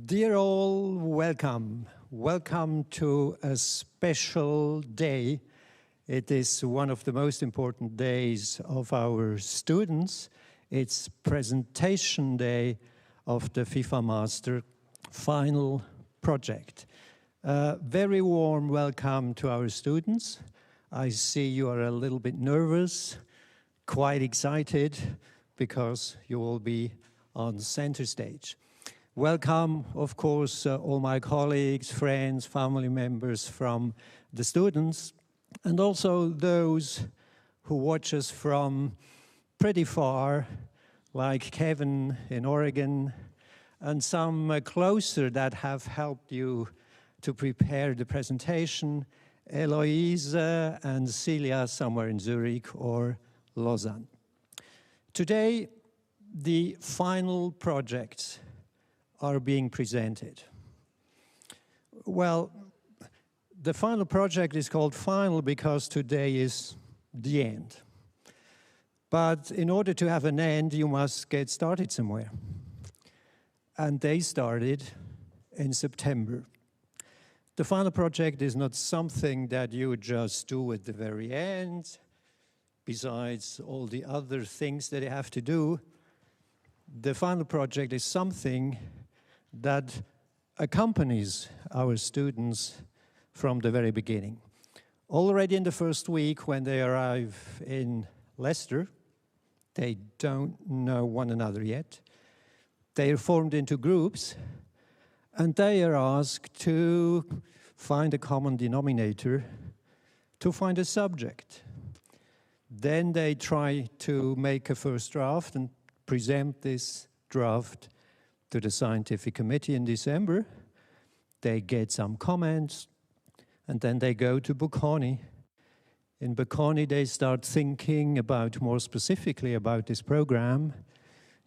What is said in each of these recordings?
Dear all, welcome. Welcome to a special day. It is one of the most important days of our students. It's presentation day of the FIFA Master final project. Very warm welcome to our students. I see you are a little bit nervous, quite excited, because you will be on center stage. Welcome, of course, all my colleagues, friends, family members from the students, and also those who watch us from pretty far, like Kevin in Oregon, and some closer that have helped you to prepare the presentation, Eloise and Celia somewhere in Zurich or Lausanne. Today, the final projects are being presented. Well, the final project is called final because today is the end. But in order to have an end, you must get started somewhere. And they started in September. The final project is not something that you just do at the very end, besides all the other things that you have to do. The final project is something that accompanies our students from the very beginning. Already in the first week when they arrive in Leicester, they don't know one another yet. They are formed into groups and they are asked to find a common denominator, to find a subject. Then they try to make a first draft and present this draft to the scientific committee in December. They get some comments, and then they go to Bocconi. In Bocconi, they start thinking about, more specifically, about this program.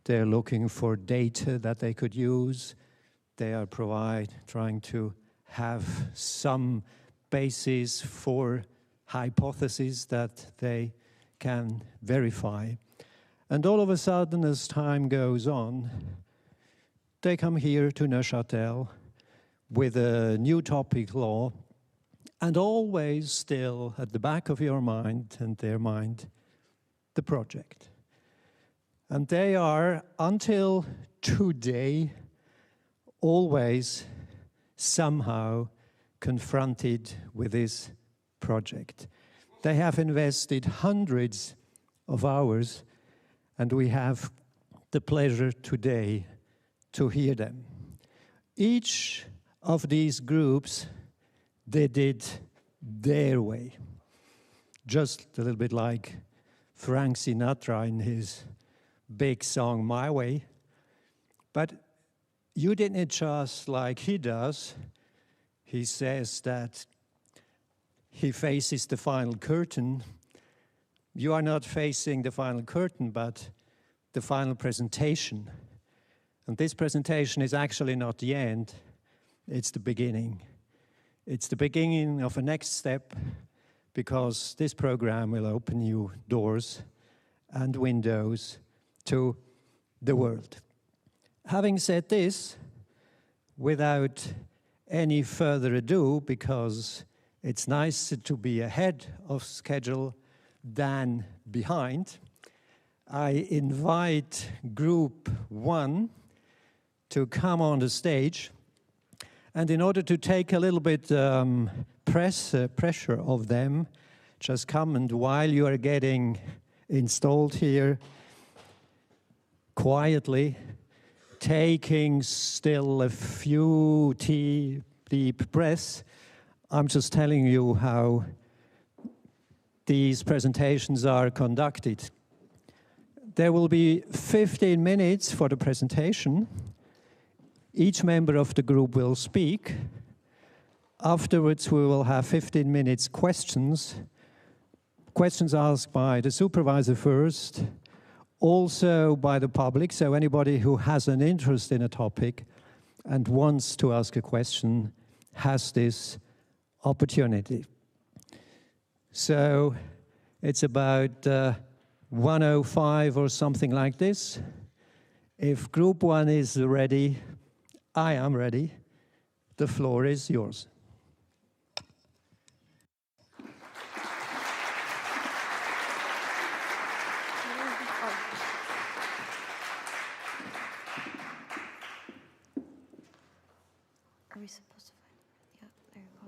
They're looking for data that they could use. They are trying to have some basis for hypotheses that they can verify. And all of a sudden, as time goes on, they come here to Neuchâtel with a new topic law, and always still at the back of your mind and their mind, the project. And they are, until today, always somehow confronted with this project. They have invested hundreds of hours, and we have the pleasure today to hear them. Each of these groups, they did their way. Just a little bit like Frank Sinatra in his big song, My Way. But you didn't just like he does. He says that he faces the final curtain. You are not facing the final curtain, but the final presentation. And this presentation is actually not the end, it's the beginning. It's the beginning of a next step, because this program will open you doors and windows to the world. Having said this, without any further ado, because it's nicer to be ahead of schedule than behind, I invite Group 1 to come on the stage. And in order to take a little bit pressure off them, just come, and while you are getting installed here, quietly, taking still a few deep breaths, I'm just telling you how these presentations are conducted. There will be 15 minutes for the presentation. Each member of the group will speak. Afterwards, we will have 15 minutes questions. Questions asked by the supervisor first, also by the public, so anybody who has an interest in a topic and wants to ask a question has this opportunity. So it's about 1:05 or something like this. If Group 1 is ready, I am ready. The floor is yours. Are we supposed to find? Yeah, there you go.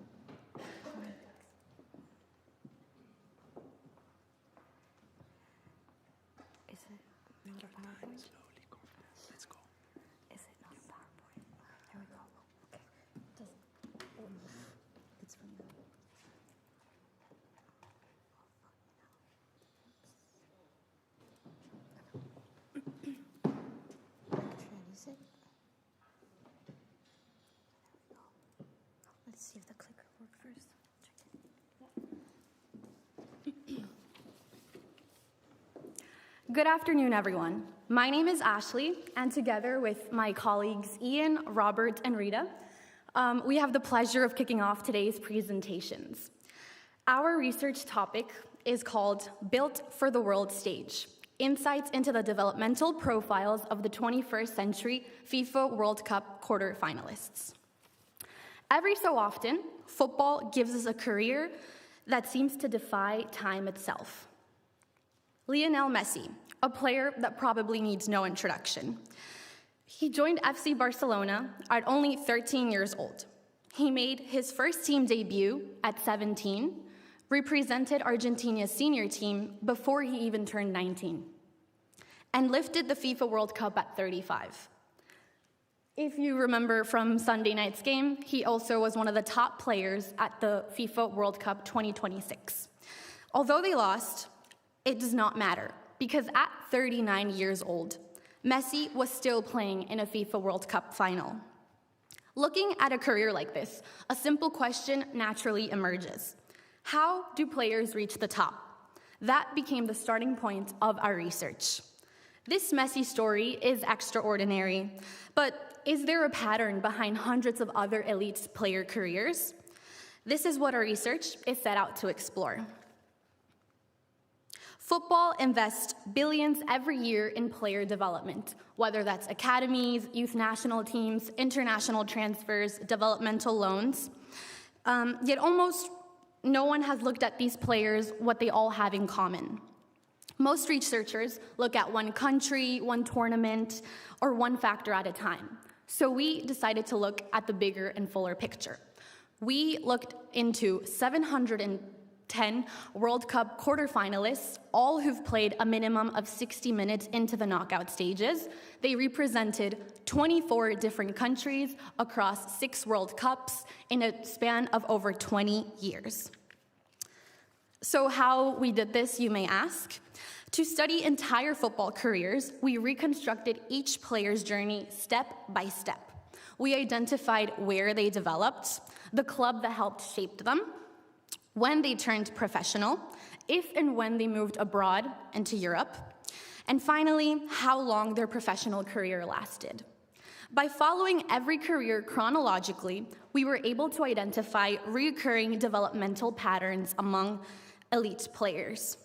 Is it not a PowerPoint? Slowly go. Let's go. Is it not a PowerPoint? There we go. Okay. It's from the. Is it? Let's see if the clicker works first. Check it. Good afternoon, everyone. My name is Ashley, and together with my colleagues Ian, Robert, and Rita, we have the pleasure of kicking off today's presentations. Our research topic is called Built for the World Stage: Insights into the Developmental Profiles of the 21st Century FIFA World Cup Quarterfinalists. Every so often, football gives us a career that seems to defy time itself. Lionel Messi, a player that probably needs no introduction. He joined FC Barcelona at only 13 years old. He made his first team debut at 17, represented Argentina's senior team before he even turned 19, and lifted the FIFA World Cup at 35. If you remember from Sunday night's game, he also was one of the top players at the FIFA World Cup 2026. Although they lost, it does not matter, because at 39 years old, Messi was still playing in a FIFA World Cup final. Looking at a career like this, a simple question naturally emerges. How do players reach the top? That became the starting point of our research. This Messi story is extraordinary, but is there a pattern behind hundreds of other elite player careers? This is what our research is set out to explore. Football invests billions every year in player development, whether that's academies, youth national teams, international transfers, developmental loans. Yet almost no one has looked at these players, what they all have in common. Most researchers look at one country, one tournament, or one factor at a time. So we decided to look at the bigger and fuller picture. We looked into 710 World Cup quarterfinalists, all who've played a minimum of 60 minutes into the knockout stages. They represented 24 different countries across 6 World Cups in a span of over 20 years. So how we did this, you may ask? To study entire football careers, we reconstructed each player's journey step by step. We identified where they developed, the club that helped shape them, when they turned professional, if and when they moved abroad and to Europe, and finally, how long their professional career lasted. By following every career chronologically, we were able to identify recurring developmental patterns among elite players.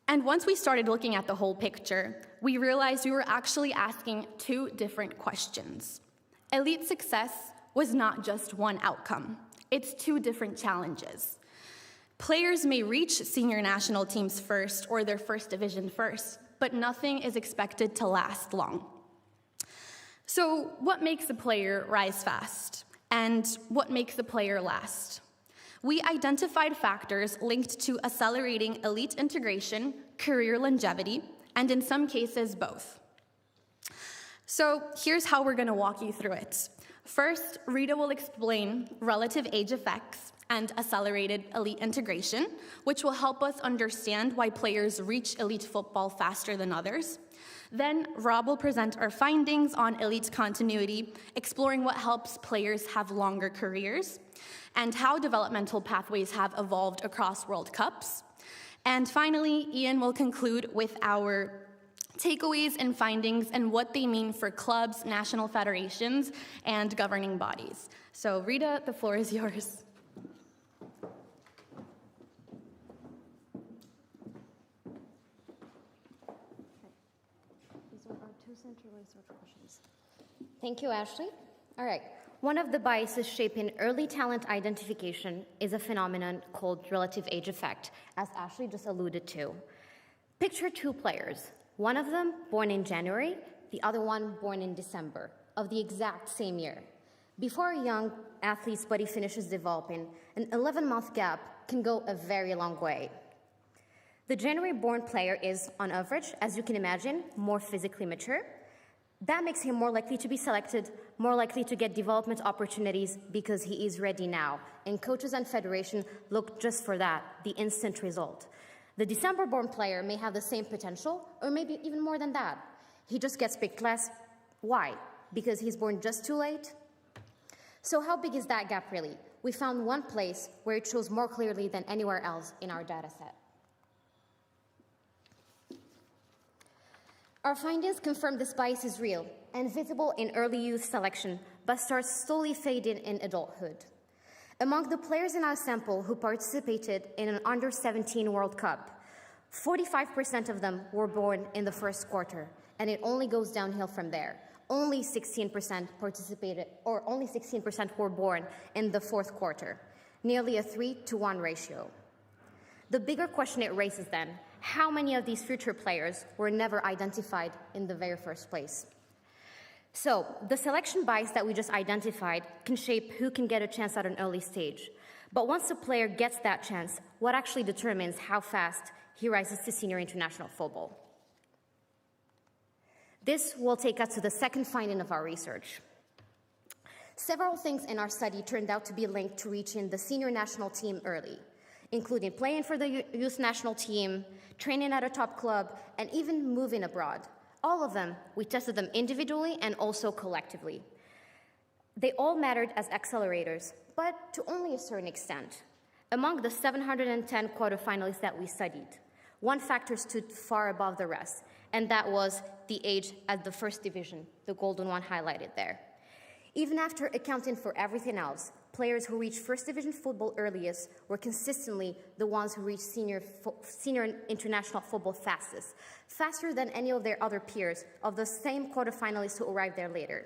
And once we started looking at the whole picture, we realized we were actually asking 2 different questions. Elite success was not just one outcome. It's 2 different challenges. Players may reach senior national teams first or their first division first, but nothing is expected to last long. So what makes a player rise fast? And what makes a player last? We identified factors linked to accelerating elite integration, career longevity, and in some cases, both. So here's how we're gonna walk you through it. First, Rita will explain relative age effects and accelerated elite integration, which will help us understand why players reach elite football faster than others. Then Rob will present our findings on elite continuity, exploring what helps players have longer careers, and how developmental pathways have evolved across World Cups. And finally, Ian will conclude with our takeaways and findings and what they mean for clubs, national federations, and governing bodies. So Rita, the floor is yours. These are our 2 centralized questions. Thank you, Ashley. All right. One of the biases shaping early talent identification is a phenomenon called relative age effect, as Ashley just alluded to. Picture two players, one of them born in January, the other one born in December, of the exact same year. Before a young athlete's body finishes developing, an 11-month gap can go a very long way. The January-born player is, on average, as you can imagine, more physically mature. That makes him more likely to be selected, more likely to get development opportunities because he is ready now. And coaches and federation look just for that, the instant result. The December-born player may have the same potential, or maybe even more than that. He just gets picked less. Why? Because he's born just too late? So how big is that gap really? We found one place where it shows more clearly than anywhere else in our data set. Our findings confirm this bias is real and visible in early youth selection, but starts slowly fading in adulthood. Among the players in our sample who participated in an under-17 World Cup, 45% of them were born in the first quarter, and it only goes downhill from there. Only 16% participated, or only 16% were born in the fourth quarter, nearly a 3-to-1 ratio. The bigger question it raises then, how many of these future players were never identified in the very first place? So, the selection bias that we just identified can shape who can get a chance at an early stage. But once a player gets that chance, what actually determines how fast he rises to senior international football? This will take us to the second finding of our research. Several things in our study turned out to be linked to reaching the senior national team early, including playing for the youth national team, training at a top club, and even moving abroad. All of them, we tested them individually and also collectively. They all mattered as accelerators, but to only a certain extent. Among the 710 quarterfinalists that we studied, one factor stood far above the rest, and that was the age at the first division, the golden one highlighted there. Even after accounting for everything else, players who reached first division football earliest were consistently the ones who reached senior international football fastest, faster than any of their other peers of the same quarterfinalists who arrived there later.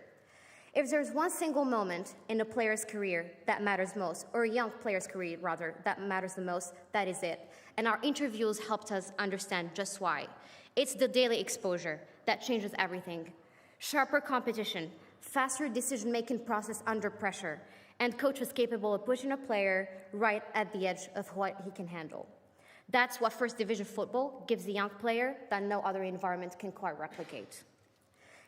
If there's one single moment in a player's career that matters most, or a young player's career rather, that matters the most, that is it. And our interviews helped us understand just why. It's the daily exposure that changes everything. Sharper competition, faster decision-making process under pressure, and coaches capable of pushing a player right at the edge of what he can handle. That's what first division football gives the young player that no other environment can quite replicate.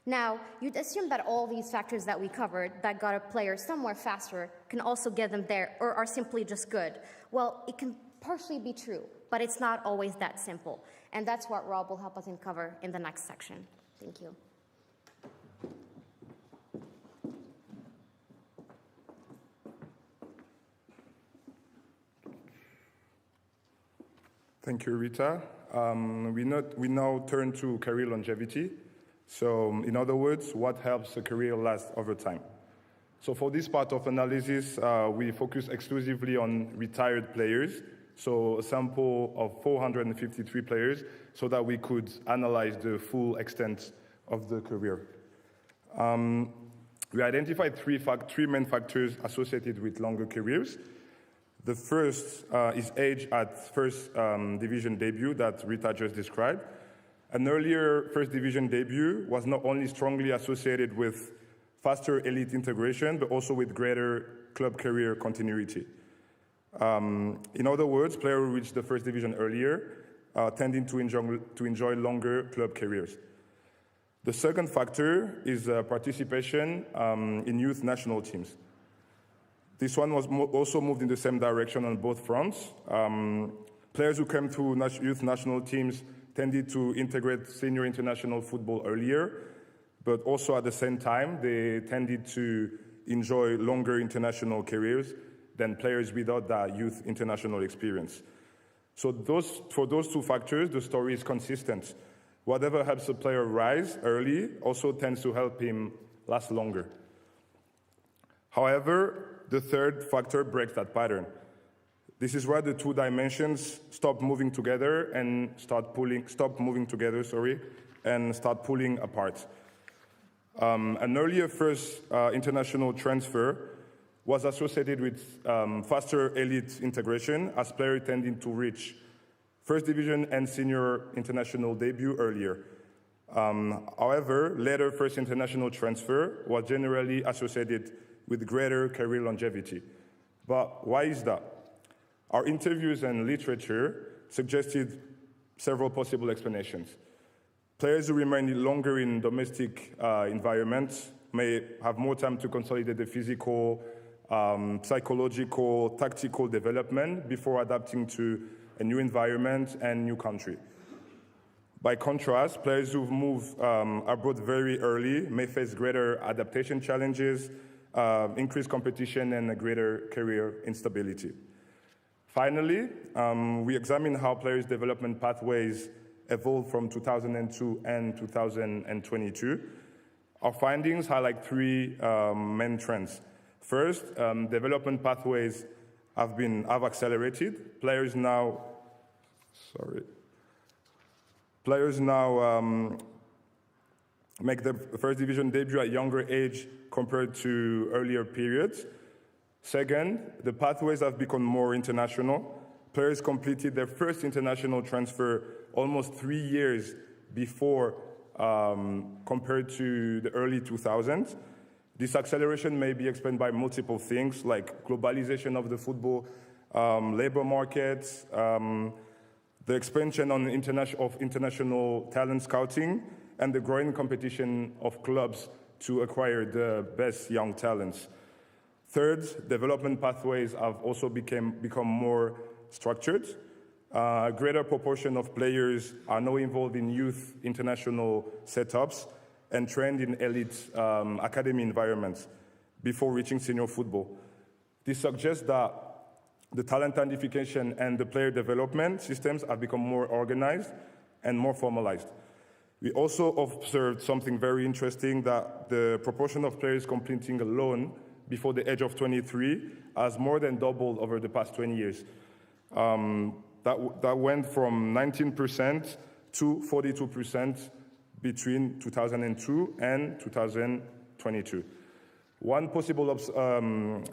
Now, you'd assume that all these factors that we covered that got a player somewhere faster can also get them there or are simply just good. Well, it can partially be true, but it's not always that simple. And that's what Rob will help us uncover in the next section. Thank you. Thank you, Rita. We now turn to career longevity. So, in other words, what helps a career last over time? So for this part of analysis, we focus exclusively on retired players, so a sample of 453 players, so that we could analyze the full extent of the career. We identified three main factors associated with longer careers. The first is age at first division debut that Rita just described. An earlier first division debut was not only strongly associated with faster elite integration, but also with greater club career continuity. In other words, players who reached the first division earlier tending to enjoy longer club careers. The second factor is participation in youth national teams. This one was also moved in the same direction on both fronts. Players who came to youth national teams tended to integrate senior international football earlier, but also at the same time, they tended to enjoy longer international careers than players without that youth international experience. So for those two factors, the story is consistent. Whatever helps a player rise early also tends to help him last longer. However, the third factor breaks that pattern. This is where the two dimensions stop moving together and start pulling apart. An earlier first international transfer was associated with faster elite integration as players tending to reach first division and senior international debut earlier. However, later first international transfer was generally associated with greater career longevity. But why is that? Our interviews and literature suggested several possible explanations. Players who remain longer in domestic environments may have more time to consolidate the physical, psychological, tactical development before adapting to a new environment and new country. By contrast, players who move abroad very early may face greater adaptation challenges, increased competition, and a greater career instability. Finally, we examine how players' development pathways evolved from 2002 and 2022. Our findings highlight three main trends. First, development pathways have accelerated. Players now make their first division debut at younger age compared to earlier periods. Second, the pathways have become more international. Players completed their first international transfer almost 3 years before compared to the early 2000s. This acceleration may be explained by multiple things like globalization of the football labor markets, the expansion of international talent scouting, and the growing competition of clubs to acquire the best young talents. Third, development pathways have also become more structured. A greater proportion of players are now involved in youth international setups and trained in elite academy environments before reaching senior football. This suggests that the talent identification and the player development systems have become more organized and more formalized. We also observed something very interesting, that the proportion of players completing a loan before the age of 23 has more than doubled over the past 20 years. That went from 19% to 42% between 2002 and 2022. One possible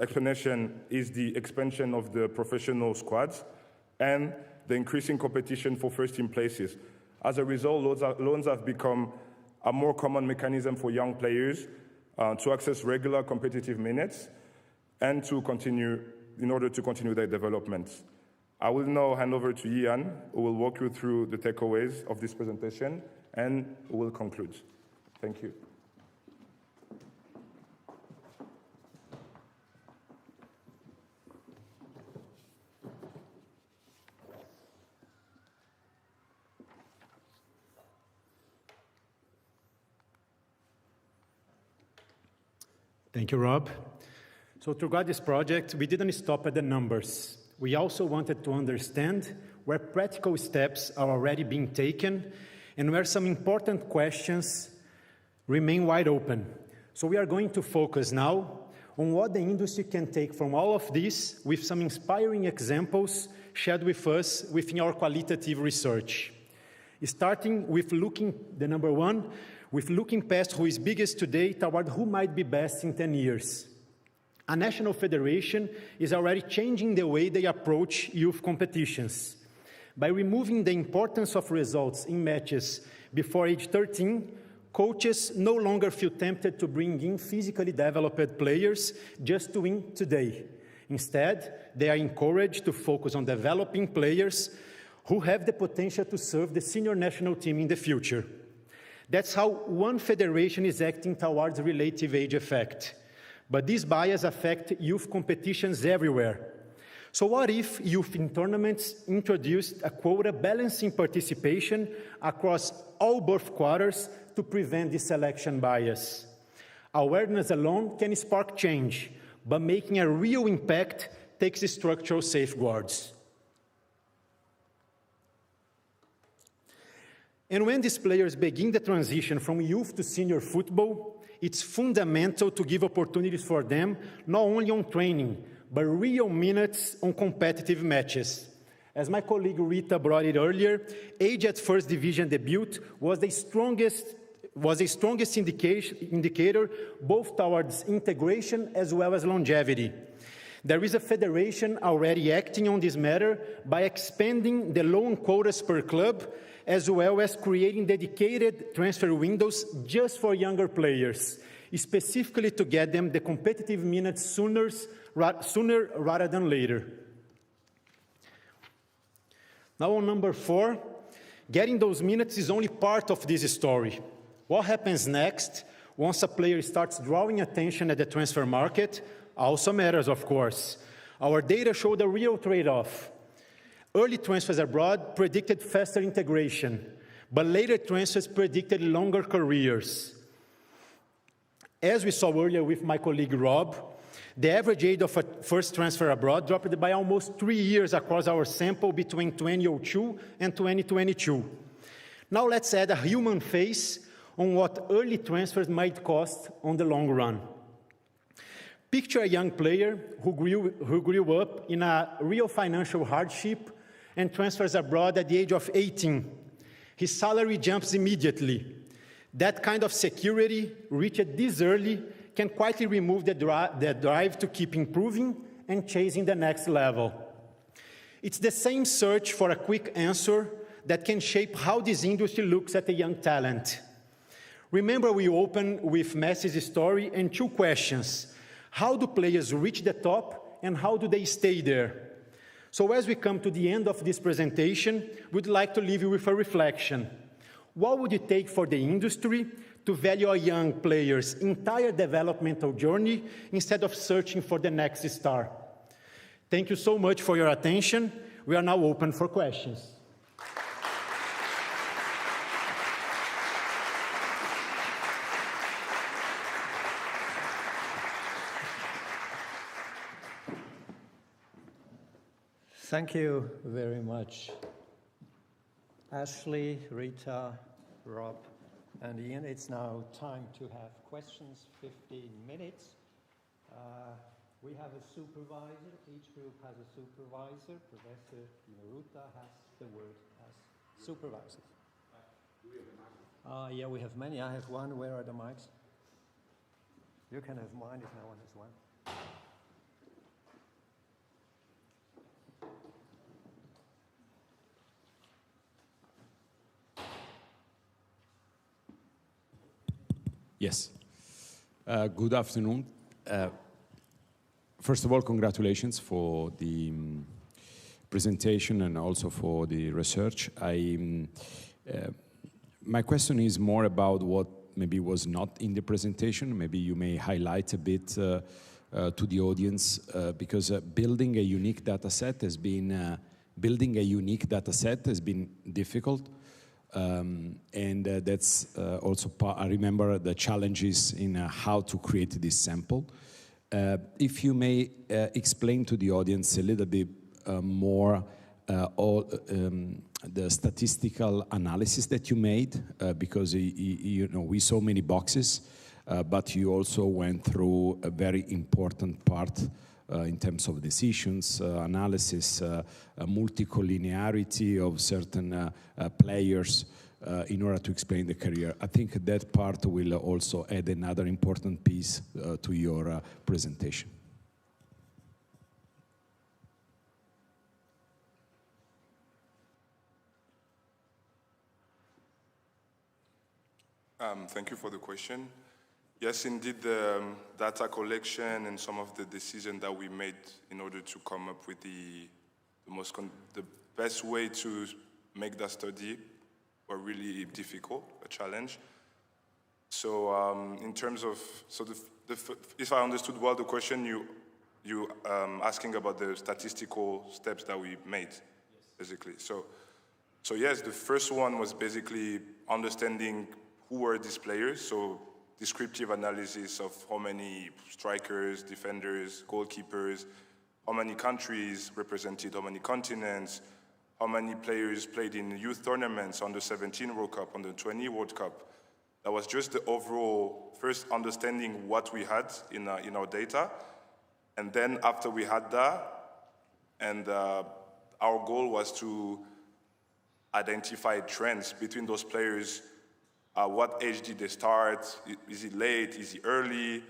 explanation is the expansion of the professional squads and the increasing competition for first-team places. As a result, loans have become a more common mechanism for young players to access regular competitive minutes and in order to continue their development. I will now hand over to Ian, who will walk you through the takeaways of this presentation and who will conclude. Thank you. Thank you, Rob. So to guide this project, we didn't stop at the numbers. We also wanted to understand where practical steps are already being taken and where some important questions remain wide open. So we are going to focus now on what the industry can take from all of this with some inspiring examples shared with us within our qualitative research. Starting with looking past who is biggest today toward who might be best in 10 years. A national federation is already changing the way they approach youth competitions. By removing the importance of results in matches before age 13, coaches no longer feel tempted to bring in physically developed players just to win today. Instead, they are encouraged to focus on developing players who have the potential to serve the senior national team in the future. That's how one federation is acting towards relative age effect. But these biases affect youth competitions everywhere. So what if youth in tournaments introduced a quota balancing participation across all birth quarters to prevent this selection bias? Awareness alone can spark change, but making a real impact takes structural safeguards. And when these players begin the transition from youth to senior football, it's fundamental to give opportunities for them, not only on training, but real minutes on competitive matches. As my colleague Rita brought it earlier, age at first division debut was the strongest was the strongest indicator both towards integration as well as longevity. There is a federation already acting on this matter by expanding the loan quotas per club, as well as creating dedicated transfer windows just for younger players, specifically to get them the competitive minutes sooner rather than later. Now on number 4, getting those minutes is only part of this story. What happens next, once a player starts drawing attention at the transfer market, also matters, of course. Our data showed a real trade-off. Early transfers abroad predicted faster integration, but later transfers predicted longer careers. As we saw earlier with my colleague Rob, the average age of a first transfer abroad dropped by almost 3 years across our sample between 2002 and 2022. Now let's add a human face on what early transfers might cost on the long run. Picture a young player who grew up in a real financial hardship and transfers abroad at the age of 18. His salary jumps immediately. That kind of security, reached this early, can quietly remove the drive to keep improving and chasing the next level. It's the same search for a quick answer that can shape how this industry looks at a young talent. Remember, we opened with Messi's story and 2 questions. How do players reach the top, and how do they stay there? So as we come to the end of this presentation, we'd like to leave you with a reflection. What would it take for the industry to value a young player's entire developmental journey instead of searching for the next star? Thank you so much for your attention. We are now open for questions. Thank you very much, Ashley, Rita, Rob, and Ian. It's now time to have questions, 15 minutes. We have a supervisor. Each group has a supervisor. Professor Ruta has the word as supervisor. Yeah, we have many. I have one. Where are the mics? You can have mine if no one has one. Yes. Good afternoon. First of all, congratulations for the presentation and also for the research. My question is more about what maybe was not in the presentation. Maybe you may highlight a bit to the audience, because building a unique data set has been difficult. And that's also I remember the challenges in how to create this sample. If you may explain to the audience a little bit more all the statistical analysis that you made, because you know we saw many boxes, but you also went through a very important part in terms of decisions, analysis, multicollinearity of certain players in order to explain the career. I think that part will also add another important piece to your presentation. Thank you for the question. Yes, indeed, the data collection and some of the decisions that we made in order to come up with the best way to make that study were really difficult, a challenge. So in terms of, if I understood well the question, you asking about the statistical steps that we made, basically. So yes, the first one was basically understanding who were these players, so descriptive analysis of how many strikers, defenders, goalkeepers, how many countries represented, how many continents, how many players played in youth tournaments, under 17 World Cup, under 20 World Cup. That was just the overall first understanding what we had in our data. And then after we had that, and our goal was to identify trends between those players what age did they start? Is it late? Is it early?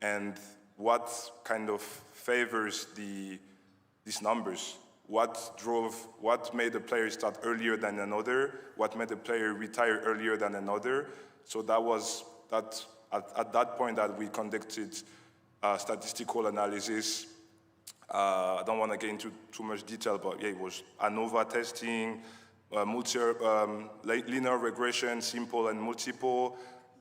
And what kind of favors these numbers? What made a player start earlier than another? What made a player retire earlier than another? So at that point that we conducted statistical analysis. I don't want to get into too much detail, but yeah, it was ANOVA testing, linear regression, simple and multiple,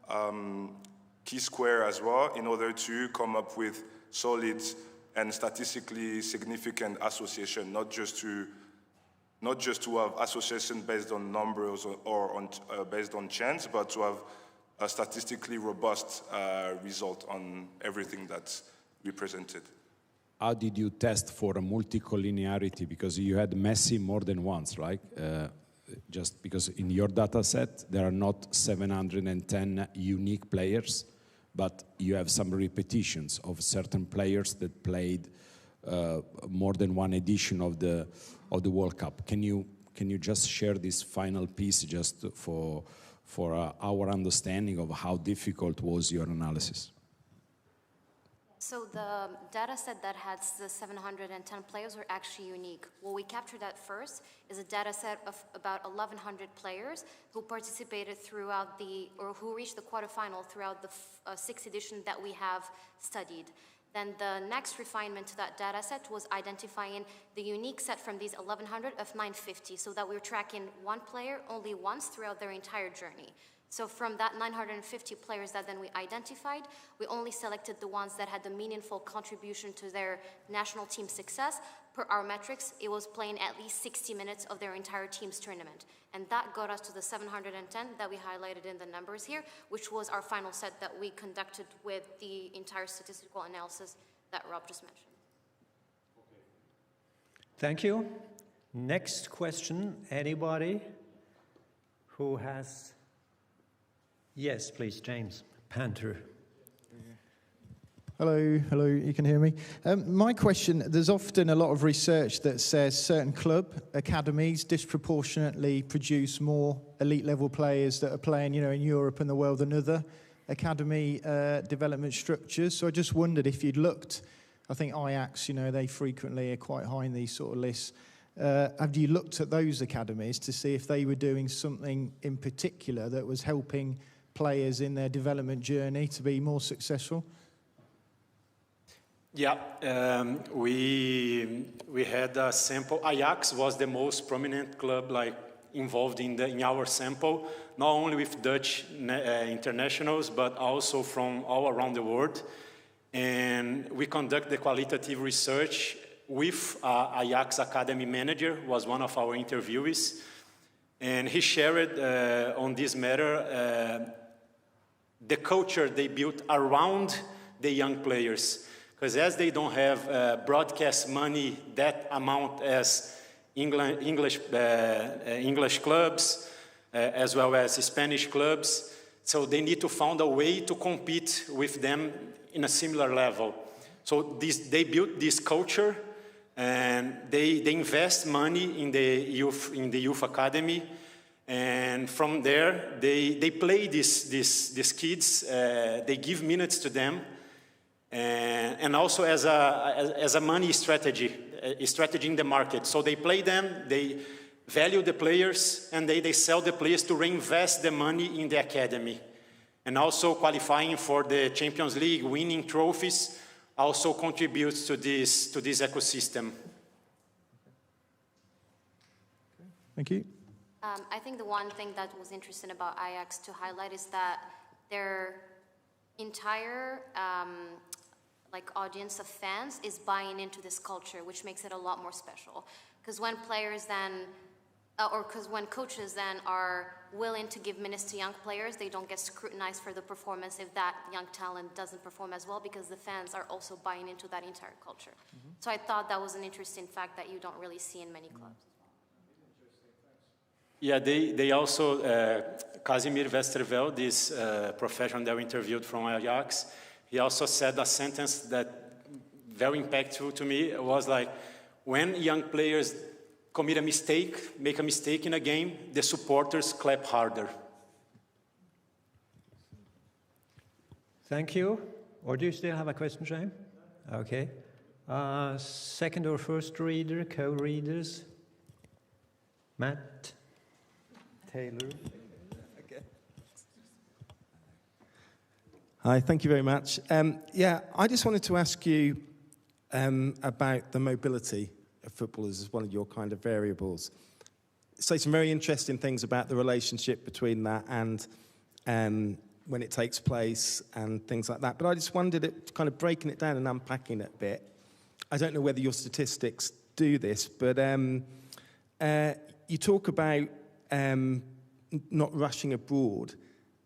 chi-square as well, in order to come up with solid and statistically significant association, not just to have association based on numbers or based on chance, but to have a statistically robust result on everything that we presented. How did you test for a multicollinearity? Because you had Messi more than once, right? Just because in your data set, there are not 710 unique players, but you have some repetitions of certain players that played more than one edition of the World Cup. Can you just share this final piece just for our understanding of how difficult was your analysis? So the data set that had the 710 players were actually unique. What we captured at first is a data set of about 1,100 players who participated throughout who reached the quarterfinal throughout the 6th edition that we have studied. Then the next refinement to that data set was identifying the unique set from these 1,100 of 950, so that we were tracking one player only once throughout their entire journey. So from that 950 players that then we identified, we only selected the ones that had the meaningful contribution to their national team success. Per our metrics, it was playing at least 60 minutes of their entire team's tournament. And that got us to the 710 that we highlighted in the numbers here, which was our final set that we conducted with the entire statistical analysis that Rob just mentioned. Thank you. Next question, anybody who has... Yes, please, James, Panther. Hello, you can hear me. My question, there's often a lot of research that says certain club academies disproportionately produce more elite level players that are playing, in Europe and the world than other academy development structures. So I just wondered if you'd looked, I think Ajax, they frequently are quite high in these sort of lists. Have you looked at those academies to see if they were doing something in particular that was helping players in their development journey to be more successful? Yeah, we had a sample. Ajax was the most prominent club involved in our sample, not only with Dutch internationals, but also from all around the world. And we conduct the qualitative research with Ajax Academy manager, was one of our interviewees. And he shared on this matter the culture they built around the young players. Because as they don't have broadcast money that amount as English clubs, as well as Spanish clubs, so they need to find a way to compete with them in a similar level. So they built this culture, and they invest money in the youth academy. And from there, they play these kids. They give minutes to them, and also as a money strategy in the market. So they play them, they value the players, and they sell the players to reinvest the money in the academy. And also qualifying for the Champions League, winning trophies, also contributes to this ecosystem. Thank you. I think the one thing that was interesting about Ajax to highlight is that their entire audience of fans is buying into this culture, which makes it a lot more special. Because when players then, when coaches then are willing to give minutes to young players, they don't get scrutinized for the performance if that young talent doesn't perform as well, because the fans are also buying into that entire culture. Mm-hmm. So I thought that was an interesting fact that you don't really see in many clubs. Yeah, they also, Casimir Westerveld, this professional that we interviewed from Ajax, he also said a sentence that very impactful to me. It was like, when young players make a mistake in a game, the supporters clap harder. Thank you. Or do you still have a question, Shane? Okay. Second or first reader, co-readers? Matt? Taylor? Hi, thank you very much. I just wanted to ask you about the mobility of footballers as one of your kind of variables. Say some very interesting things about the relationship between that and when it takes place and things like that. But I just wondered, kind of breaking it down and unpacking it a bit. I don't know whether your statistics do this, but you talk about not rushing abroad.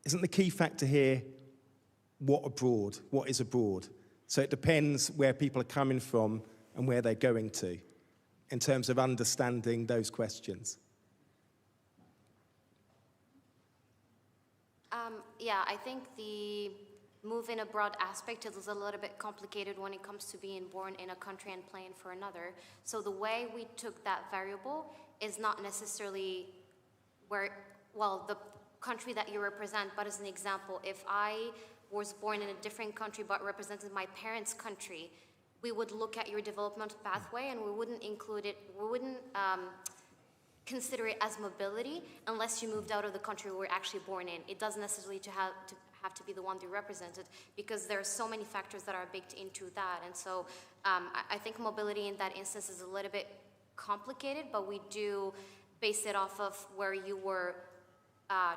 Isn't the key factor here what abroad? What is abroad? So it depends where people are coming from and where they're going to in terms of understanding those questions. I think the moving abroad aspect is a little bit complicated when it comes to being born in a country and playing for another. So the way we took that variable is not necessarily the country that you represent, but as an example, if I was born in a different country but represented my parents' country, we would look at your developmental pathway and we wouldn't include it, consider it as mobility unless you moved out of the country we were actually born in. It doesn't necessarily have to be the one you represented, because there are so many factors that are baked into that. And so I think mobility in that instance is a little bit complicated, but we do base it off of where you were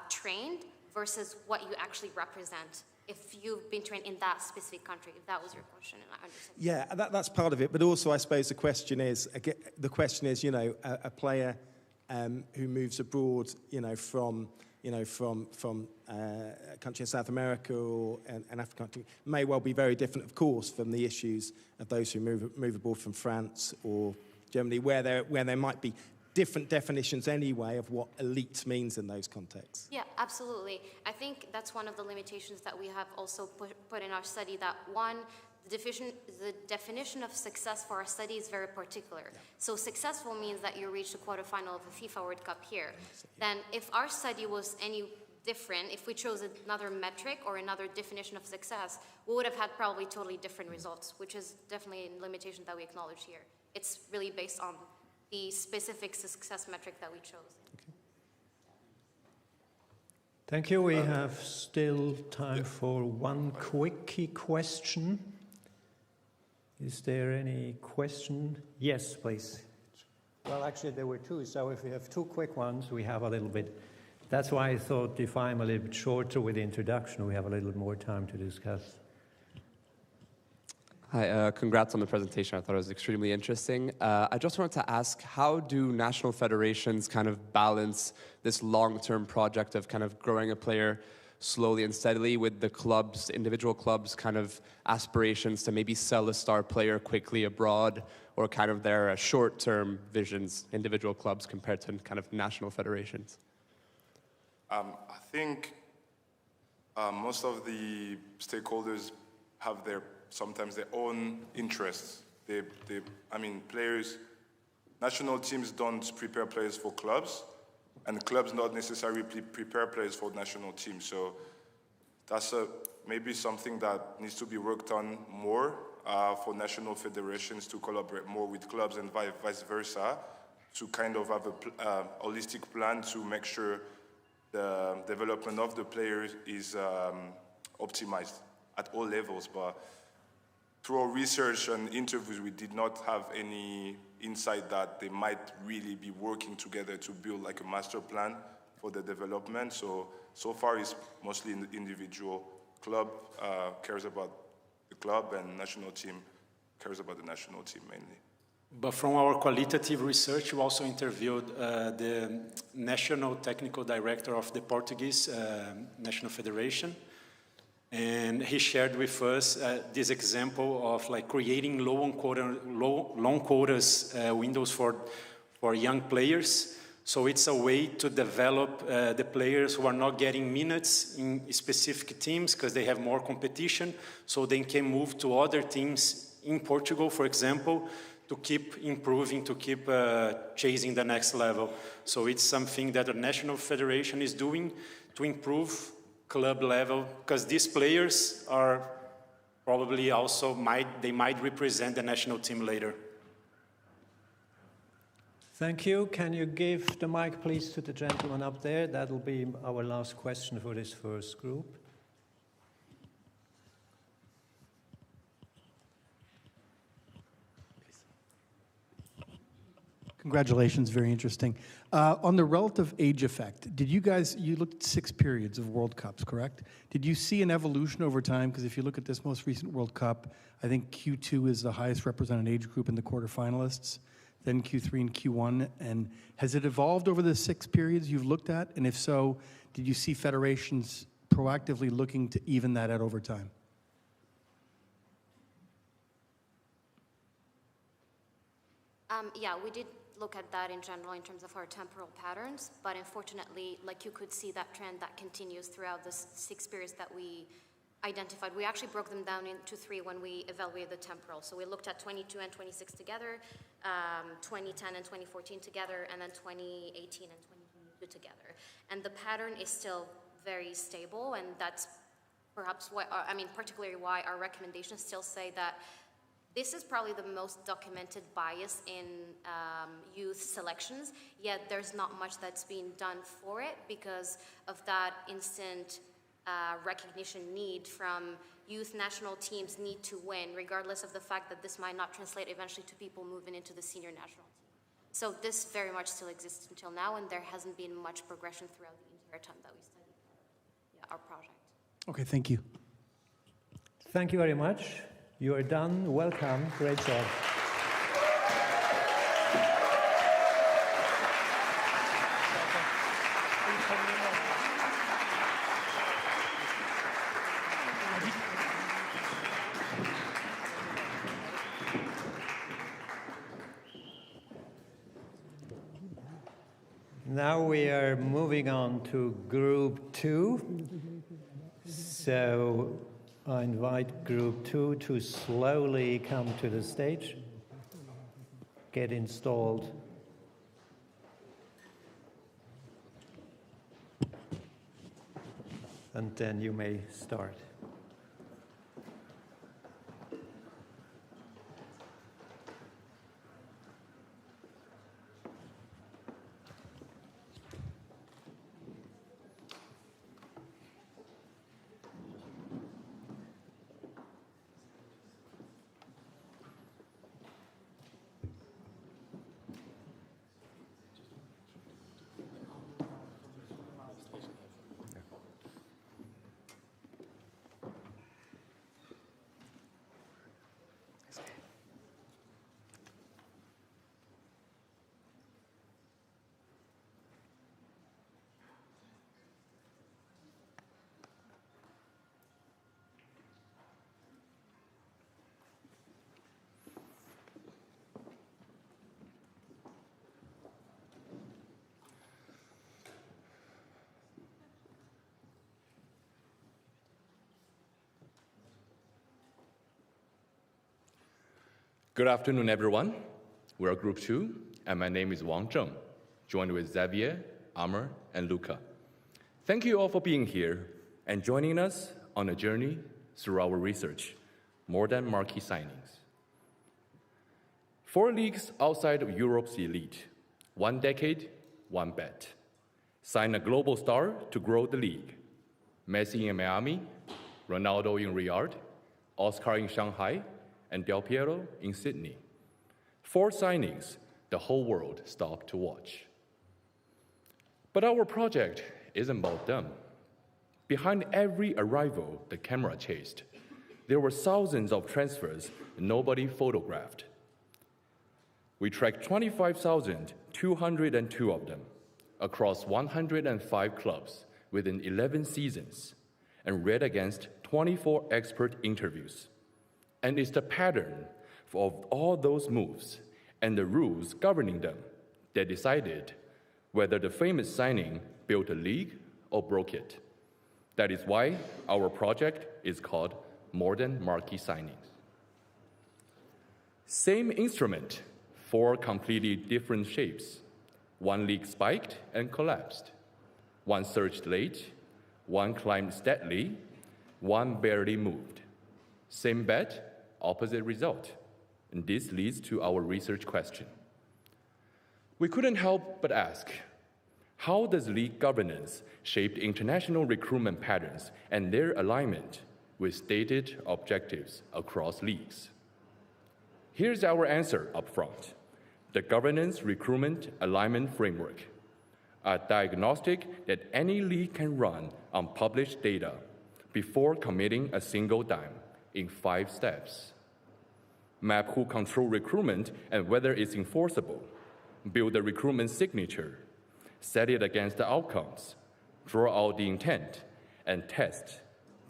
trained versus what you actually represent, if you've been trained in that specific country, if that was your question, and I understand. Yeah, that's part of it, but also I suppose the question is, a player who moves abroad, from a country in South America or an African country, may well be very different, of course, from the issues of those who move abroad from France or Germany, where there might be different definitions anyway of what elite means in those contexts. Yeah, absolutely. I think that's one of the limitations that we have also put in our study, that one, the definition of success for our study is very particular. Yeah. So successful means that you reach the quarterfinal of a FIFA World Cup here. Then if our study was any different, if we chose another metric or another definition of success, we would have had probably totally different results, which is definitely a limitation that we acknowledge here. It's really based on the specific success metric that we chose. Okay. Thank you. We have still time for one quickie question. Is there any question? Yes, please. Well, actually, there were two, so if we have two quick ones, we have a little bit. That's why I thought if I'm a little bit shorter with the introduction, we have a little more time to discuss. Hi, congrats on the presentation. I thought it was extremely interesting. I just wanted to ask, how do national federations kind of balance this long-term project of kind of growing a player slowly and steadily with the clubs, individual clubs, kind of aspirations to maybe sell a star player quickly abroad, or kind of their short-term visions, individual clubs compared to kind of national federations? I think most of the stakeholders have sometimes their own interests. Players, national teams don't prepare players for clubs, and clubs not necessarily prepare players for national teams. So that's maybe something that needs to be worked on more for national federations to collaborate more with clubs and vice versa, to kind of have a holistic plan to make sure the development of the players is optimized at all levels. But through our research and interviews, we did not have any insight that they might really be working together to build like a master plan for the development. So far it's mostly in the individual. Club cares about the club, and national team cares about the national team mainly. But from our qualitative research, we also interviewed the national technical director of the Portuguese National Federation. And he shared with us this example of like creating long quotas windows for young players. So it's a way to develop the players who are not getting minutes in specific teams because they have more competition, so they can move to other teams in Portugal, for example, to keep improving, to keep chasing the next level. So it's something that the National Federation is doing to improve club level, because these players are probably also might represent the national team later. Thank you. Can you give the mic, please, to the gentleman up there? That'll be our last question for this first group. Congratulations, very interesting. On the relative age effect, did you guys, you looked at 6 periods of World Cups, correct? Did you see an evolution over time? Because if you look at this most recent World Cup, I think Q2 is the highest represented age group in the quarterfinalists, then Q3 and Q1. And has it evolved over the 6 periods you've looked at? And if so, did you see federations proactively looking to even that out over time? Yeah, we did look at that in general in terms of our temporal patterns, but unfortunately, like you could see that trend that continues throughout the 6 periods that we identified. We actually broke them down into 3 when we evaluated the temporal. So we looked at 22 and 26 together, 2010 and 2014 together, and then 2018 and 2022 together. And the pattern is still very stable, and that's perhaps why, particularly why our recommendations still say that this is probably the most documented bias in youth selections, yet there's not much that's being done for it because of that instant recognition need from youth national teams need to win, regardless of the fact that this might not translate eventually to people moving into the senior national team. So this very much still exists until now, and there hasn't been much progression throughout the entire time that we studied our project. Okay, thank you. Thank you very much. You are done. Welcome. Great job. Now we are moving on to group 2. So I invite group 2 to slowly come to the stage, get installed. And then you may start. Good afternoon, everyone. We're Group 2, and my name is Wang Zheng, joined with Xavier, Amr, and Luca. Thank you all for being here and joining us on a journey through our research, more than marquee signings. 4 leagues outside of Europe's elite, 1 decade, 1 bet. Sign a global star to grow the league. Messi in Miami, Ronaldo in Riyadh, Oscar in Shanghai, and Del Piero in Sydney. 4 signings, the whole world stopped to watch. But our project isn't about them. Behind every arrival the camera chased, there were thousands of transfers nobody photographed. We tracked 25,202 of them across 105 clubs within 11 seasons and read against 24 expert interviews. And it's the pattern of all those moves and the rules governing them that decided whether the famous signing built a league or broke it. That is why our project is called More Than Marquee Signings. Same instrument, 4 completely different shapes. 1 league spiked and collapsed. 1 surged late, One climbed steadily, one barely moved. Same bet, opposite result. And this leads to our research question. We couldn't help but ask, how does league governance shape international recruitment patterns and their alignment with stated objectives across leagues? Here's our answer up front. The Governance Recruitment Alignment Framework, a diagnostic that any league can run on published data before committing a single dime in 5 steps. Map who control recruitment and whether it's enforceable. Build the recruitment signature. Set it against the outcomes. Draw out the intent. And test.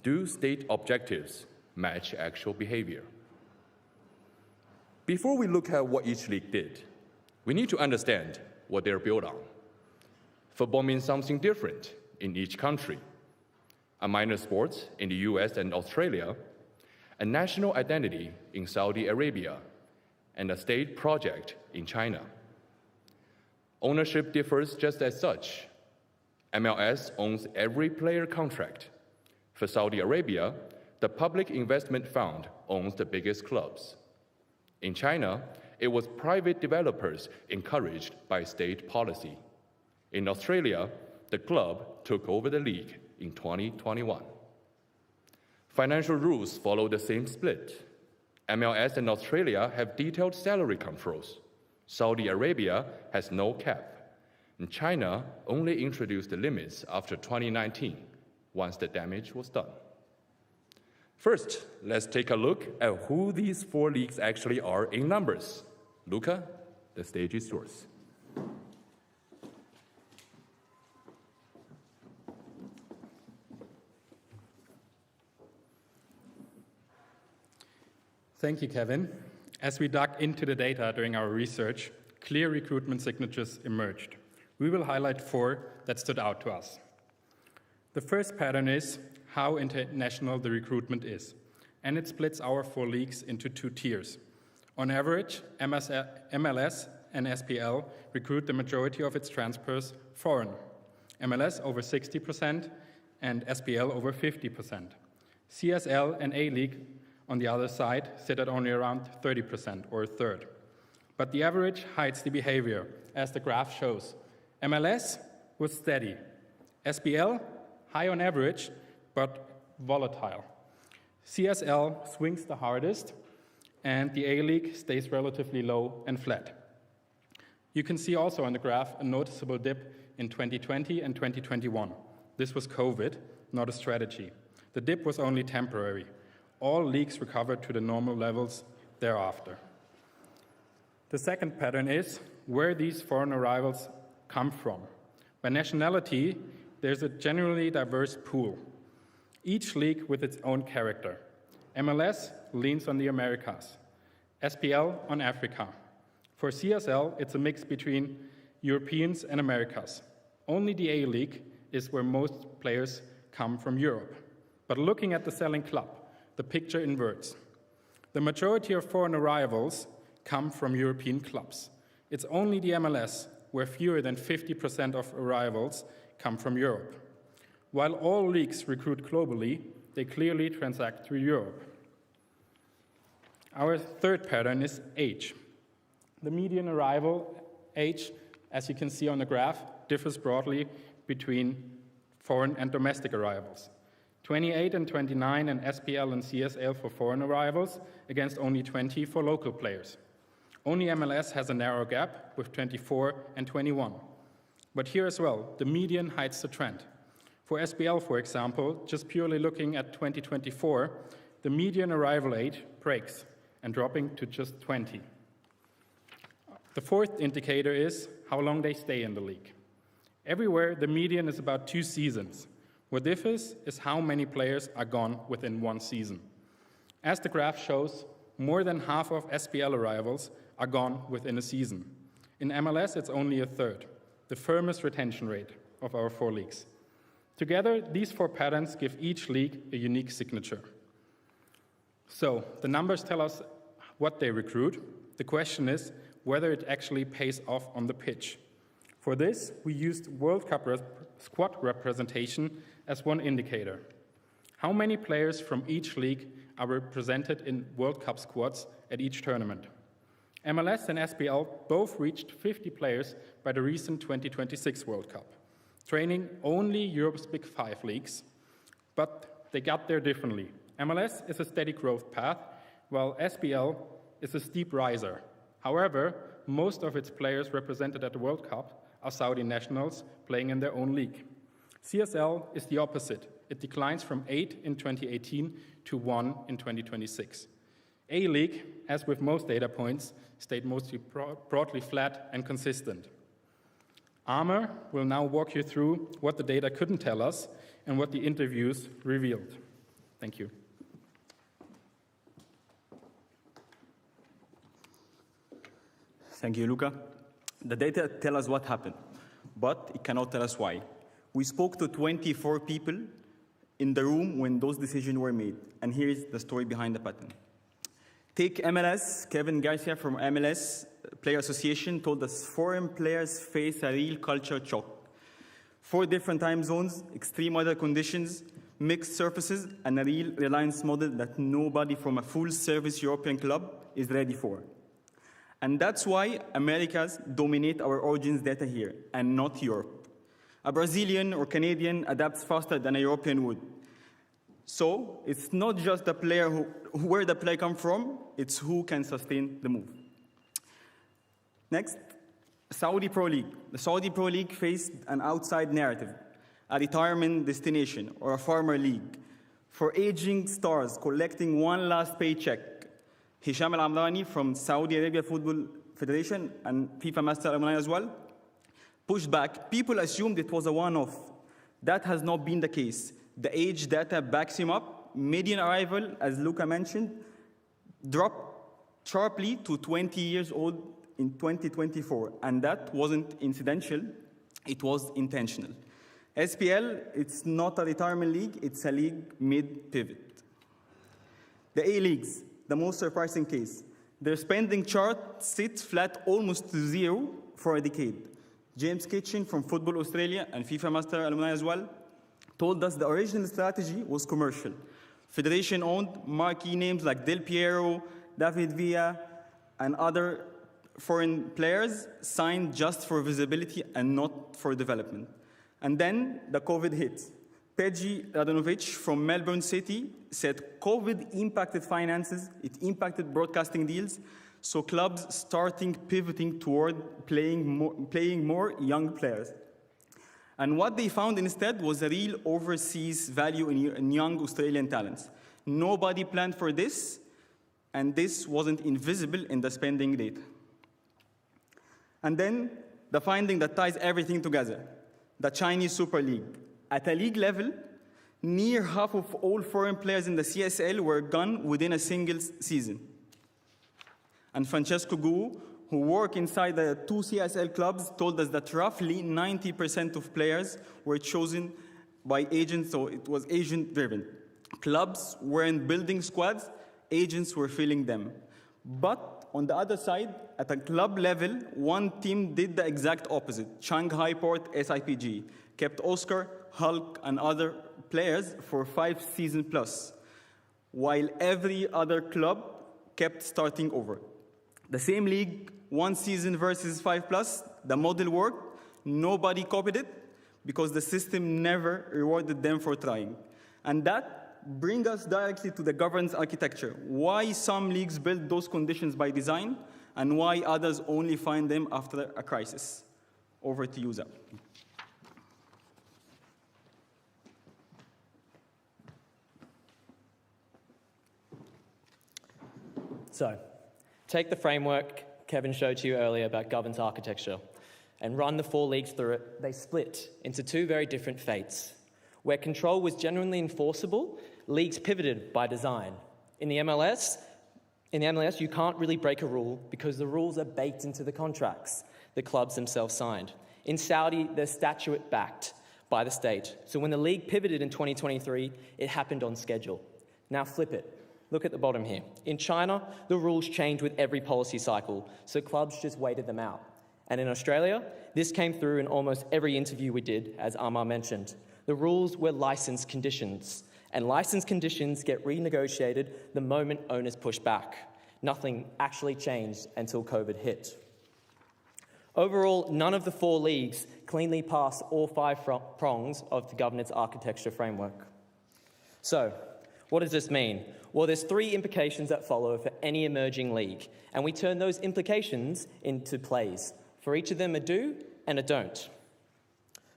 Do state objectives match actual behavior? Before we look at what each league did, we need to understand what they're built on. Football means something different in each country. A minor sport in the US and Australia, a national identity in Saudi Arabia, and a state project in China. Ownership differs just as such. MLS owns every player contract. For Saudi Arabia, the Public Investment Fund owns the biggest clubs. In China, it was private developers encouraged by state policy. In Australia, the club took over the league in 2021. Financial rules follow the same split. MLS and Australia have detailed salary controls. Saudi Arabia has no cap. And China only introduced the limits after 2019, once the damage was done. First, let's take a look at who these 4 leagues actually are in numbers. Luca, the stage is yours. Thank you, Kevin. As we dug into the data during our research, clear recruitment signatures emerged. We will highlight 4 that stood out to us. The first pattern is how international the recruitment is, and it splits our 4 leagues into 2 tiers. On average, MLS and SPL recruit the majority of its transfers foreign. MLS over 60% and SPL over 50%. CSL and A-League on the other side sit at only around 30% or a third. But the average hides the behavior, as the graph shows. MLS was steady. SPL, high on average, but volatile. CSL swings the hardest, and the A-League stays relatively low and flat. You can see also on the graph a noticeable dip in 2020 and 2021. This was COVID, not a strategy. The dip was only temporary. All leagues recovered to the normal levels thereafter. The second pattern is where these foreign arrivals come from. By nationality, there's a generally diverse pool, each league with its own character. MLS leans on the Americas, SPL on Africa. For CSL, it's a mix between Europeans and Americas. Only the A-League is where most players come from Europe. But looking at the selling club, the picture inverts. The majority of foreign arrivals come from European clubs. It's only the MLS where fewer than 50% of arrivals come from Europe. While all leagues recruit globally, they clearly transact through Europe. Our third pattern is age. The median arrival age, as you can see on the graph, differs broadly between foreign and domestic arrivals. 28 and 29 in SPL and CSL for foreign arrivals, against only 20 for local players. Only MLS has a narrow gap with 24 and 21. But here as well, the median hides the trend. For SPL, for example, just purely looking at 2024, the median arrival age breaks and dropping to just 20. The fourth indicator is how long they stay in the league. Everywhere, the median is about 2 seasons. What differs is how many players are gone within 1 season. As the graph shows, more than half of SPL arrivals are gone within a season. In MLS, it's only a third, the firmest retention rate of our 4 leagues. Together, these 4 patterns give each league a unique signature. So, the numbers tell us what they recruit. The question is whether it actually pays off on the pitch. For this, we used World Cup squad representation as one indicator. How many players from each league are represented in World Cup squads at each tournament? MLS and SPL both reached 50 players by the recent 2026 World Cup, training only Europe's Big Five leagues, but they got there differently. MLS is a steady growth path, while SPL is a steep riser. However, most of its players represented at the World Cup are Saudi nationals playing in their own league. CSL is the opposite. It declines from 8 in 2018 to 1 in 2026. A-League, as with most data points, stayed mostly broadly flat and consistent. Armour will now walk you through what the data couldn't tell us and what the interviews revealed. Thank you. Thank you, Luca. The data tell us what happened, but it cannot tell us why. We spoke to 24 people in the room when those decisions were made, and here is the story behind the pattern. Take MLS. Kevin Garcia from MLS Player Association told us foreign players face a real culture shock. 4 different time zones, extreme weather conditions, mixed surfaces, and a real reliance model that nobody from a full-service European club is ready for. And that's why Americas dominate our origins data here, and not Europe. A Brazilian or Canadian adapts faster than a European would. So it's not just the player where the player comes from, it's who can sustain the move. Next, Saudi Pro League. The Saudi Pro League faced an outside narrative, a retirement destination or a farmer league for aging stars collecting one last paycheck. Hisham Al-Amrani from Saudi Arabia Football Federation and FIFA Master alumni as well pushed back. People assumed it was a one-off. That has not been the case. The age data backs him up. Median arrival, as Luca mentioned, dropped sharply to 20 years old in 2024, and that wasn't incidental, it was intentional. SPL, it's not a retirement league, it's a league mid-pivot. The A-leagues, the most surprising case. Their spending chart sits flat almost to zero for a decade. James Kitchen from Football Australia and FIFA Master alumni as well told us the original strategy was commercial. Federation-owned marquee names like Del Piero, David Villa, and other foreign players signed just for visibility and not for development. And then the COVID hit. Peji Radanovic from Melbourne City said COVID impacted finances, it impacted broadcasting deals, so clubs starting pivoting toward playing more young players. And what they found instead was a real overseas value in young Australian talents. Nobody planned for this, and this wasn't invisible in the spending data. And then the finding that ties everything together, the Chinese Super League. At a league level, near half of all foreign players in the CSL were gone within a single season. And Francesco Gu, who work inside the 2 CSL clubs, told us that roughly 90% of players were chosen by agents, so it was agent-driven. Clubs weren't building squads, agents were filling them. But on the other side, at a club level, one team did the exact opposite. Shanghai Port SIPG kept Oscar, Hulk, and other players for 5 seasons plus, while every other club kept starting over. The same league, 1 season versus 5+, the model worked, nobody copied it, because the system never rewarded them for trying. And that brings us directly to the governance architecture. Why some leagues build those conditions by design, and why others only find them after a crisis. Over to you, Zab. So, take the framework Kevin showed to you earlier about governance architecture and run the 4 leagues through it. They split into 2 very different fates. Where control was genuinely enforceable, leagues pivoted by design. In the MLS, you can't really break a rule because the rules are baked into the contracts the clubs themselves signed. In Saudi, they're statute-backed by the state. So when the league pivoted in 2023, it happened on schedule. Now flip it. Look at the bottom here. In China, the rules change with every policy cycle, so clubs just waited them out. And in Australia, this came through in almost every interview we did, as Amar mentioned. The rules were license conditions, and license conditions get renegotiated the moment owners push back. Nothing actually changed until COVID hit. Overall, none of the 4 leagues cleanly passed all 5 prongs of the governance architecture framework. So, what does this mean? Well, there's 3 implications that follow for any emerging league, and we turn those implications into plays. For each of them, a do and a don't.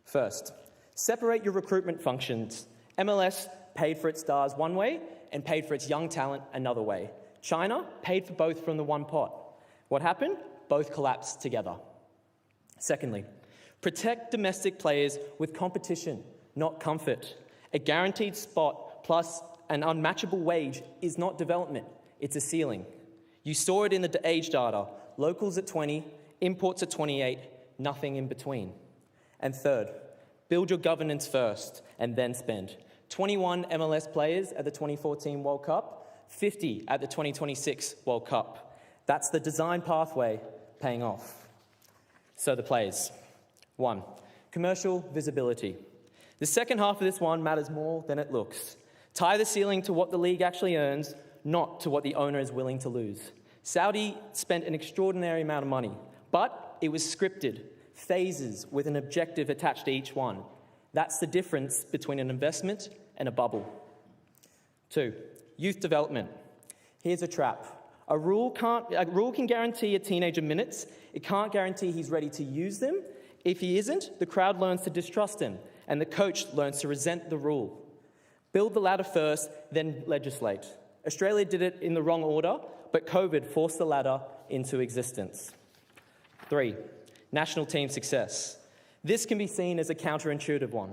First, separate your recruitment functions. MLS paid for its stars one way and paid for its young talent another way. China paid for both from the one pot. What happened? Both collapsed together. Secondly, protect domestic players with competition, not comfort. A guaranteed spot plus an unmatchable wage is not development, it's a ceiling. You saw it in the age data, locals at 20, imports at 28, nothing in between. And third, build your governance first and then spend. 21 MLS players at the 2014 World Cup, 50 at the 2026 World Cup. That's the design pathway paying off. So the plays. 1, commercial visibility. The second half of this one matters more than it looks. Tie the ceiling to what the league actually earns, not to what the owner is willing to lose. Saudi spent an extraordinary amount of money, but it was scripted, phases with an objective attached to each one. That's the difference between an investment and a bubble. 2, youth development. Here's a trap. A rule can guarantee a teenager minutes. It can't guarantee he's ready to use them. If he isn't, the crowd learns to distrust him, and the coach learns to resent the rule. Build the ladder first, then legislate. Australia did it in the wrong order, but COVID forced the ladder into existence. 3, national team success. This can be seen as a counterintuitive one.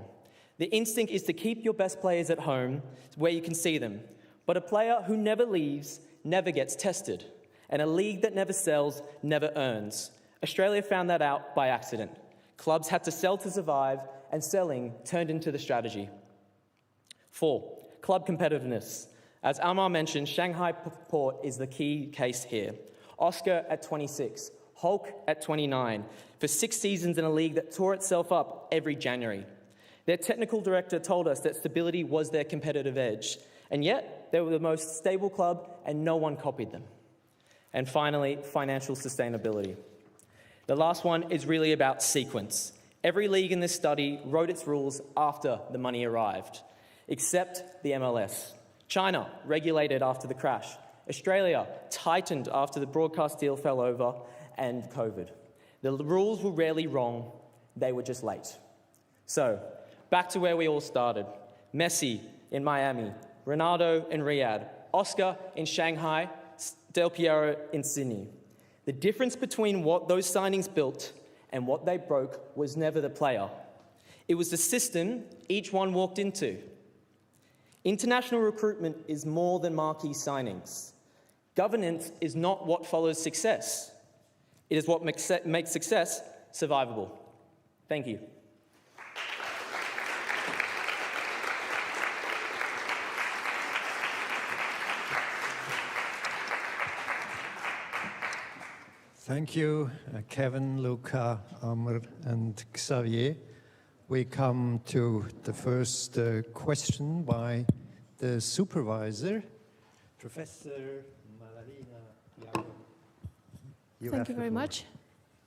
The instinct is to keep your best players at home where you can see them, but a player who never leaves never gets tested, and a league that never sells never earns. Australia found that out by accident. Clubs had to sell to survive, and selling turned into the strategy. 4, club competitiveness. As Amar mentioned, Shanghai Port is the key case here. Oscar at 26, Hulk at 29, for 6 seasons in a league that tore itself up every January. Their technical director told us that stability was their competitive edge, and yet they were the most stable club and no one copied them. And finally, financial sustainability. The last one is really about sequence. Every league in this study wrote its rules after the money arrived, except the MLS. China regulated after the crash. Australia tightened after the broadcast deal fell over, and COVID. The rules were rarely wrong, they were just late. So, back to where we all started. Messi in Miami, Ronaldo in Riyadh, Oscar in Shanghai, Del Piero in Sydney. The difference between what those signings built and what they broke was never the player. It was the system each one walked into. International recruitment is more than marquee signings. Governance is not what follows success. It is what makes success survivable. Thank you. Thank you, Kevin, Luca, Amr, and Xavier. We come to the first question by the supervisor, Professor Malalina. Thank you very much.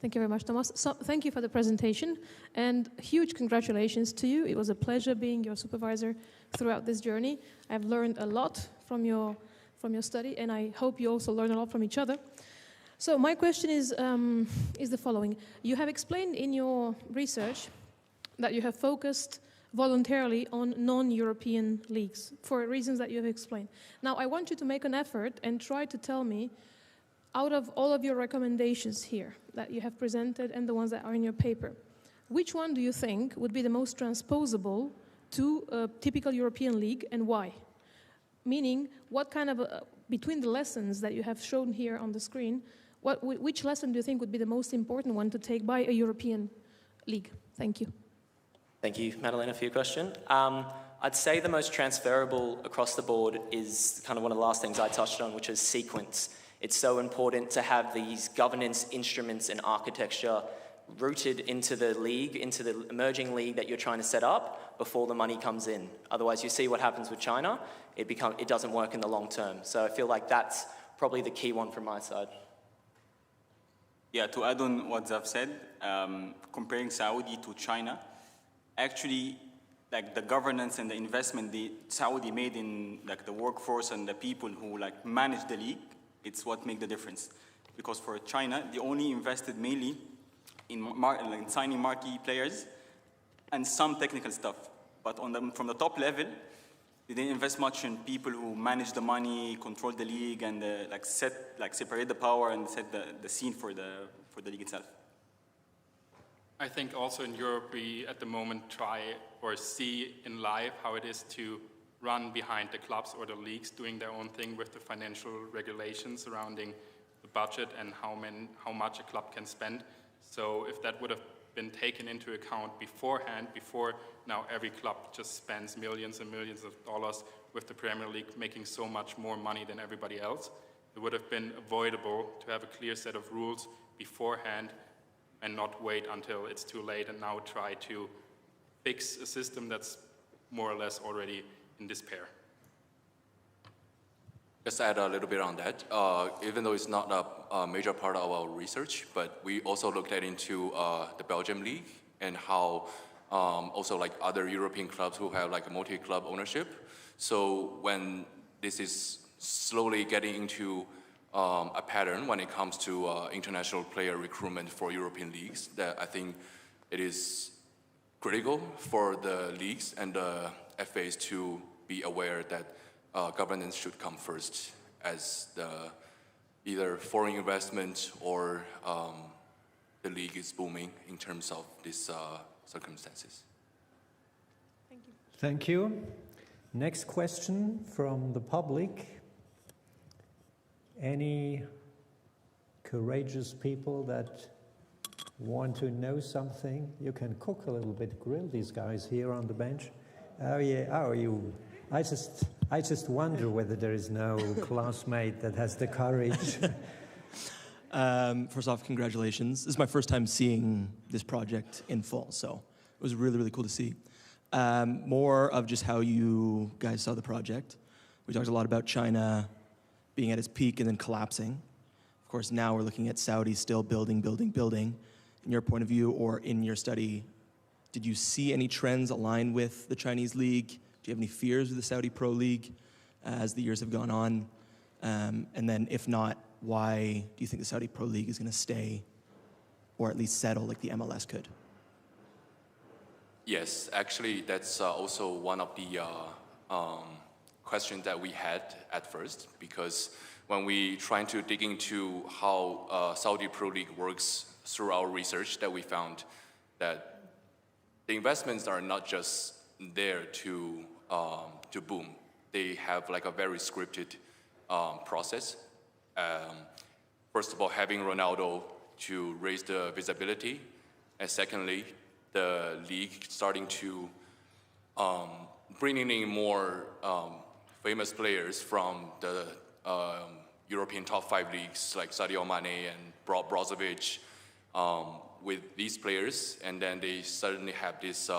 Thank you very much, Thomas. So, thank you for the presentation, and huge congratulations to you. It was a pleasure being your supervisor throughout this journey. I've learned a lot from your study, and I hope you also learn a lot from each other. So my question is the following. You have explained in your research that you have focused voluntarily on non-European leagues for reasons that you have explained. Now, I want you to make an effort and try to tell me, out of all of your recommendations here that you have presented and the ones that are in your paper, which one do you think would be the most transposable to a typical European league, and why? Meaning, what kind of, between the lessons that you have shown here on the screen, which lesson do you think would be the most important one to take by a European league? Thank you. Thank you, Madalena, for your question. I'd say the most transferable across the board is kind of one of the last things I touched on, which is sequence. It's so important to have these governance instruments and architecture rooted into the league, into the emerging league that you're trying to set up before the money comes in. Otherwise, you see what happens with China, it doesn't work in the long term. So I feel like that's probably the key one from my side. Yeah, to add on what Zaf said, comparing Saudi to China, actually, like the governance and the investment the Saudi made in like the workforce and the people who like manage the league, it's what make the difference. Because for China, they only invested mainly in signing marquee players and some technical stuff. But from the top level, they didn't invest much in people who manage the money, control the league, and separate the power and set the scene for the league itself. I think also in Europe we at the moment try or see in live how it is to run behind the clubs or the leagues doing their own thing with the financial regulations surrounding the budget and how much a club can spend. So if that would have been taken into account beforehand, before now every club just spends millions and millions of dollars with the Premier League making so much more money than everybody else, it would have been avoidable to have a clear set of rules beforehand and not wait until it's too late and now try to fix a system that's more or less already in despair. Just add a little bit on that. Even though it's not a major part of our research, but we also looked into the Belgium League and how also like other European clubs who have like a multi-club ownership. So when this is slowly getting into a pattern when it comes to international player recruitment for European leagues, that I think it is critical for the leagues and the FAs to be aware that governance should come first as either foreign investment or the league is booming in terms of these circumstances. Thank you. Thank you. Next question from the public. Any courageous people that want to know something? You can cook a little bit, grill these guys here on the bench. Oh yeah, how are you? I just wonder whether there is no classmate that has the courage. First off, congratulations. This is my first time seeing this project in full, so it was really, really cool to see. More of just how you guys saw the project. We talked a lot about China being at its peak and then collapsing. Of course, now we're looking at Saudi still building. In your point of view or in your study, did you see any trends align with the Chinese league? Do you have any fears with the Saudi Pro League as the years have gone on? And then if not, why do you think the Saudi Pro League is going to stay or at least settle like the MLS could? Yes, actually, that's also one of the questions that we had at first, because when we trying to dig into how Saudi Pro League works through our research, that we found that the investments are not just there to boom. They have like a very scripted process. First of all, having Ronaldo to raise the visibility, and secondly, the league starting to bringing in more famous players from the European top 5 leagues like Sadio Mane and Brozovic with these players, and then they suddenly have this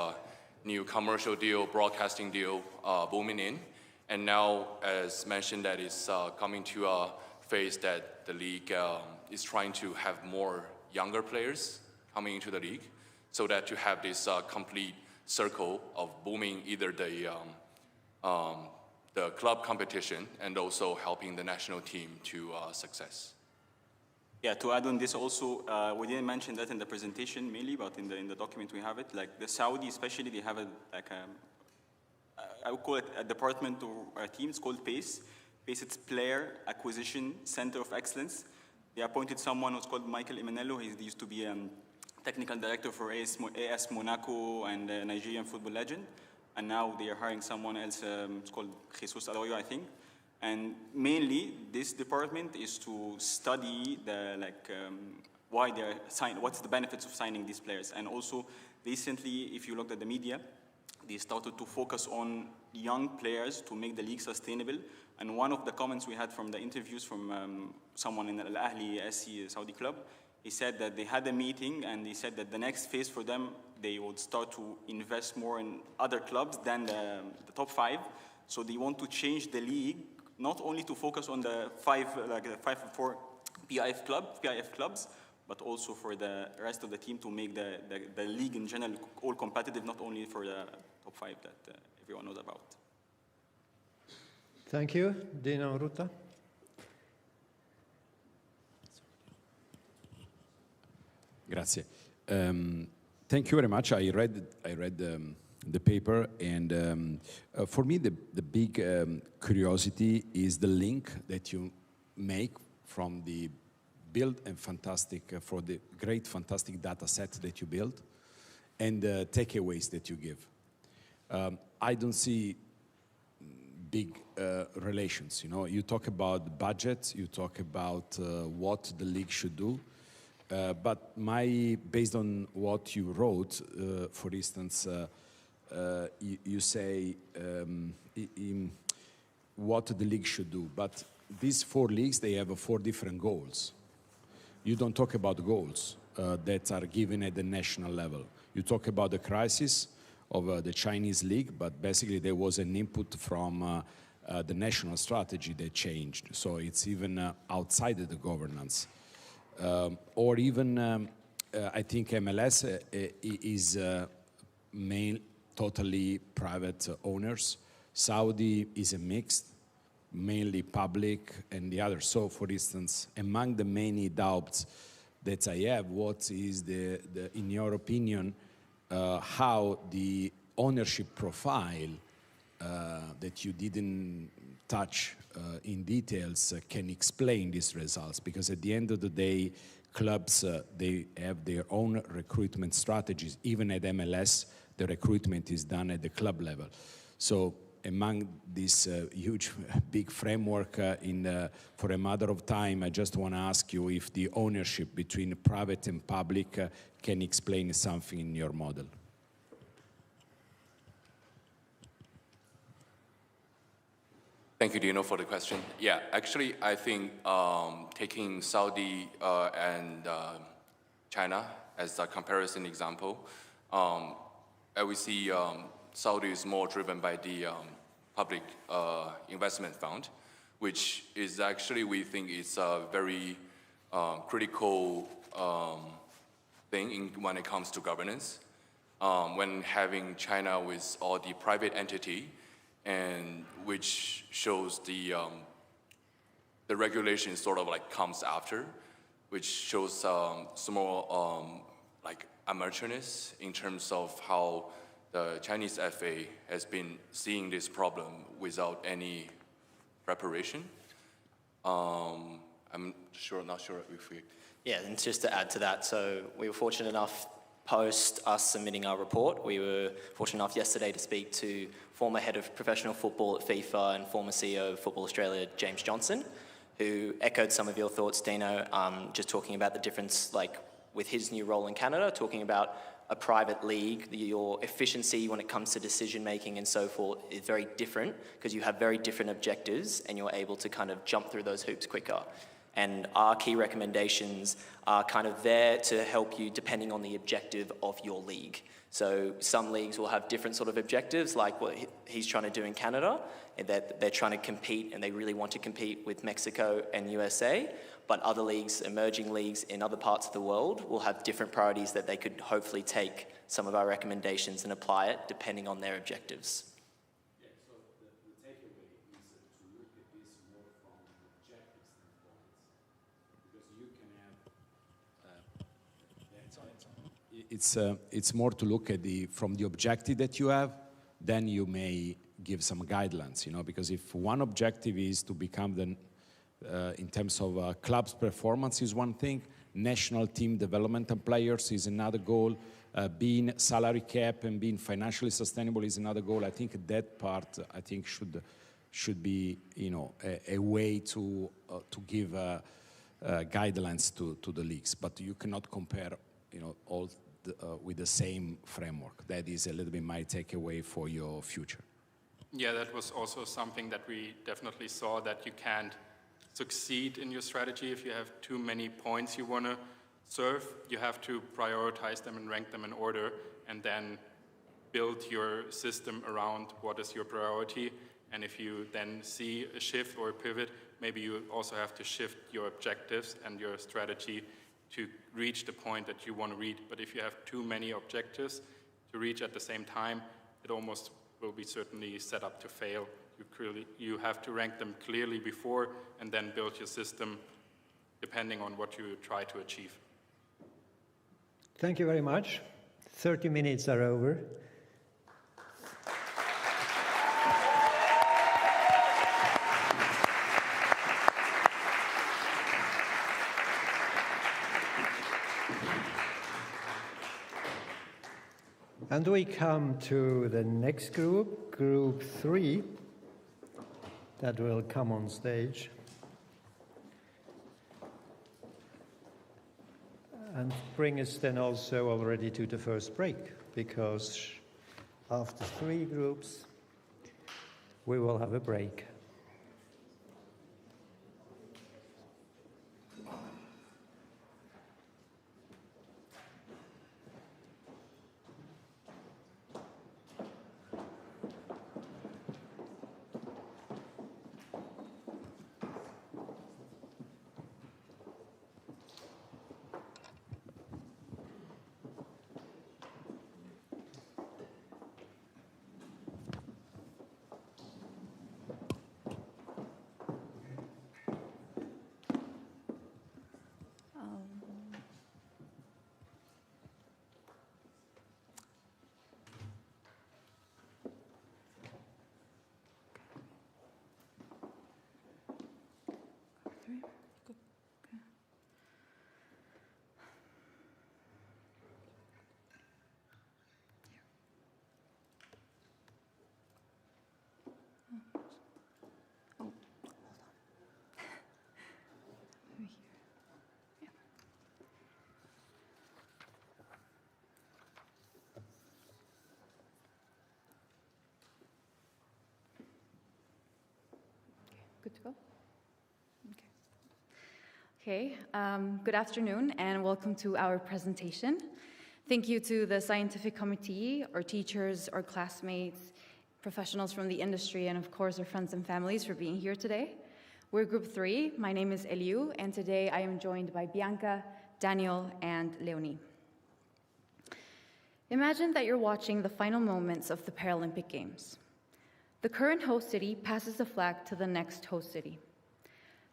new commercial deal, broadcasting deal booming in. And now, as mentioned, that is coming to a phase that the league is trying to have more younger players coming into the league, so that to have this complete circle of booming either the club competition and also helping the national team to success. Yeah, to add on this also, we didn't mention that in the presentation mainly, but in the document we have it. Like the Saudi especially, they have I would call it a department or a team. It's called PACE. PACE, it's Player Acquisition Center of Excellence. They appointed someone who's called Michael Imanello. He used to be technical director for AS Monaco and a Nigerian football legend. And now they are hiring someone else, it's called Jesus Arroyo, I think. And mainly, this department is to study why they're signing, what's the benefits of signing these players. And also, recently, if you looked at the media, they started to focus on young players to make the league sustainable. And one of the comments we had from the interviews from someone in Al Ahly SC Saudi club, he said that they had a meeting and he said that the next phase for them, they would start to invest more in other clubs than the top 5. So they want to change the league, not only to focus on the 5 or 4 PIF clubs, but also for the rest of the team to make the league in general all competitive, not only for the top 5 that everyone knows about. Thank you. Dino Ruta. Grazie. Thank you very much. I read the paper, and for me the big curiosity is the link that you make from the build and fantastic for the great fantastic data set that you build and the takeaways that you give. I don't see big relations. You know, you talk about budget, you talk about what the league should do. But based on what you wrote, for instance, you say what the league should do. But these 4 leagues, they have 4 different goals. You don't talk about goals that are given at the national level. You talk about the crisis of the Chinese league, but basically there was an input from the national strategy that changed. So it's even outside of the governance. Or even, I think MLS is totally private owners. Saudi is a mixed, mainly public, and the other. So, for instance, among the many doubts that I have, what is in your opinion, how the ownership profile that you didn't touch in details can explain these results? Because at the end of the day, clubs, they have their own recruitment strategies. Even at MLS, the recruitment is done at the club level. So among this huge, big framework for a matter of time, I just want to ask you if the ownership between private and public can explain something in your model. Thank you, Dino, for the question. Yeah, actually, I think taking Saudi and China as a comparison example, I would see Saudi is more driven by the public investment fund, which is actually, we think, is a very critical thing when it comes to governance. When having China with all the private entity, and which shows the regulation sort of like comes after, which shows some more like amateurness in terms of how the Chinese FA has been seeing this problem without any preparation. I'm not sure if we... Yeah, and just to add to that, so we were fortunate enough, post us submitting our report, we were fortunate enough yesterday to speak to former head of professional football at FIFA and former CEO of Football Australia, James Johnson, who echoed some of your thoughts, Dino, just talking about the difference, like with his new role in Canada, talking about a private league, your efficiency when it comes to decision making and so forth is very different because you have very different objectives and you're able to kind of jump through those hoops quicker. And our key recommendations are kind of there to help you depending on the objective of your league. So some leagues will have different sort of objectives, like what he's trying to do in Canada, and that they're trying to compete and they really want to compete with Mexico and USA. But other leagues, emerging leagues in other parts of the world will have different priorities that they could hopefully take some of our recommendations and apply it depending on their objectives. Yeah, so the takeaway is to look at this more from an objective standpoint, because you can have... It's more to look at from the objective that you have, then you may give some guidelines, you know, because if one objective is to become in terms of club's performance is one thing, national team development and players is another goal, being salary cap and being financially sustainable is another goal. I think that part, should be, you know, a way to give guidelines to the leagues. But you cannot compare, you know, all with the same framework. That is a little bit my takeaway for your future. Yeah, that was also something that we definitely saw, that you can't succeed in your strategy if you have too many points you want to serve, you have to prioritize them and rank them in order, and then build your system around what is your priority. And if you then see a shift or a pivot, maybe you also have to shift your objectives and your strategy to reach the point that you want to reach. But if you have too many objectives to reach at the same time, it almost will be certainly set up to fail. You have to rank them clearly before and then build your system depending on what you try to achieve. Thank you very much. 30 minutes are over. And we come to the next group, Group 3, that will come on stage. And bring us then also already to the first break, because after 3 groups, we will have a break. Good to go? Okay, good afternoon and welcome to our presentation. Thank you to the scientific committee, our teachers, our classmates, professionals from the industry, and of course our friends and families for being here today. We're Group 3, my name is Eliu, and today I am joined by Bianca, Daniel, and Leonie. Imagine that you're watching the final moments of the Paralympic Games. The current host city passes the flag to the next host city.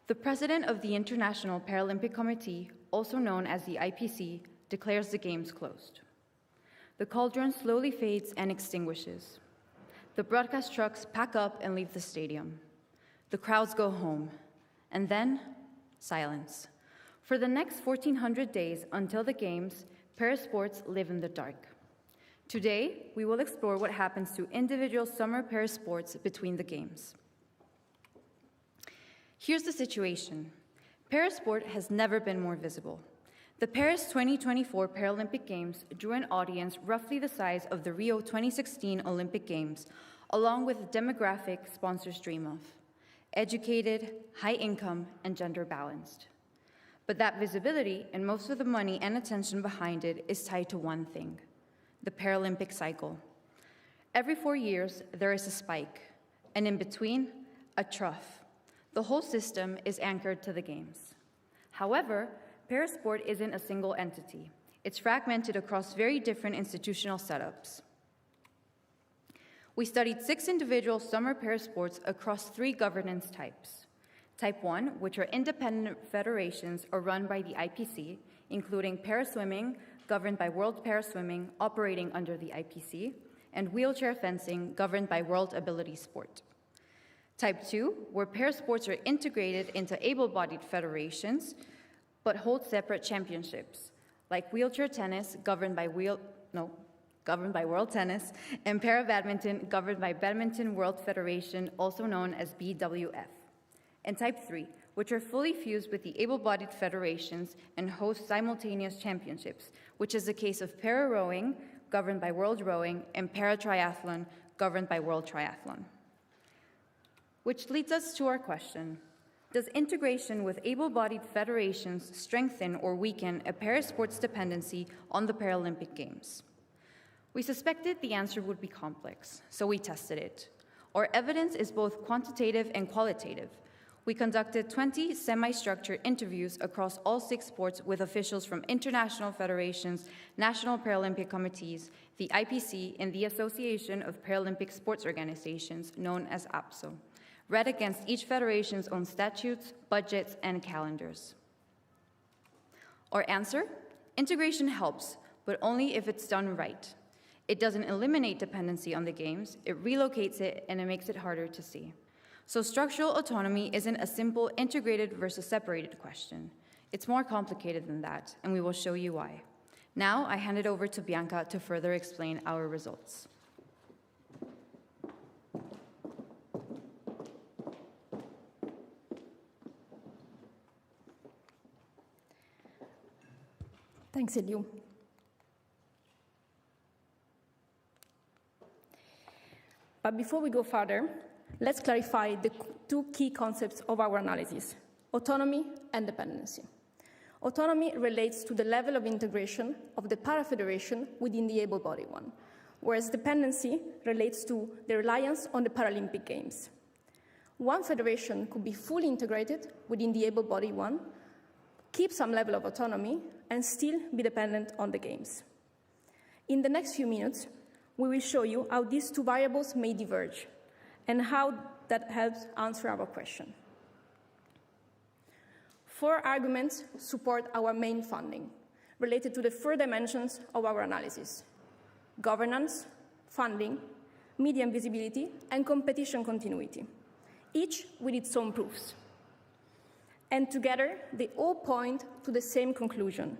The president of the International Paralympic Committee, also known as the IPC, declares the Games closed. The cauldron slowly fades and extinguishes. The broadcast trucks pack up and leave the stadium. The crowds go home. And then, silence. For the next 1,400 days until the Games, parasports live in the dark. Today, we will explore what happens to individual summer parasports between the Games. Here's the situation. Parasport has never been more visible. The Paris 2024 Paralympic Games drew an audience roughly the size of the Rio 2016 Olympic Games, along with the demographic sponsors dream of: educated, high income, and gender balanced. But that visibility and most of the money and attention behind it is tied to one thing: the Paralympic cycle. Every 4 years, there is a spike, and in between, a trough. The whole system is anchored to the Games. However, parasport isn't a single entity. It's fragmented across very different institutional setups. We studied 6 individual summer parasports across 3 governance types. Type 1, which are independent federations or run by the IPC, including paraswimming, governed by World Paraswimming, operating under the IPC, and wheelchair fencing, governed by World Ability Sport. Type 2, where parasports are integrated into able-bodied federations, but hold separate championships, like wheelchair tennis, governed by World Tennis, and para-badminton, governed by Badminton World Federation, also known as BWF. And Type 3, which are fully fused with the able-bodied federations and host simultaneous championships, which is the case of para-rowing, governed by World Rowing, and para-triathlon, governed by World Triathlon. Which leads us to our question: Does integration with able-bodied federations strengthen or weaken a parasports dependency on the Paralympic Games? We suspected the answer would be complex, so we tested it. Our evidence is both quantitative and qualitative. We conducted 20 semi-structured interviews across all 6 sports with officials from international federations, national Paralympic committees, the IPC, and the Association of Paralympic Sports Organizations, known as APSO, read against each federation's own statutes, budgets, and calendars. Our answer? Integration helps, but only if it's done right. It doesn't eliminate dependency on the Games, it relocates it, and it makes it harder to see. So structural autonomy isn't a simple integrated versus separated question. It's more complicated than that, and we will show you why. Now, I hand it over to Bianca to further explain our results. Thanks, Eliu. But before we go further, let's clarify the 2 key concepts of our analysis: autonomy and dependency. Autonomy relates to the level of integration of the para-federation within the able-bodied one, whereas dependency relates to the reliance on the Paralympic Games. One federation could be fully integrated within the able-bodied one, keep some level of autonomy, and still be dependent on the Games. In the next few minutes, we will show you how these 2 variables may diverge and how that helps answer our question. 4 arguments support our main finding related to the 4 dimensions of our analysis: governance, funding, media and visibility, and competition continuity, each with its own proofs. And together, they all point to the same conclusion: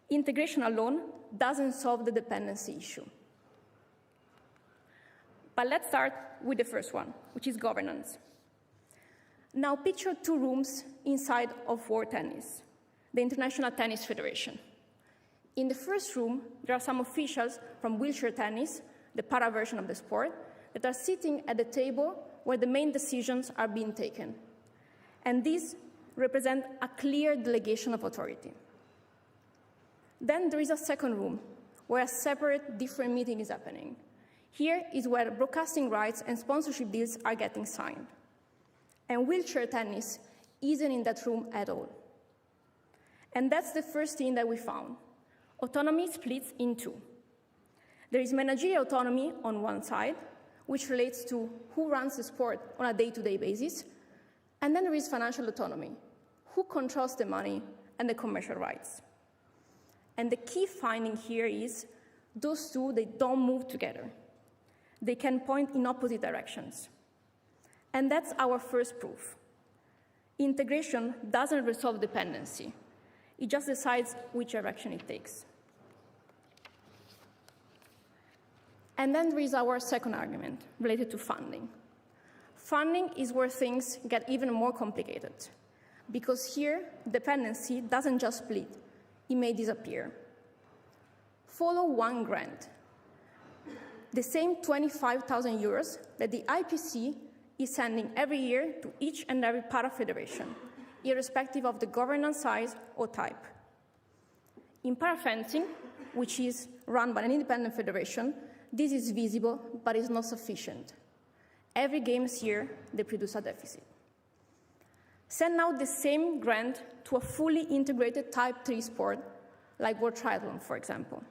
integration alone doesn't solve the dependency issue. But let's start with the first one, which is governance. Now picture 2 rooms inside of World Tennis, the International Tennis Federation. In the first room, there are some officials from wheelchair tennis, the para version of the sport, that are sitting at the table where the main decisions are being taken. And these represent a clear delegation of authority. Then there is a second room, where a separate, different meeting is happening. Here is where broadcasting rights and sponsorship deals are getting signed. And wheelchair tennis isn't in that room at all. And that's the first thing that we found. Autonomy splits in 2. There is managerial autonomy on one side, which relates to who runs the sport on a day-to-day basis, and then there is financial autonomy, who controls the money and the commercial rights. And the key finding here is those 2, they don't move together. They can point in opposite directions. And that's our first proof. Integration doesn't resolve dependency. It just decides which direction it takes. And then there is our second argument related to funding. Funding is where things get even more complicated, because here, dependency doesn't just split, it may disappear. Follow one grant. The same 25,000 euros that the IPC is sending every year to each and every para-federation, irrespective of the governance size or type. In para-fencing, which is run by an independent federation, this is visible, but is not sufficient. Every Games year, they produce a deficit. Send now the same grant to a fully integrated Type 3 sport, like World Triathlon, for example.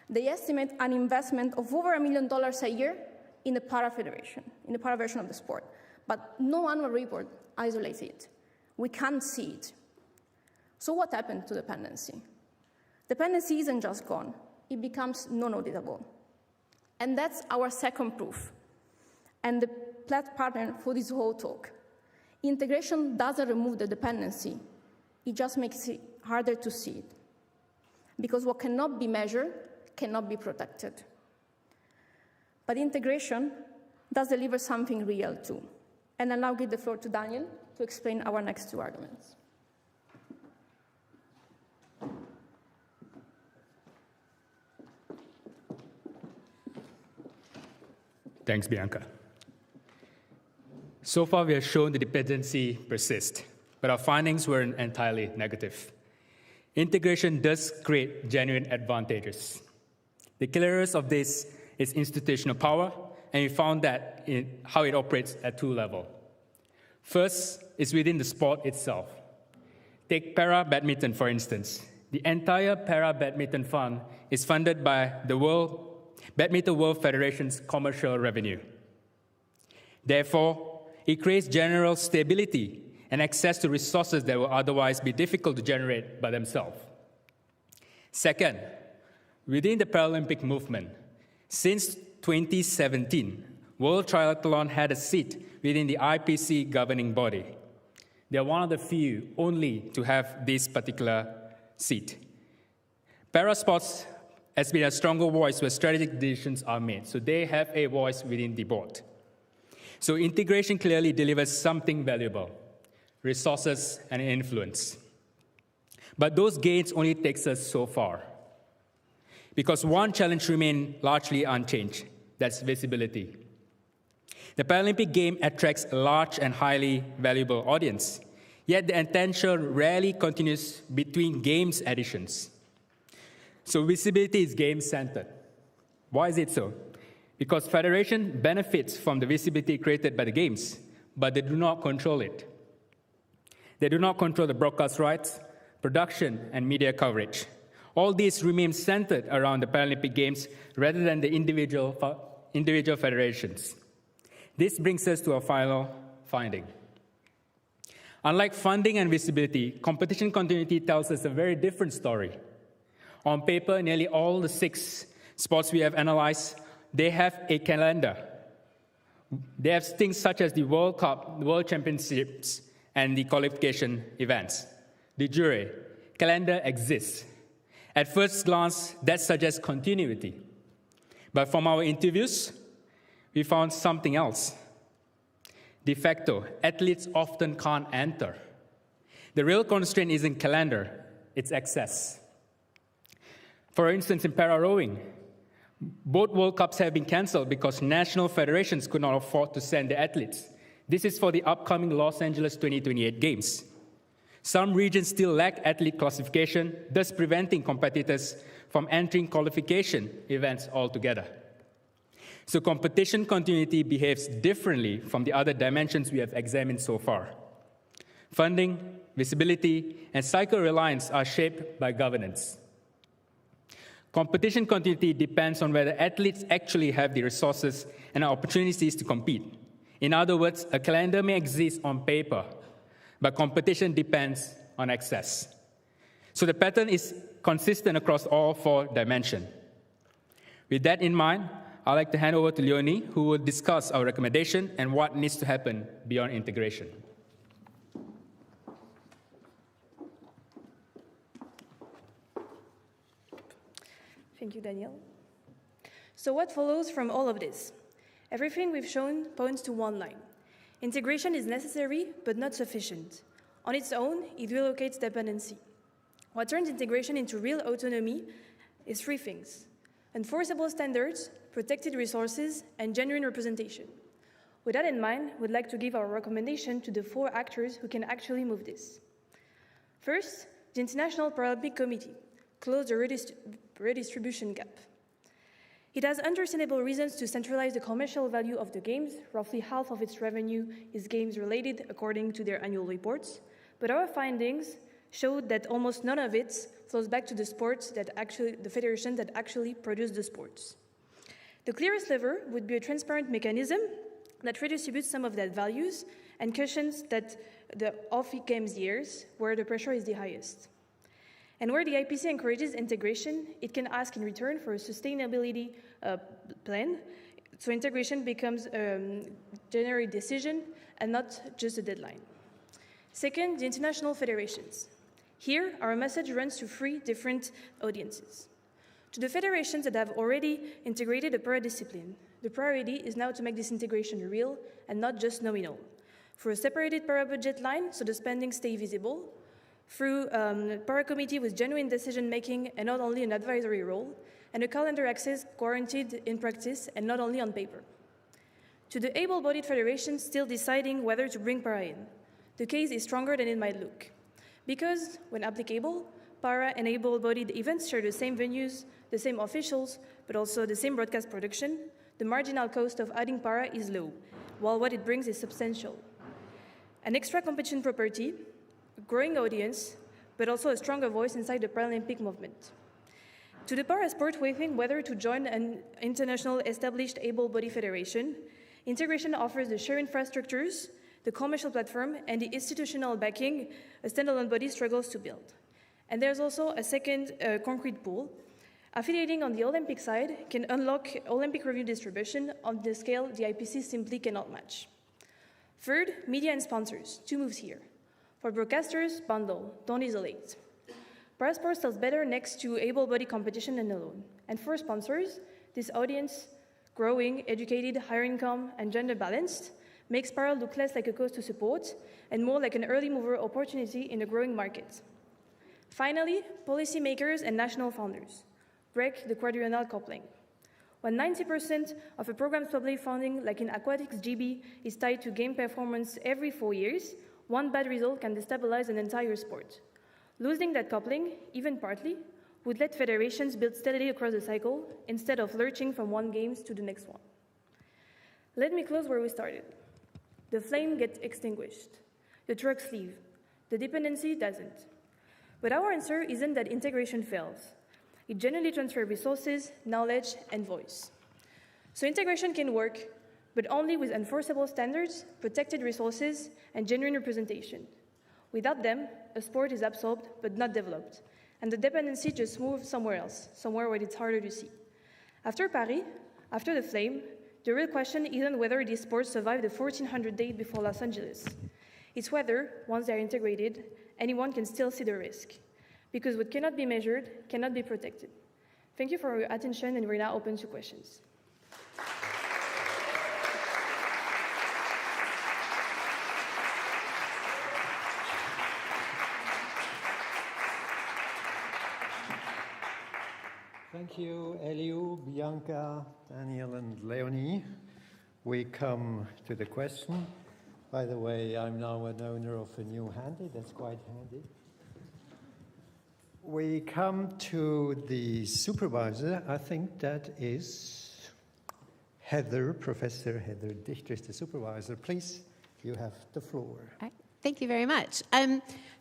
They estimate an investment of over $1 million a year in the para-federation, in the para-version of the sport. But no annual report isolates it. We can't see it. So what happened to dependency? Dependency isn't just gone. It becomes non-auditable. And that's our second proof, and the pattern for this whole talk. Integration doesn't remove the dependency. It just makes it harder to see it. Because what cannot be measured cannot be protected. But integration does deliver something real too. And I'll now give the floor to Daniel to explain our next 2 arguments. Thanks, Bianca. So far, we have shown the dependency persists, but our findings were entirely negative. Integration does create genuine advantages. The killers of this is institutional power, and we found that in how it operates at two levels. First is within the sport itself. Take para-badminton, for instance. The entire para-badminton fund is funded by the Badminton World Federation's commercial revenue. Therefore, it creates general stability and access to resources that will otherwise be difficult to generate by themselves. Second, within the Paralympic movement, since 2017, World Triathlon had a seat within the IPC governing body. They are one of the few only to have this particular seat. Parasports has been a stronger voice where strategic decisions are made, so they have a voice within the board. So integration clearly delivers something valuable, resources and influence. But those gains only takes us so far, because one challenge remains largely unchanged, that's visibility. The Paralympic game attracts a large and highly valuable audience, yet the attention rarely continues between games editions. So visibility is game-centered. Why is it so? Because federation benefits from the visibility created by the games, but they do not control it. They do not control the broadcast rights, production, and media coverage. All these remain centered around the Paralympic Games rather than the individual federations. This brings us to our final finding. Unlike funding and visibility, competition continuity tells us a very different story. On paper, nearly all the 6 sports we have analyzed, they have a calendar. They have things such as the World Cup, the World Championships, and the qualification events. De jure, calendar exists. At first glance, that suggests continuity. But from our interviews, we found something else. De facto, athletes often can't enter. The real constraint isn't calendar, it's access. For instance, in para-rowing, both World Cups have been cancelled because national federations could not afford to send their athletes. This is for the upcoming Los Angeles 2028 Games. Some regions still lack athlete classification, thus preventing competitors from entering qualification events altogether. So competition continuity behaves differently from the other dimensions we have examined so far. Funding, visibility, and cycle reliance are shaped by governance. Competition continuity depends on whether athletes actually have the resources and opportunities to compete. In other words, a calendar may exist on paper, but competition depends on access. So the pattern is consistent across all 4 dimensions. With that in mind, I'd like to hand over to Leonie, who will discuss our recommendation and what needs to happen beyond integration. Thank you, Daniel. So what follows from all of this? Everything we've shown points to one line. Integration is necessary, but not sufficient. On its own, it relocates dependency. What turns integration into real autonomy is 3 things: enforceable standards, protected resources, and genuine representation. With that in mind, we'd like to give our recommendation to the 4 actors who can actually move this. First, the International Paralympic Committee. Close the redistribution gap. It has understandable reasons to centralize the commercial value of the games. Roughly half of its revenue is games-related, according to their annual reports. But our findings showed that almost none of it flows back to the federations that actually produce the sports. The clearest lever would be a transparent mechanism that redistributes some of that values and cushions that the off-games years, where the pressure is the highest. And where the IPC encourages integration, it can ask in return for a sustainability plan, so integration becomes a general decision and not just a deadline. Second, the international federations. Here, our message runs to 3 different audiences. To the federations that have already integrated a para-discipline, the priority is now to make this integration real and not just nominal. For a separated para-budget line, so the spending stay visible, through a para-committee with genuine decision-making and not only an advisory role, and a calendar access guaranteed in practice and not only on paper. to the able-bodied federation still deciding whether to bring para in. The case is stronger than it might look. Because, when applicable, para and able-bodied events share the same venues, the same officials, but also the same broadcast production, the marginal cost of adding para is low, while what it brings is substantial. An extra competition property, a growing audience, but also a stronger voice inside the Paralympic movement. To the para-sport weighing whether to join an international established able-bodied federation, integration offers the shared infrastructures, the commercial platform, and the institutional backing a standalone body struggles to build. And there's also a second concrete pool. Affiliating on the Olympic side can unlock Olympic revenue distribution on the scale the IPC simply cannot match. Third, media and sponsors, 2 moves here. For broadcasters, bundle, don't isolate. Parasport sells better next to able-bodied competition and alone. And for sponsors, this audience, growing, educated, higher income, and gender balanced, makes para look less like a cause to support and more like an early mover opportunity in a growing market. Finally, policymakers and national founders break the quadrennial coupling. When 90% of a program's public funding, like in aquatics GB, is tied to game performance every 4 years, one bad result can destabilize an entire sport. Losing that coupling, even partly, would let federations build steadily across the cycle instead of lurching from one games to the next one. Let me close where we started. The flame gets extinguished. The trucks leave. The dependency doesn't. But our answer isn't that integration fails. It generally transfers resources, knowledge, and voice. So integration can work, but only with enforceable standards, protected resources, and genuine representation. Without them, a sport is absorbed but not developed, and the dependency just moves somewhere else, somewhere where it's harder to see. After Paris, after the flame, the real question isn't whether these sports survive the 1400 days before Los Angeles. It's whether, once they're integrated, anyone can still see the risk. Because what cannot be measured cannot be protected. Thank you for your attention, and we're now open to questions. Thank you, Eliu, Bianca, Daniel, and Leonie. We come to the question. By the way, I'm now an owner of a new handy. That's quite handy. We come to the supervisor. I think that is Heather, Professor Heather Dichter is the supervisor. Please, you have the floor. Thank you very much.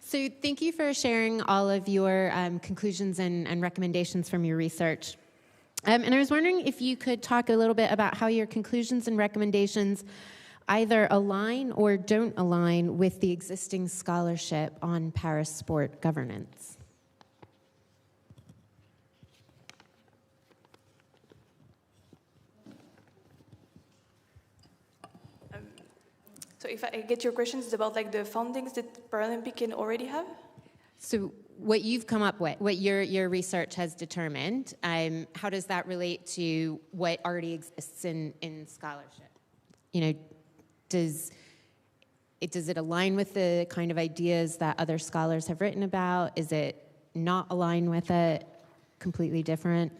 So thank you for sharing all of your conclusions and recommendations from your research. And I was wondering if you could talk a little bit about how your conclusions and recommendations either align or don't align with the existing scholarship on parasport governance. So if I get your questions about like the fundings that Paralympic can already have? So what you've come up with, what your research has determined, how does that relate to what already exists in scholarship? You know, does it align with the kind of ideas that other scholars have written about? Is it not align with it? Completely different?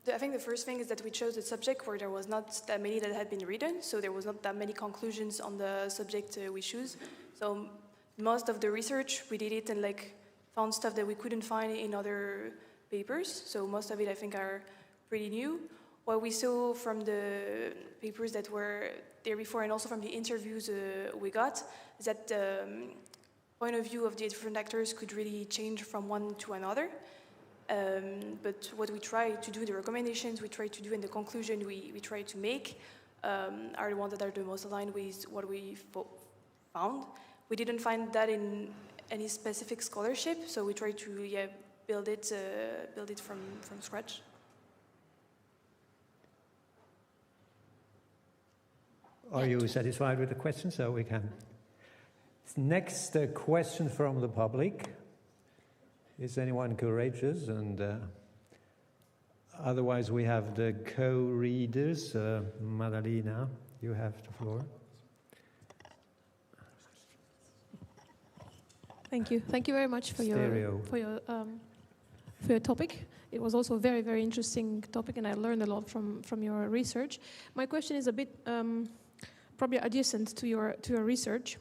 I think the first thing is that we chose a subject where there was not that many that had been written, so there was not that many conclusions on the subject we choose. So most of the research, we did it and like found stuff that we couldn't find in other papers. So most of it, I think, are pretty new. What we saw from the papers that were there before and also from the interviews we got is that the point of view of the different actors could really change from one to another. But what we try to do, the recommendations we try to do, and the conclusion we try to make are the ones that are the most aligned with what we found. We didn't find that in any specific scholarship, so we try to build it from scratch. Are you satisfied with the question? So we can. Next question from the public. Is anyone courageous? And otherwise, we have the co-readers. Madalena, you have the floor. Thank you. Thank you very much for your topic. It was also a very, very interesting topic, and I learned a lot from your research. My question is a bit probably adjacent to your research.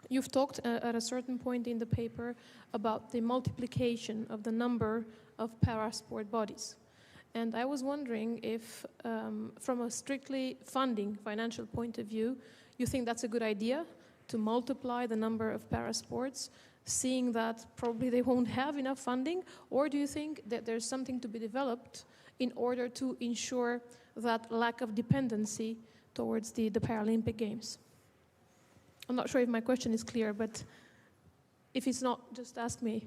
You've talked at a certain point in the paper about the multiplication of the number of parasport bodies. And I was wondering if, from a strictly financial point of view, you think that's a good idea to multiply the number of parasports, seeing that probably they won't have enough funding? Or do you think that there's something to be developed in order to ensure that lack of dependency towards the Paralympic Games? I'm not sure if my question is clear, but if it's not, just ask me.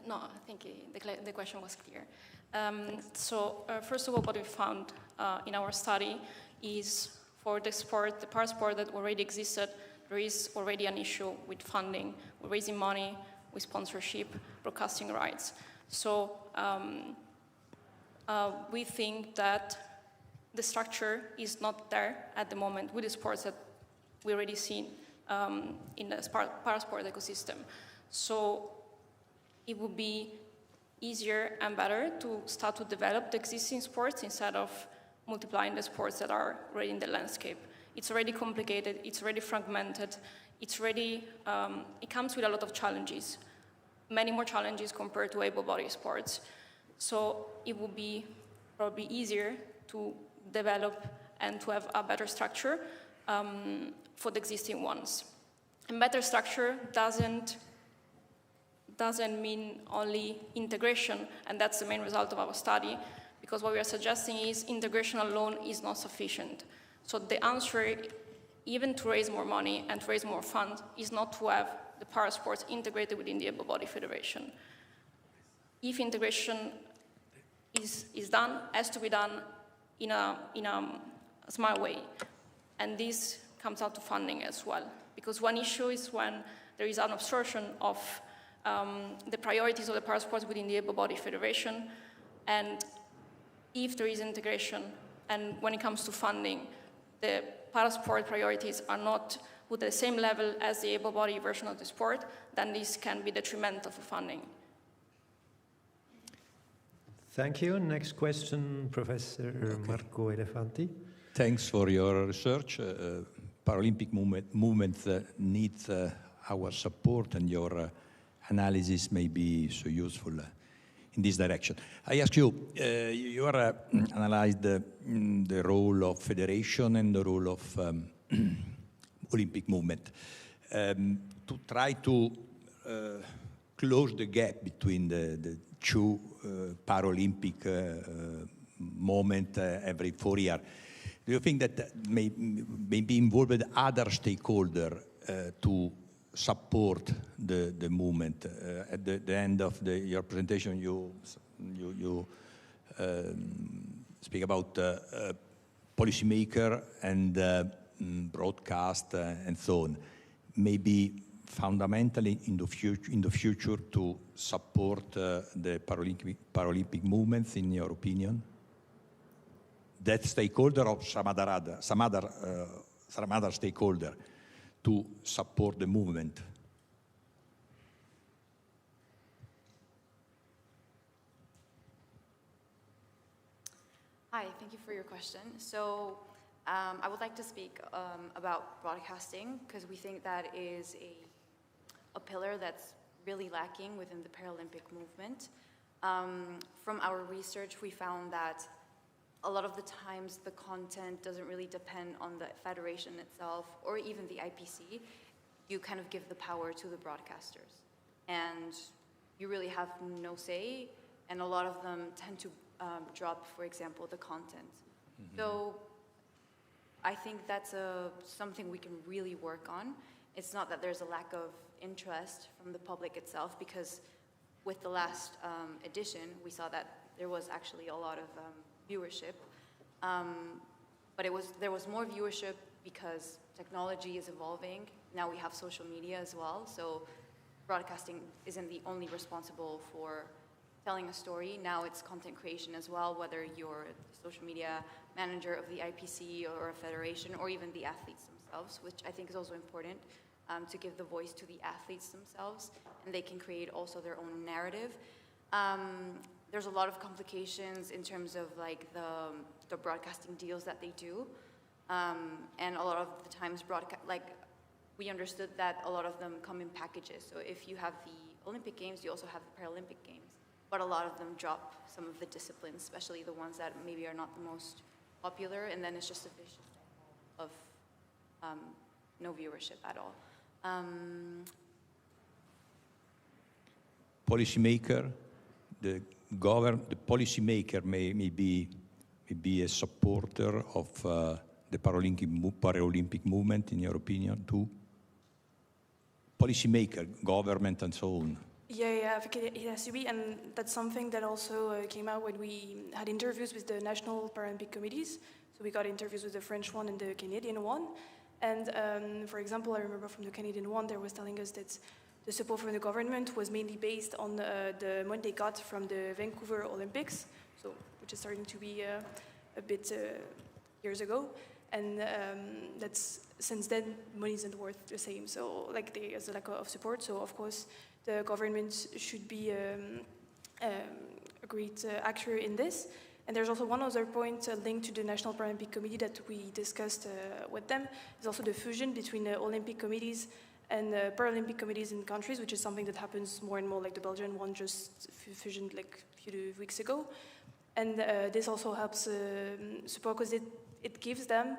No, I think the question was clear. First of all, what we found in our study is for the parasport that already existed, there is already an issue with funding, with raising money, with sponsorship, broadcasting rights. So we think that the structure is not there at the moment with the sports that we already seen in the parasport ecosystem. So it would be easier and better to start to develop the existing sports instead of multiplying the sports that are already in the landscape. It's already complicated, it's already fragmented, it's already, it comes with a lot of challenges, many more challenges compared to able-bodied sports. So it would be probably easier to develop and to have a better structure for the existing ones. And better structure doesn't mean only integration, and that's the main result of our study, because what we are suggesting is integration alone is not sufficient. So the answer, even to raise more money and to raise more funds, is not to have the parasports integrated within the able-bodied federation. If integration is done, has to be done in a smart way, and this comes out to funding as well. Because one issue is when there is an absorption of the priorities of the parasports within the able-bodied federation, and if there is integration, and when it comes to funding, the parasport priorities are not put at the same level as the able-bodied version of the sport, then this can be detrimental for funding. Thank you. Next question, Professor Marco Elefanti. Thanks for your research. Paralympic movement needs our support, and your analysis may be so useful in this direction. I ask you, you analyzed the role of federation and the role of Olympic movement to try to close the gap between the two Paralympic moment every 4 years. Do you think that may be involved other stakeholders to support the movement? At the end of your presentation, you speak about policymaker and broadcast and so on. Maybe fundamentally in the future to support the Paralympic movements, in your opinion? That stakeholder or some other stakeholder to support the movement? Hi, thank you for your question. So I would like to speak about broadcasting, because we think that is a pillar that's really lacking within the Paralympic movement. From our research, we found that a lot of the times the content doesn't really depend on the federation itself or even the IPC. You kind of give the power to the broadcasters, and you really have no say, and a lot of them tend to drop, for example, the content. Mm-hmm. So I think that's something we can really work on. It's not that there's a lack of interest from the public itself, because with the last edition, we saw that there was actually a lot of viewership, but there was more viewership because technology is evolving. Now we have social media as well, so broadcasting isn't the only responsible for telling a story. Now it's content creation as well, whether you're the social media manager of the IPC or a federation, or even the athletes themselves, which I think is also important. to give the voice to the athletes themselves, and they can create also their own narrative. There's a lot of complications in terms of like the broadcasting deals that they do, and a lot of the times we understood that a lot of them come in packages. So if you have the Olympic Games, you also have the Paralympic Games, but a lot of them drop some of the disciplines, especially the ones that maybe are not the most popular, and then it's just a vicious cycle of no viewership at all. Policymaker, the policymaker may be a supporter of the Paralympic movement, in your opinion, too? Policymaker, government, and so on. Yeah, I think it has to be, and that's something that also came out when we had interviews with the national Paralympic committees. So we got interviews with the French one and the Canadian one. And for example, I remember from the Canadian one, they was telling us that the support from the government was mainly based on the money they got from the Vancouver Olympics, so which is starting to be a bit years ago. And that's since then, money isn't worth the same. So like there's a lack of support. So of course, the government should be a great actor in this. And there's also one other point linked to the National Paralympic Committee that we discussed with them. Is also the fusion between the Olympic committees and Paralympic committees in countries, which is something that happens more and more. Like the Belgian one just fusioned like a few weeks ago. And this also helps support, because it gives them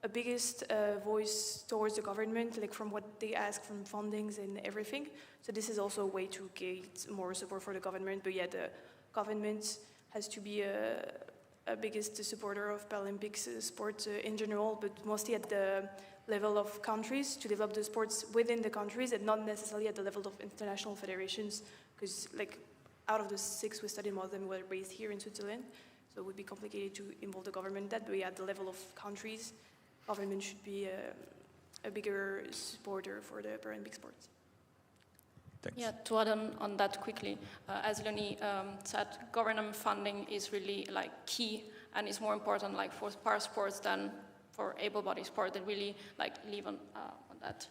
a biggest voice towards the government, like from what they ask from fundings and everything. So this is also a way to get more support for the government. But yeah, the government has to be a biggest supporter of Paralympics sport in general, but mostly at the level of countries to develop the sports within the countries and not necessarily at the level of international federations, because like out of the 6 we studied, more of them were based here in Switzerland. So it would be complicated to involve the government that, but at the level of countries, government should be a bigger supporter for the Paralympic sports. Thanks. Yeah, to add on that quickly, as Leonie said, government funding is really like key, and it's more important like for para sports than for able-bodied sport. That really like live on that.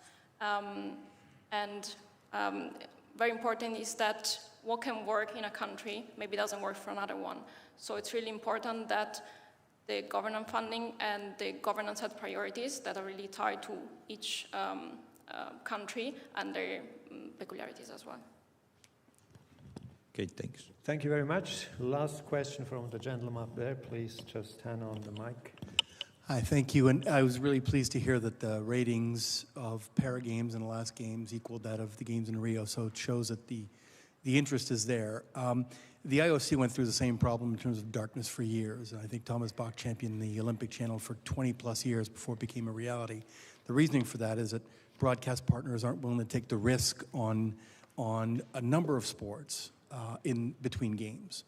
Very important is that what can work in a country maybe doesn't work for another one. So it's really important that the government funding and the governance set priorities that are really tied to each country and their peculiarities as well. Okay, thanks. Thank you very much. Last question from the gentleman up there. Please just hand on the mic. Hi, thank you. And I was really pleased to hear that the ratings of para games in the last games equaled that of the games in Rio. So it shows that the interest is there. The IOC went through the same problem in terms of darkness for years. I think Thomas Bach championed the Olympic channel for 20 plus years before it became a reality. The reasoning for that is that broadcast partners aren't willing to take the risk on a number of sports in between games.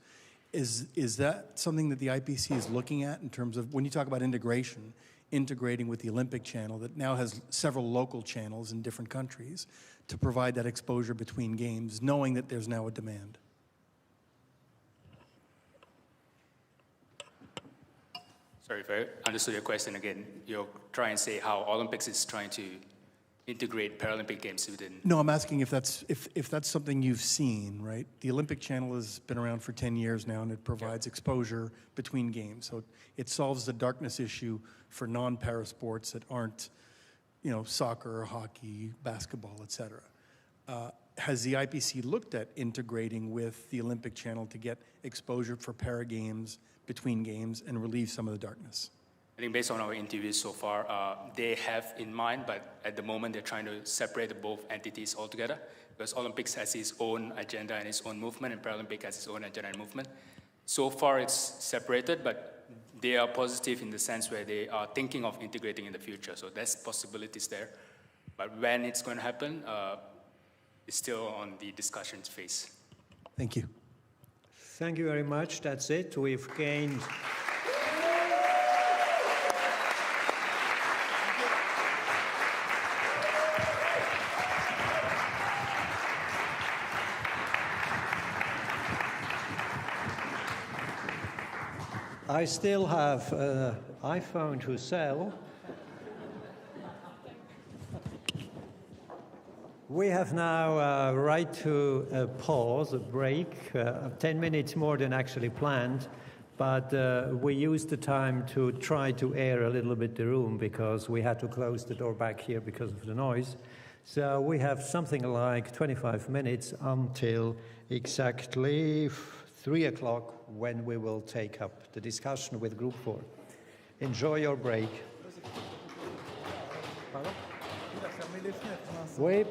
Is that something that the IPC is looking at in terms of, when you talk about integration, integrating with the Olympic channel that now has several local channels in different countries to provide that exposure between games, knowing that there's now a demand? Sorry if I understood your question again. You're trying to say how Olympics is trying to integrate Paralympic Games within... No, I'm asking if that's something you've seen, right? The Olympic channel has been around for 10 years now, and it provides exposure between games. So it solves the darkness issue for non-para sports that aren't, you know, soccer, hockey, basketball, et cetera. Has the IPC looked at integrating with the Olympic channel to get exposure for para games between games and relieve some of the darkness? I think based on our interviews so far, they have in mind, but at the moment they're trying to separate both entities altogether, because Olympics has its own agenda and its own movement, and Paralympic has its own agenda and movement. So far it's separated, but they are positive in the sense where they are thinking of integrating in the future. So there's possibilities there. But when it's going to happen, it's still on the discussions phase. Thank you. Thank you very much. That's it. We've gained... I still have an iPhone to sell. We have now right to a pause, a break, 10 minutes more than actually planned, but we used the time to try to air a little bit the room because we had to close the door back here because of the noise. So we have something like 25 minutes until exactly 3 o'clock when we will take up the discussion with Group 4. Enjoy your break. Wait.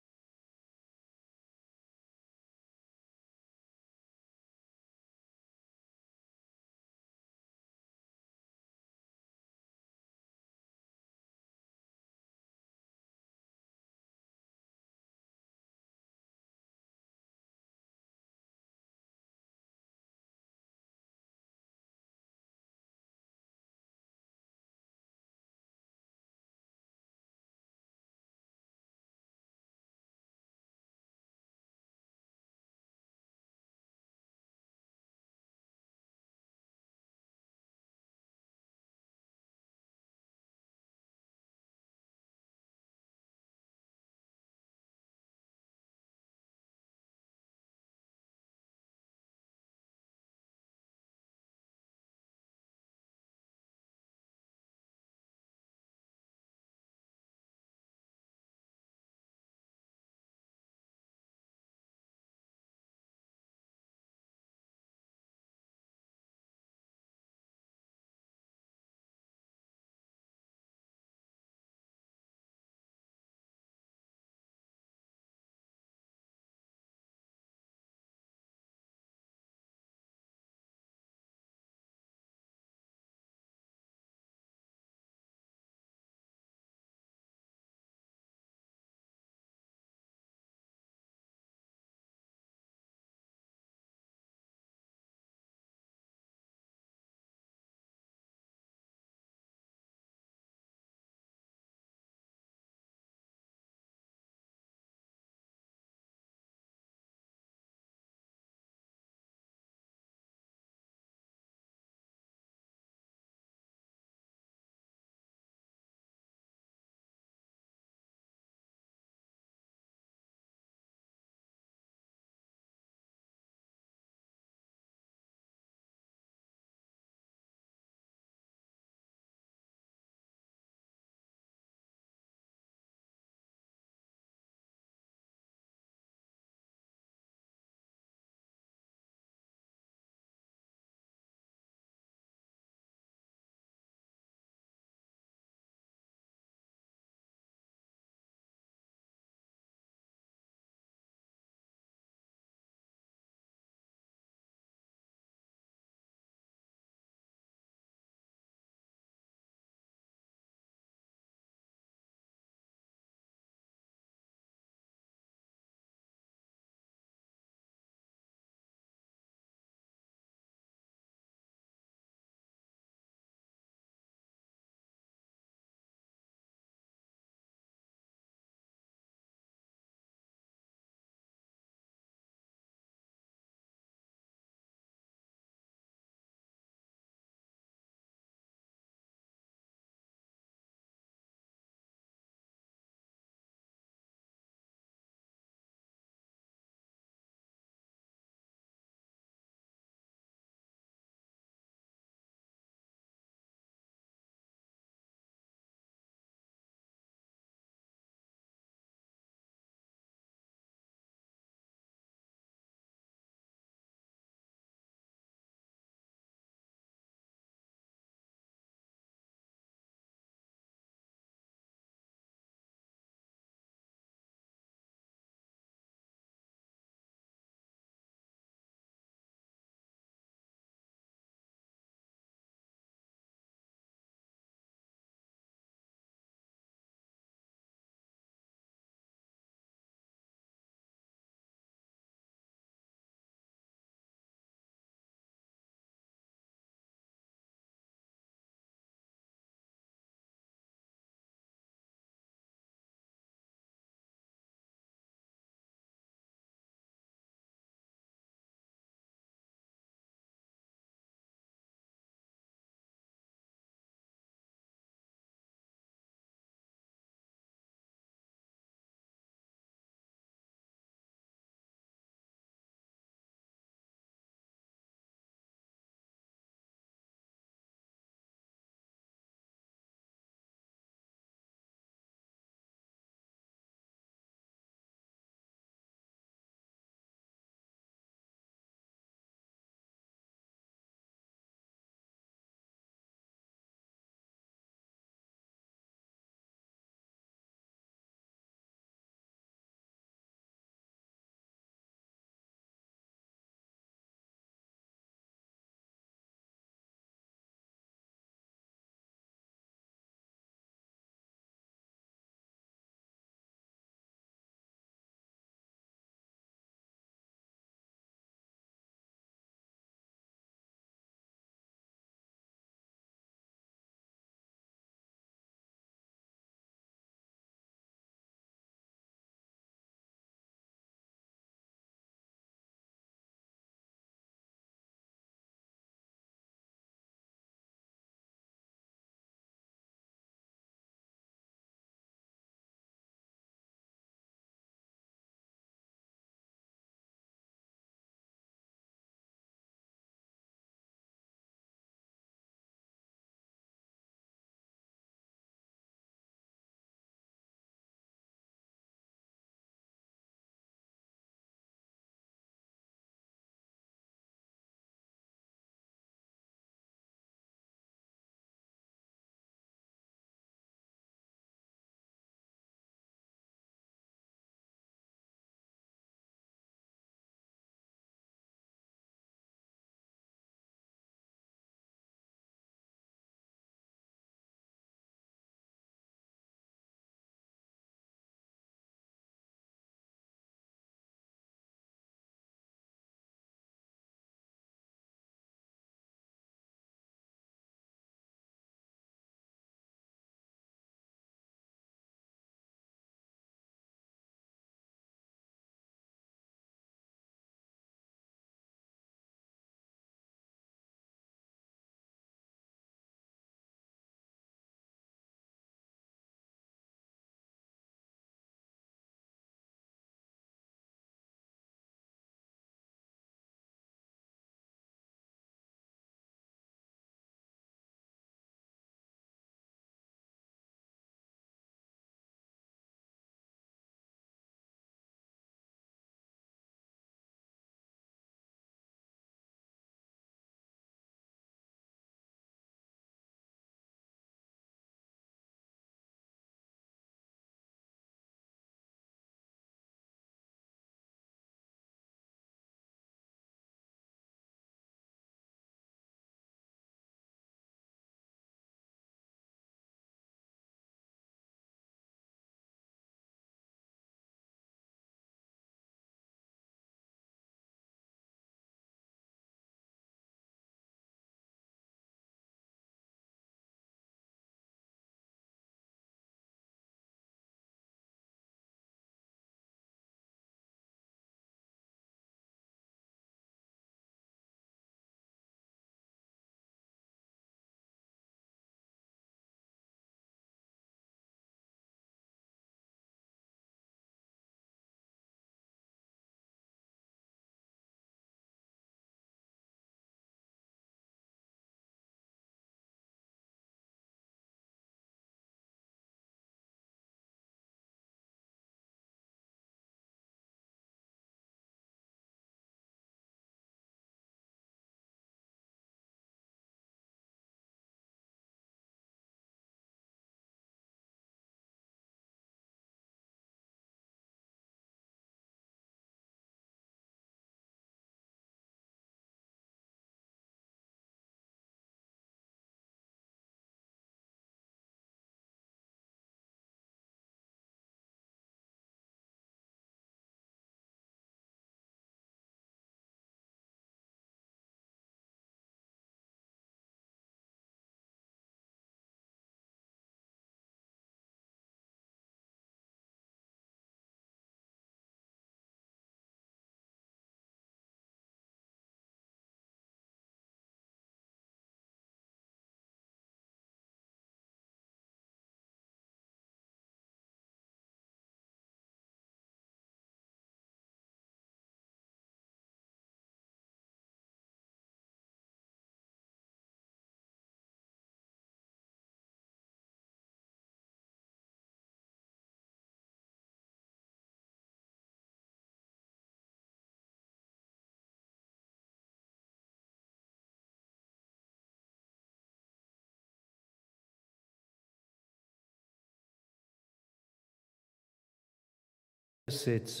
It's